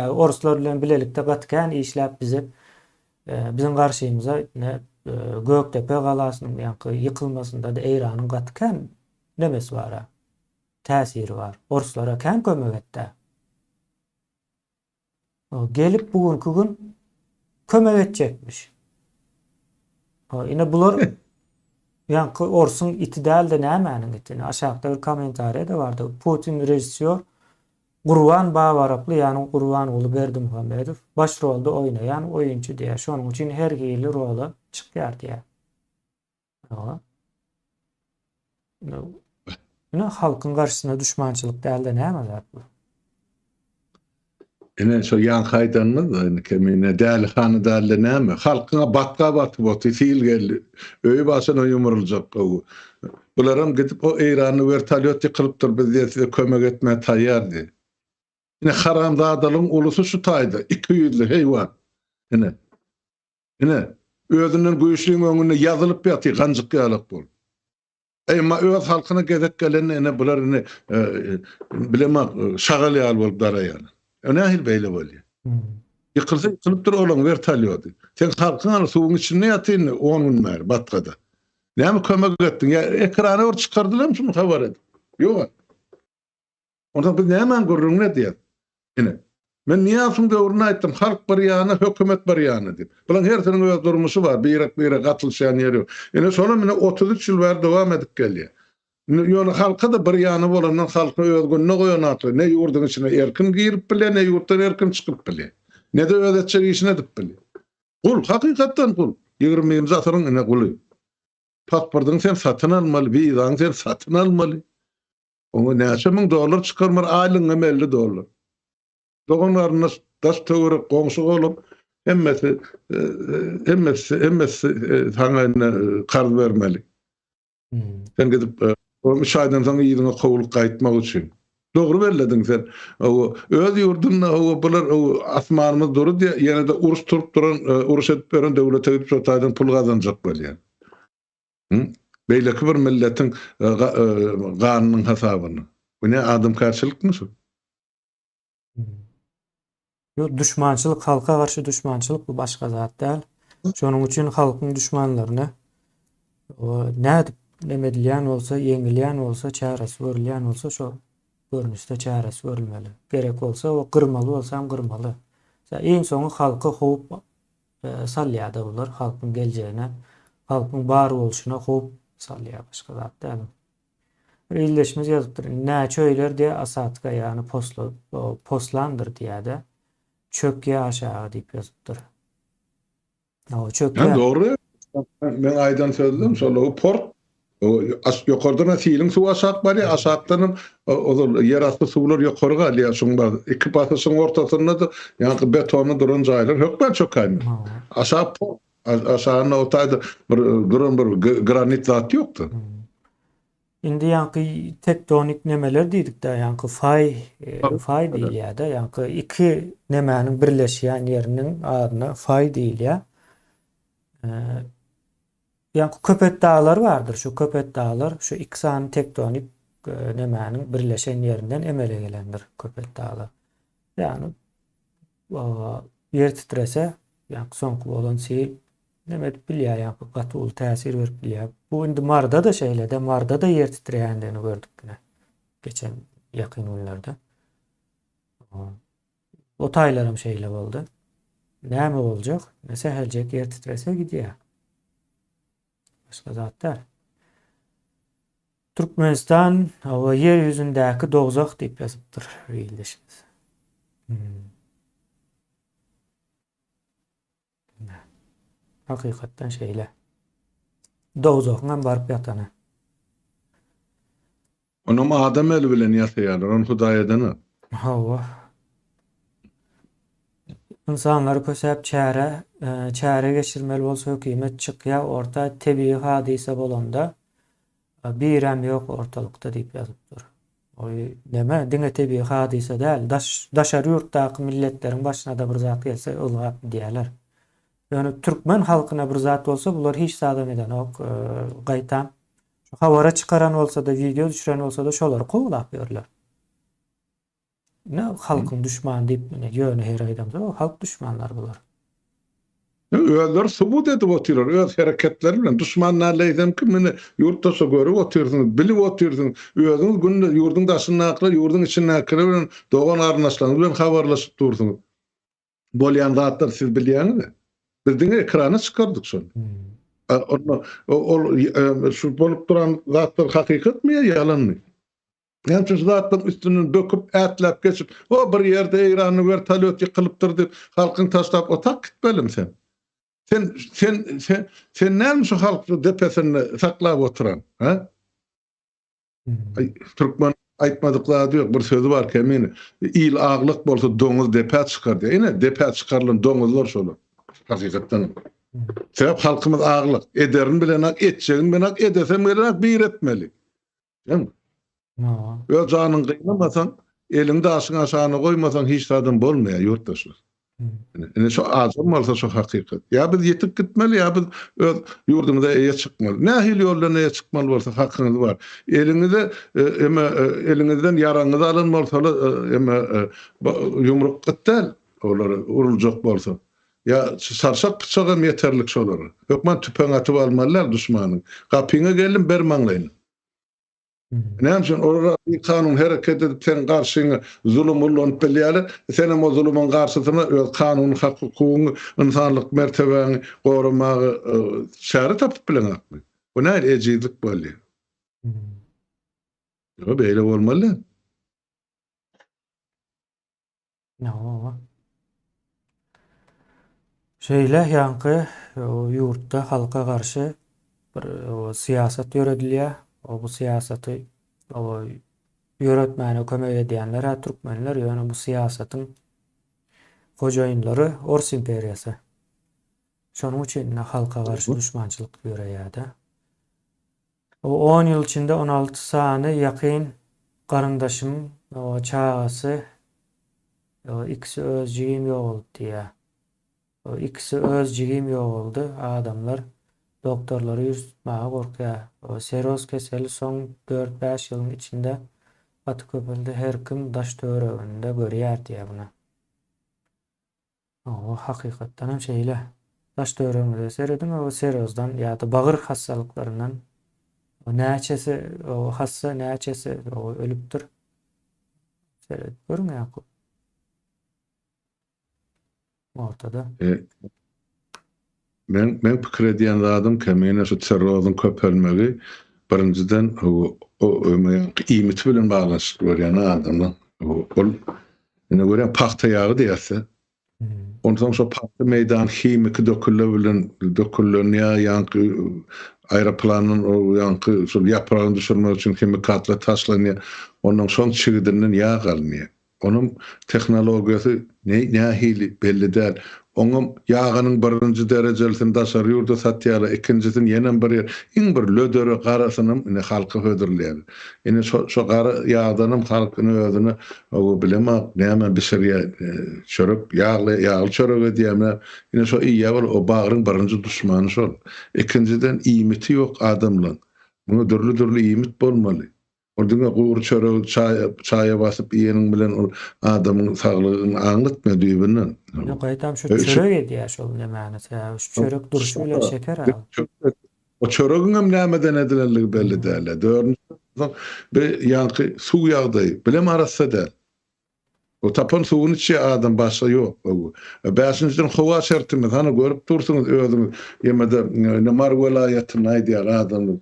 Orslar bilen bilelikde gatken işläp bizi bizim garşymyza Göktepe galasynyň ýanky ýykylmasynda da Eýranyň gatken nemesi bar. Täsiri bar. Orslara kän kömek etdi. O gelip bugünkü gün kömek etjekmiş. Ine bular ýanky Orsun itidal da nämäniň etini aşagda bir komentariýa da bardy. Putin rejissör Gurban Babaraply, ýani Gurban oğlu Berdimuhammedow baş rolda oýnaýan oýunçy diýär. Şonuň üçin her hili roly çykýar diýär. Ine halkyň garşysyna düşmançylyk däl-de näme zat bu? Ene şu ýan haýdanlyk kemine däl hany däl näme? Halkyňa batka batyp oty sil geldi. Öýü başyna ýumruljak gowy. Bularam gidip o Eýranyň vertolyot ýykylypdyr, biz diýip kömek etme taýýardy. Ine haramzadalyň ulusy şu taýda 200'li heýwan. Ine özünden güýçlüň öňüne ýazylyp ýaty ganjyk ýalyk bol. Emma öz halkyna gezek gelen ene bular ene bilemek şagal ýal bolup daraýar. Nähil beýle bolýar. Ýykylsa ýykylypdyr olan vertolyot. Sen halkyň suwuň içinde ýatyň 10 gün mer batkada. Näme kömek etdiň? Ya ekrana or çykardylar şunu habar edip. Ýok. Onda biz näme görürüň ne diýär? Ine. Men niýasym döwrüne aýtdym, halk bir ýany, hökümet bir ýany diýip. Bulan her türlü öz durmuşy bar, bir gatylşan ýeri ýok. Ine şonu mene 33 ýyl bar dowam edip gelýär. Ýöne halka da bir ýany bolandan halka öz gününe goýanaty, ne ýurdun içine erkin girip bile, ne ýurtdan erkin çykyp bile. Ne de öz etjek işine edip bile. Kul hakykatdan kul. 20-nji asyryň ine kuly. pasportyny sen satyn almaly, wizany sen satyn almaly. Oňa näçe $1000 çykarmar aýlyňa $50. Doganlaryna daş töwere goňşy bolup hemmesi taňyna karz bermeli. Sen gidip o müşahiden soň ýygyna kowulyp gaýtmak üçin. Dogry belledin sen. O öz ýurdunda o bular asmanymyz durup ýene de uruş turup duran, uruş edip beren döwlete gidip şo taýdan pul gazanjak bolýar. Beýleki bir milletin ganynyň hasabyny. Bu ne adamkarçylykmy şu? Yo, düşmançylyk, halka garşy düşmançylyk bu başga zat däl. Şonuň üçin halkyň düşmanlaryny nädip nemedilýän bolsa, ýeňilýän bolsa, çäresi görülýän bolsa şo görnüşde çäresi görülmeli. Gerek bolsa o gyrmaly bolsam gyrmaly. Eň soňy halky howp salýada bular, halkyň geljegine, halkyň bar bolşuna howp salýar başga zat däl. Reilleşmez ýazypdyr. Näçe öýler diýe asatka ýani postlandyr diýäde. Çökýe aşağı diýip ýazypdyr. O çökýe. Dogry. Men aýdan sözledim, şol o port ýokardan siling suw aşak bary, aşakdan o yer asty suwlar ýokarga alýar, şoňda iki pasasyň ortasynda da ýani betony duran jaýlar hökmen çökýär. Aşağına o taýda bir granit zat ýokdur. Indi ýanky tektonik nemeler diýdik de, ýanky fay diýilýär-de, ýanky iki nemäniň birleşýän ýeriniň adyna fay diýilýär. Ýanky köpet dağlar bardyr. Şu köpet dağlar şu iki sany tektonik nemäniň birleşen ýerinden emele gelendir köpet dağlar. Ýani ýer titrese, ýanky soňky bolan sil neme bilýär, ýanky gatyl täsir berip bilýär. Bu indi Marda da şeýlede, Marda da ýer titrýändini gördük gine. Geçen ýakyn günlerde. O taýlarym şeýle boldy. Näme boljak? Seheljek ýer titrese gidýär. Başga zatlar. Türkmenistan hava yer ýüzündäki dogzak diýip ýazypdyr reilleşmez. Hakykatdan şeýle. Dogzakdan baryp ýatany. Onu adam eli bilen ýaşaýarlar, onu Hudaýadan. Hawa. İnsanlar kösep çäre geçirmeli bolsa hökümet çykýar, orta tebii hadise bolanda birem ýok ortalykda diýip ýazypdyr. Oy neme diňe tebii hadise däl, daşary ýurtdaky milletleriň başyna da bir zat gelse ılgap diýerler. Ýöne türkmen halkyna bir zat bolsa bular hiç sadam eden ok, gaýtam. Hawara çıkaran bolsa da, video düşüren bolsa da şolary kowlap ýörler. Ne halkyň düşmanı diýip ýöne her aýdamda o halk düşmanlar bular. Öýler subut edip oturýar, öz hereketleri bilen düşmanlar leýdem ki meni ýurtdaşa görüp oturýarsyň, bilip oturýarsyň, özüňiz günde ýurdun daşyna akla, ýurdun içine akla bilen dogan arnaşlaryň bilen habarlaşyp durdyň. Bolýan zatlar siz bilýäňiz. Bizdiň ekrana çykardyk şonu. Şu bolup duran zatlar hakykatmy ýalanmy? Yani şu zatlar üstünden döküp, ätlep geçip, o bir ýerde Eýrany vertolyot ýykylypdyr diýip halkyň taşlap otak gitmelim sen. Sen näme şu halky depesini saklap oturan, ha? Türkmen aýtmadyklary diýip bir sözü bar ki, meni il aglyk bolsa doňuz depe çykar diýip. Ene depe çykarlan doňuzlar şolar. Hakykatdan. Sebäp halkymyz aglyk, ederin bilen ak, etjegin bilen ak, edesem bilen ak bir etmeli. Ýa-ni? Öz janyň gynamasaň, eliňde aşyň aşagyna goýmasaň hiç adam bolmaýar ýurtdaşlar. Ene şu azam bolsa şu hakykat. Ya biz ýetip gitmeli, ya biz öz ýurdumyza eýe çykmaly. Nähil ýollarna eýe çykmaly bolsa hakyňyz bar. Eliňizden ýaraňyz alyn bolsa, ýumruk gitdäl, olary uruljak bolsa. Ya sarsak bıçağım yeterlik şoları. Hökmen tüpen atıp almalılar düşmanın. Kapyňa geldim bermaňlaýyn. Näçe orada bir kanun hereket edip sen karşına zulüm ulanyp bilýärler. Senem o zulümün karşısına öz kanun, hukukyny, insanlyk mertebeni gorumagy şäher tapyp bilen akmy. Bu näde ejizlik bolýar. Yo beýle bolmaly. No. Şeýle ýanky ýurtda halka garşy bir o siyaset yöredilýär. O bu siyasaty o yöretmäne kömek edýänler Türkmenler ýöne bu siyasatyň hojaýynlary Ors imperiýasy. Şonuň üçin halka garşy düşmançylyk ýöreýär-de. O 10 ýyl içinde 16 sany ýakyn garyndaşym o çagasy o ikisi öz jigim ýok boldy diýär. O ikisi öz jigim ýok boldy. Adamlar doktorlary ýürtmäge gorkýar. O seroz keseli soň 4-5 ýylyň içinde Batyköpelde her kim daş töreginde görýär diýär buna. O hakykatdan hem şeýle. Daş töreginde seredin o serozdan ýa-da bagyr hassalyklaryndan o näçesi o hassa näçesi o ölüpdir. Sered görmýär. Ortada. Men pikir edýän zadym kemene şu terroryň köpelmegi birinciden o iýmiti bilen baglanşyk görýän adamlar. Ol ine görýän paxta ýagy diýerse. Ondan sonra paxta meýdan himiki dökülýär ýa-ni aeroplanın o ýa-ni şu ýapragyny düşürmek üçin himikatlar taşlanýar. Ondan soň çygydynyň ýa galynýar. Onun teknologiýasy nähili belli däl. Oňam ýaganyň birinji derejelisini daşary ýurda satýarlar, ikinjisini ýene bir iň bir lödere garasynym ine halka hödürleýär. Ine şo gara ýagdanym halkyny özüne o bilemä näme bişirýär çörek ýagly çörek diýemler. Ine şo ýa o bagyryň birinji düşmany şol. Ikinjiden iýmiti ýok adamlaryň. Muňa dürli iýmit bolmaly. Orduňa gowur çörek çaýa basyp ýeňiň bilen o adamyň saglygyny aňlatmadygy bilen. Ne gaýtam şu çörek edýär şol nämäni. Şu çörek duruşy bilen şeker al. O çöregiň hem nämeden edilenligi belli däl. Dördüncü bir ýanky suw ýagdaý bilen arassa däl. O tapan suwuny içe adam başga ýok. Beşinciden howa şertimiz hany görüp dursunuz özüňiz. Ýemede Nemar welaýatyny aýdýar adamlar.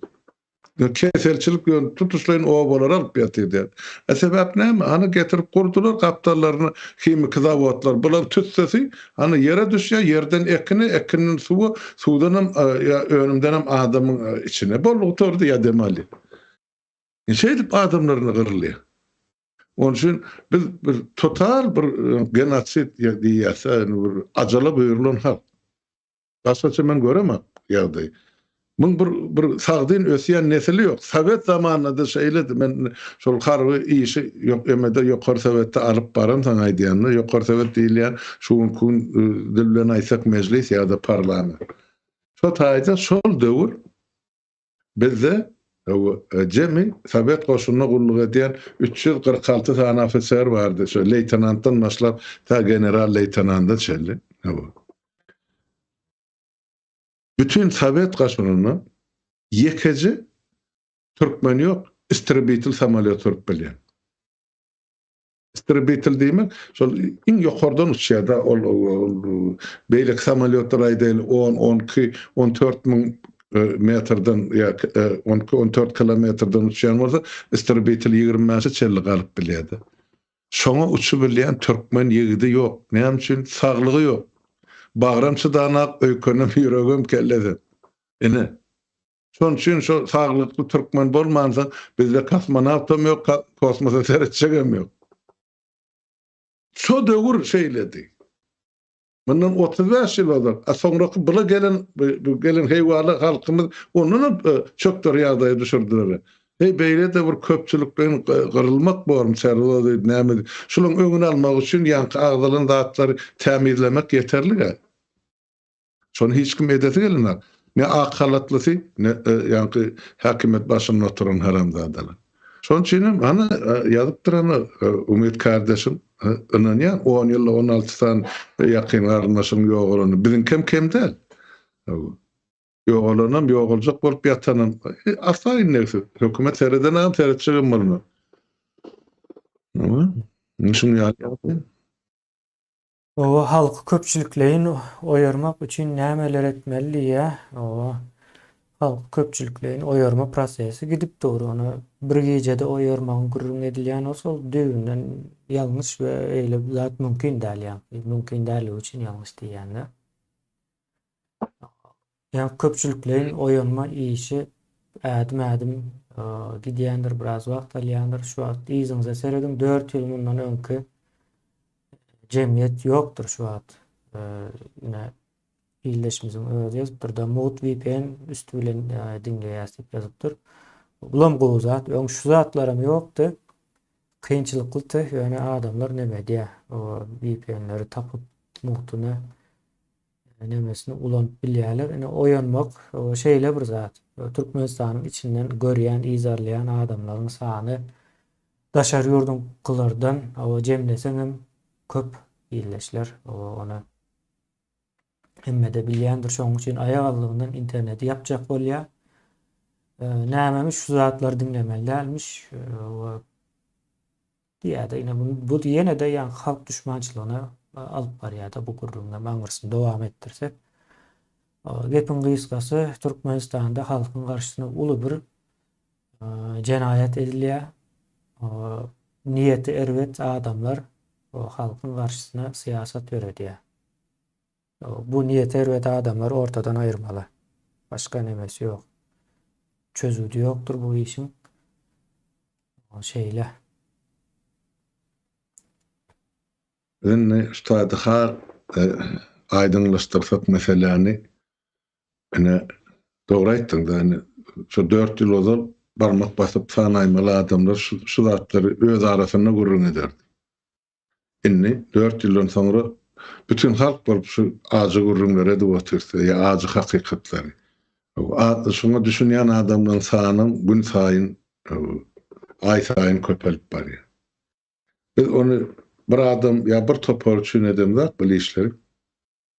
Keselçilik tutuşlaryň o bolar alyp ýatýar. Sebäp näme? Hany getirip kurdular kaptallaryny, himik zawodlar. Bular tütsesi, hany ýere düşýär, ýerden ekiniň suwu, suwdan hem önümden hem adamyň içine bollugy tordy ýa demeli. Şeýdip adamlaryny gyrylýar. Onun üçin biz bir total bir genosit diýerse, bir ajala buyurulan hal. Başgaça men göremem ýagdaý. Mun bir sagdyn ösýän nesili ýok. Sowet zamanynda şeýledi. Men şol harby işi ýok emede ýokary Sowetde alyp baram saň aýdýanlar. Ýokary Sowet diýilýär, şu gün dil bilen aýsak mejlis ýa-da parlament. Şo taýda şol döwür bizde jemi Sowet goşunyna gulluk edýän 346 sany ofisier bardy. Şo leytenantdan başlap ta general leytenanta çelli. Bütün Sowet gaşynyny ýekeci türkmen ýok, istribitil samolyot urup bilýär. Istribitil diýmek, şol iň ýokardan uçýar-da ol beýlek samolyotlar aýdaýl 10-12 14 000 metrden ýa 14 kilometrden uçýan bolsa, istribitil 20 çelli galyp bilýär. Şoňa uçup bilýän türkmen ýigidi ýok. Näme üçin? Saglygy ýok. Bagramçı danak öýkenim ýüregim kelledi. Ine. Şoň üçin şo saglykly türkmen bolmansa bizde kosmonawtam ýok, kosmosa seretçegem ýok. Şo döwür şeýledi. Mundan 35 ýyl boldy. Soňraky bula gelen heýwaly halkymyz onuň çökdür ýagdaýy düşürdiler. Beýle de bir köpçülikden gyrylmak borum serwady näme. Şunyň öňüni almak üçin ýanky agdalyň zatlary tämirlemek ýeterli. Şonu hiç kim edeti gelinler. Ne akalatlısı, ne ýanky häkimet başynda oturan haramzadalar. Şoň üçin hany ýazyp duran Umit kardeşim ynanýan 10 ýyl 16 san ýakyn garyndaşym ýok bolany. Biziň kim del. Ýok olanam ýok boljak bolup ýatanam. Asaýyn näse. Hökümet sereden hem seretçigim bolmaly. Ama şunu ýaly. O halk köpçülüklerini oyarmak için nämeler etmeli ýa? O halk köpçülüklerini oyarma prosesi gidip doğru onu bir gecede oyarmagyň gürrüň edilýän bolsa düýünden ýalňyş we eýle zat mümkin däl ýa. Mümkin däl üçin ýalňyş diýenler. Yani köpçülüklerin oyanma işi ädim gidýändir, biraz wagt alýandyr. Şu wagt iziňize seredim 4 ýyl mundan öňki jemgyýet ýokdur şu wagt. Ine ýyldaşymyzyň özi ýazypdyr da Mod VPN üstü bilen diňleýäs diýip ýazypdyr. Bulam gowy zat, öň şu zatlarym ýokdy. Kynçylykly, ýöne adamlar neme diýär? O VPN'leri tapyp muhtuny nemesini ulanyp bilýärler. Ine oýanmak o şeýle bir zat. Türkmenistanyň içinden görýän, izarlayan adamlaryň sany daşary ýurdun kılardan o jemleseň hem köp ýyldaşlar ona hemme de bilýändir. Şoň üçin aýak allygyndan interneti ýapjak bolýar. Nämemiş şu zatlar dinlemelärmiş. Diýär-de ine bu ýene de ýa halk düşmançylygyna alyp barýar-da bu gurrunga maňyrsyn dowam etdirsek. Gepin gysgasy Türkmenistanda halkyň garşysyna uly bir jenayet edilýär. Niyeti erwet adamlar o halkyň garşysyna siýasat öredýär. Bu niyeti erwet adamlar ortadan aýyrmaly. Başga nemesi ýok. Çözüdi ýokdur bu işin. O şeýle. Ine şu daha aydınlaştırsak meseleni ine doğru aýtdyň da ine şu 4 ýyl ozal barmak basyp sanaýmaly adamlar şu zatlary öz arasyna gurrun ederdi. Inni 4 ýyldan soňra bütün halk bolup şu ajy gurrunlara edip otursa ýa ajy hakykatlary. Şoňa düşünýän adamlaryň sanyň gün saýyn ay saýyn köpelip barýar. Biz onu bir adam ýa bir topar üçin edemler bu işleri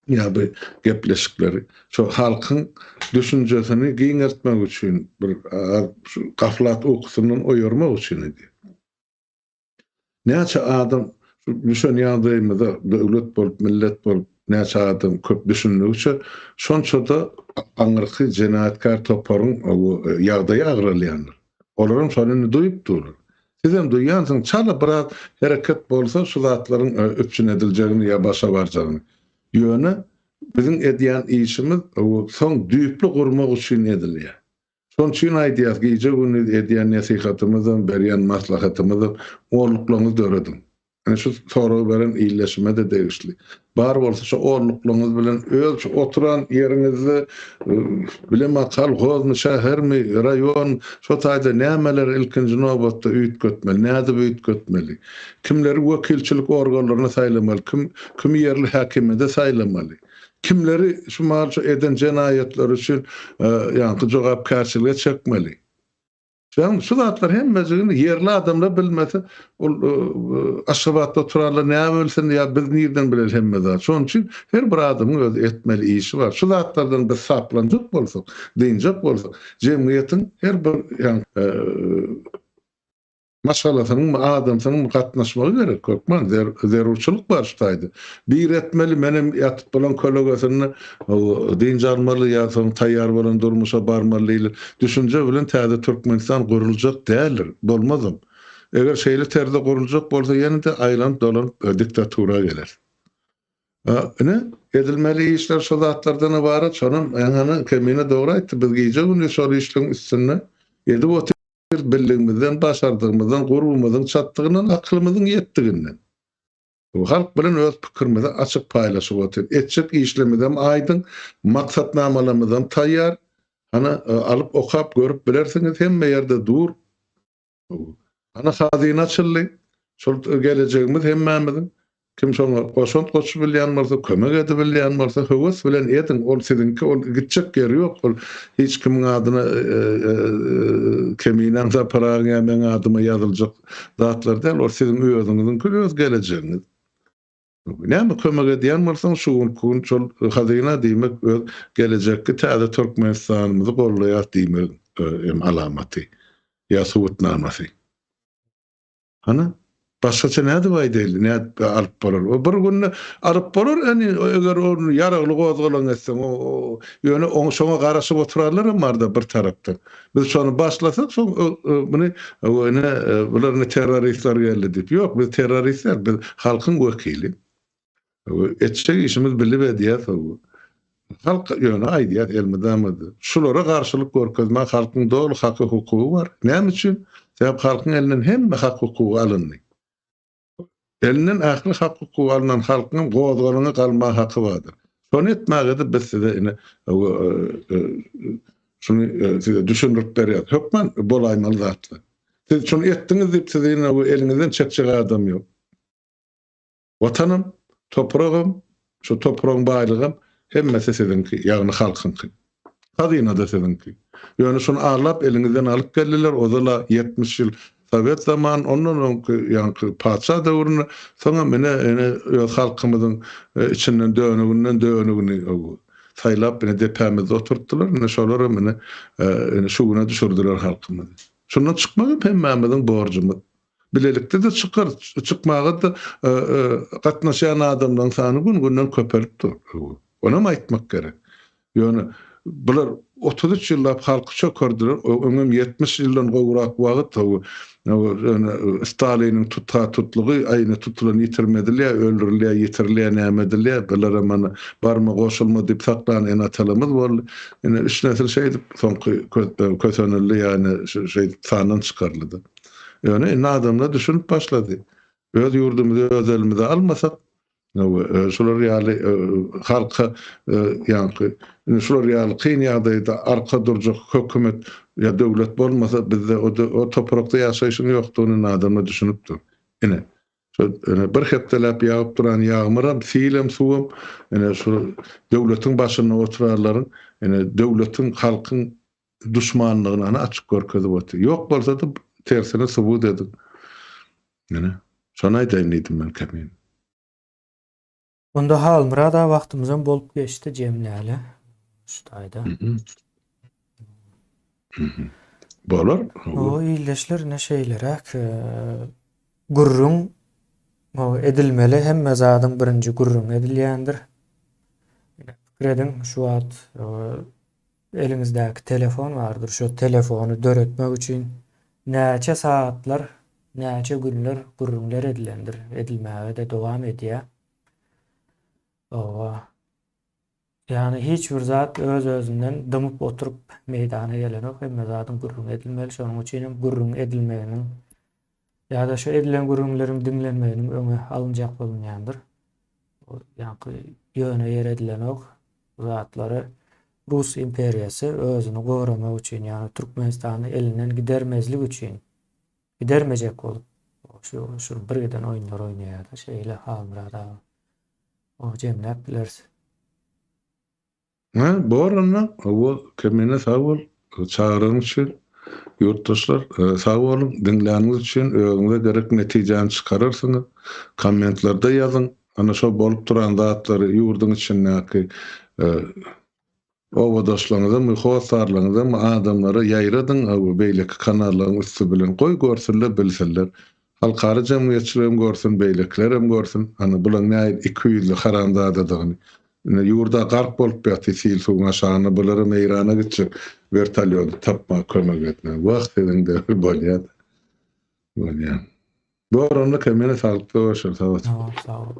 ýa bir gepleşikleri şu halkyň düşünjesini giňertmek üçin bir gaflat okusynyň oýarmak üçin edi. Näçe adam düşen ýagdaýymyzda döwlet bolup millet bolup näçe adam köp düşünmek üçin şonça da aňyrky jenaýatkar toparyň ýagdaýy agralýanlar. Olaryň şonu duýup durur. Sizem duýansyň çala biraz hereket bolsa şu zatlaryň öpçün ediljegini ýa başa barjagyny. Ýöne biziň edýän işimiz soň düýpli gurmak üçin edilýär. Şoň üçin aýdýar gije güni edýän nasihatymyzdan, berýän maslahatymyzdan onuklaryňy döredin. Yani şu soru veren iyileşme de değişli. Bar bolsa şu ornukluğunuz bilen öz oturan yerinizde bilema kalhoz mu şäher mi rayon şu taýda nämeler ilkinji nobatda üýt götmeli, näde üýt götmeli. Kimleri wekilçilik organlaryna saýlamaly, kim yerli häkimede saýlamaly. Kimleri şu marşy eden jenaýetler üçin ýa-ni jogapkarçylyga çekmeli. Şu zatlar hemmezini yerli adamlar bilmese aşgabatda turarlar näme bilsin ýa biz nirden biler hemmezat. Şoň üçin her bir adamyň öz etmeli işi bar. Şu zatlardan bir saplanjak bolsak, diňjek bolsak, jemgyýetiň her bir maşgalasynyň adamsynyň gatnaşmagy gerek. Köpmen zerurçylyk bar şu taýda. Bir etmeli menem ýatyp bolan kolegasyny diň almaly ýa soň taýýar bolan durmuşa barmaly. Düşünje bilen täze Türkmenistan guruljak däldir. Bolmazam. Eger şeýle terde guruljak bolsa ýene-de aýlanyp dolanyp diktatura geler. Ne edilmeli işler şu zatlardan ibaret. Şonun ýa-ni kemine dogry aýtdy. Biz gije güni şu işlerin üstüne edip bildigimizden, başardygymyzdan, gurbumyzyň çatdygyndan, aklymyzyň ýetdiginden. Bu halk bilen öz pikirimizi açyk paýlaşyp otur. Etjek işlemizden aýdyn, maksatnamalarymyzdan taýýar. Ana alyp okap görüp bilersiňiz hemme ýerde dur. Ana hazynaçylyk, şol gelecegimiz hemmemiziň. Kim şoňa goşunt goşup bilýän bolsa, kömek edip bilýän bolsa, höwes bilen edin. Ol sizinki ol gitjek ýeri ýok. Ol hiç kimiň adyna keminen de paraňa men adyma ýazyljak zatlar däl. Ol siziň özüňiziň öz gelecegiňiz. Näme kömek edýän bolsaň şu gün şol hazyna diýmek öz gelecekki täze Türkmenistanymyzy gollaýar diýmek alamaty. Ýa suwutnamasy. Ana başgaça näde baýdyly, näde alyp bolar. O bir gün alyp bolar, eger onu ýaragly gozgalan etseň, ýöne şoňa garaşyp oturarlar marda bir tarapdan. Biz şonu başlasak, bunu bular terroristler geldi diýip. Ýok, biz terroristler, biz halkyň wekili. Etjek işimiz bilip edýär. halk ýöne aýdýat elmedämedi. Şulara garşylyk görkezmek halkyň dogly haky hukugy bar. Näme üçin? Sebäp halkyň elinden hemme hak hukugy alındy. Elinden ähli hak hukugy alınan halkyň gozgalyna galma haky bardyr. Şonu etmäge biz size ine şunu size düşündirip berýär. Hökmen bolaýmaly zatly. Siz şunu etdiňiz diýip size ine elinizden çekjek adam ýok. Watanım, toprağım, şu toprağın baylığım hemmesi sizinki, ýagny halkynky. Hadyna da sizinki. Ýöne şunu arlap elinizden alyp geldiler, ozala 70 ýyl Sovet zaman ondan ýa-ni paça döwrüne soňra mene halkymyzyň içinden dönügini saýlap mene depämizde oturtdylar. Mene şolary mene şuguna düşürdiler halkymyzy. Şundan çykmak hemmemiziň borjumyz. Bilelikde de çıkar, çıkmağa da gatnaşan adamdan sany gün-günden köperip dur. Ona mı aýtmak gerek? Yani bular 33 ýyllap halky çökerdiler, öňem 70 ýyldan gowrak wagt Stalinin tutlugy aýyny tutulan ýitirmediler, öldürilýär, ýitirilýär, nämediler, bulara mana barma goşulma diýip saklan en atalymyz bol. Ene üç nesil şeýdi, soňky kösenildi, ýani şey sandan çykaryldy. Yani indi adamlar düşünüp başladı. Öz yurdumuzu, öz elimize almasak, şular ýaly halka ýa-ni şular ýaly kyn ýagdaýda arka durjak hökümet ýa döwlet bolmasa bizde o toprakda ýaşaýyşyň ýokdugyny adamlar düşünüpdir. Ine bir hepdelap ýagyp duran ýagmyram, silem suwum, ene şu döwletiň başyna oturarlaryň, ene döwletiň halkyň düşmanlygyny açyk görkezip otur. Ýok bolsa da tersine subut edin. Yani şonu aýdaýyn men kemin. Onda halmyra da wagtymyzdan bolup geçdi jemläli. Şuýda. Bolar. O ýyldaşlar ne şeýlerek gurrun o edilmeli hemme zadyň birinji gurrun edilýändir. Fikredin şu wagt elinizdäki telefon bardyr. Şu telefonu döretmek üçin näçe saatlar, näçe günler gurrunlar edilendir. Edilmäge de dowam edýär. Yani hiç bir zat öz-özünden dymyp oturup meydana gelenok hemme zadyň gurrun edilmeli. Şonuň üçin gurrun edilmeginiň ýa-da şu edilen gurrunlaryň diňlenmeginiň öňe alynjak bolýandyr. Ýa-ni ýöne ýer edilenok zatlary Rus imperiýasy özüni goramak üçin, ýani Türkmenistany elinden gidermezlik üçin gidermejek bolup şu birgeden oýunlar oýnaýar, şeýle halmyrada o jemläp bilersiz. Borana o kemine sağol çağırın için yurttaşlar sağ olun, dinlediğiniz için öňüňize gerek netijeni çıkarırsınız. Kommentlarda yazın. Ana şu bolup duran zatları ýurdun içindäki owadoşlaryňyza, myhowasarlaryňyza adamlara ýaýradyn, beýleki kanallaryň üstü bilen goý görsünler, bilsinler. Halkary jemgyýetçiligim görsün, beýleklerim görsün. Ana bular näme 200 haramzadadygyny. Ýurda garp bolup ýaty sil suwuna şany bulary meýrana gitjek vertolyot tapma kömek etme. Wagt edinde bolýar. Bu aranda kemene sağlıklı olsun. Sağ ol. Sağ ol.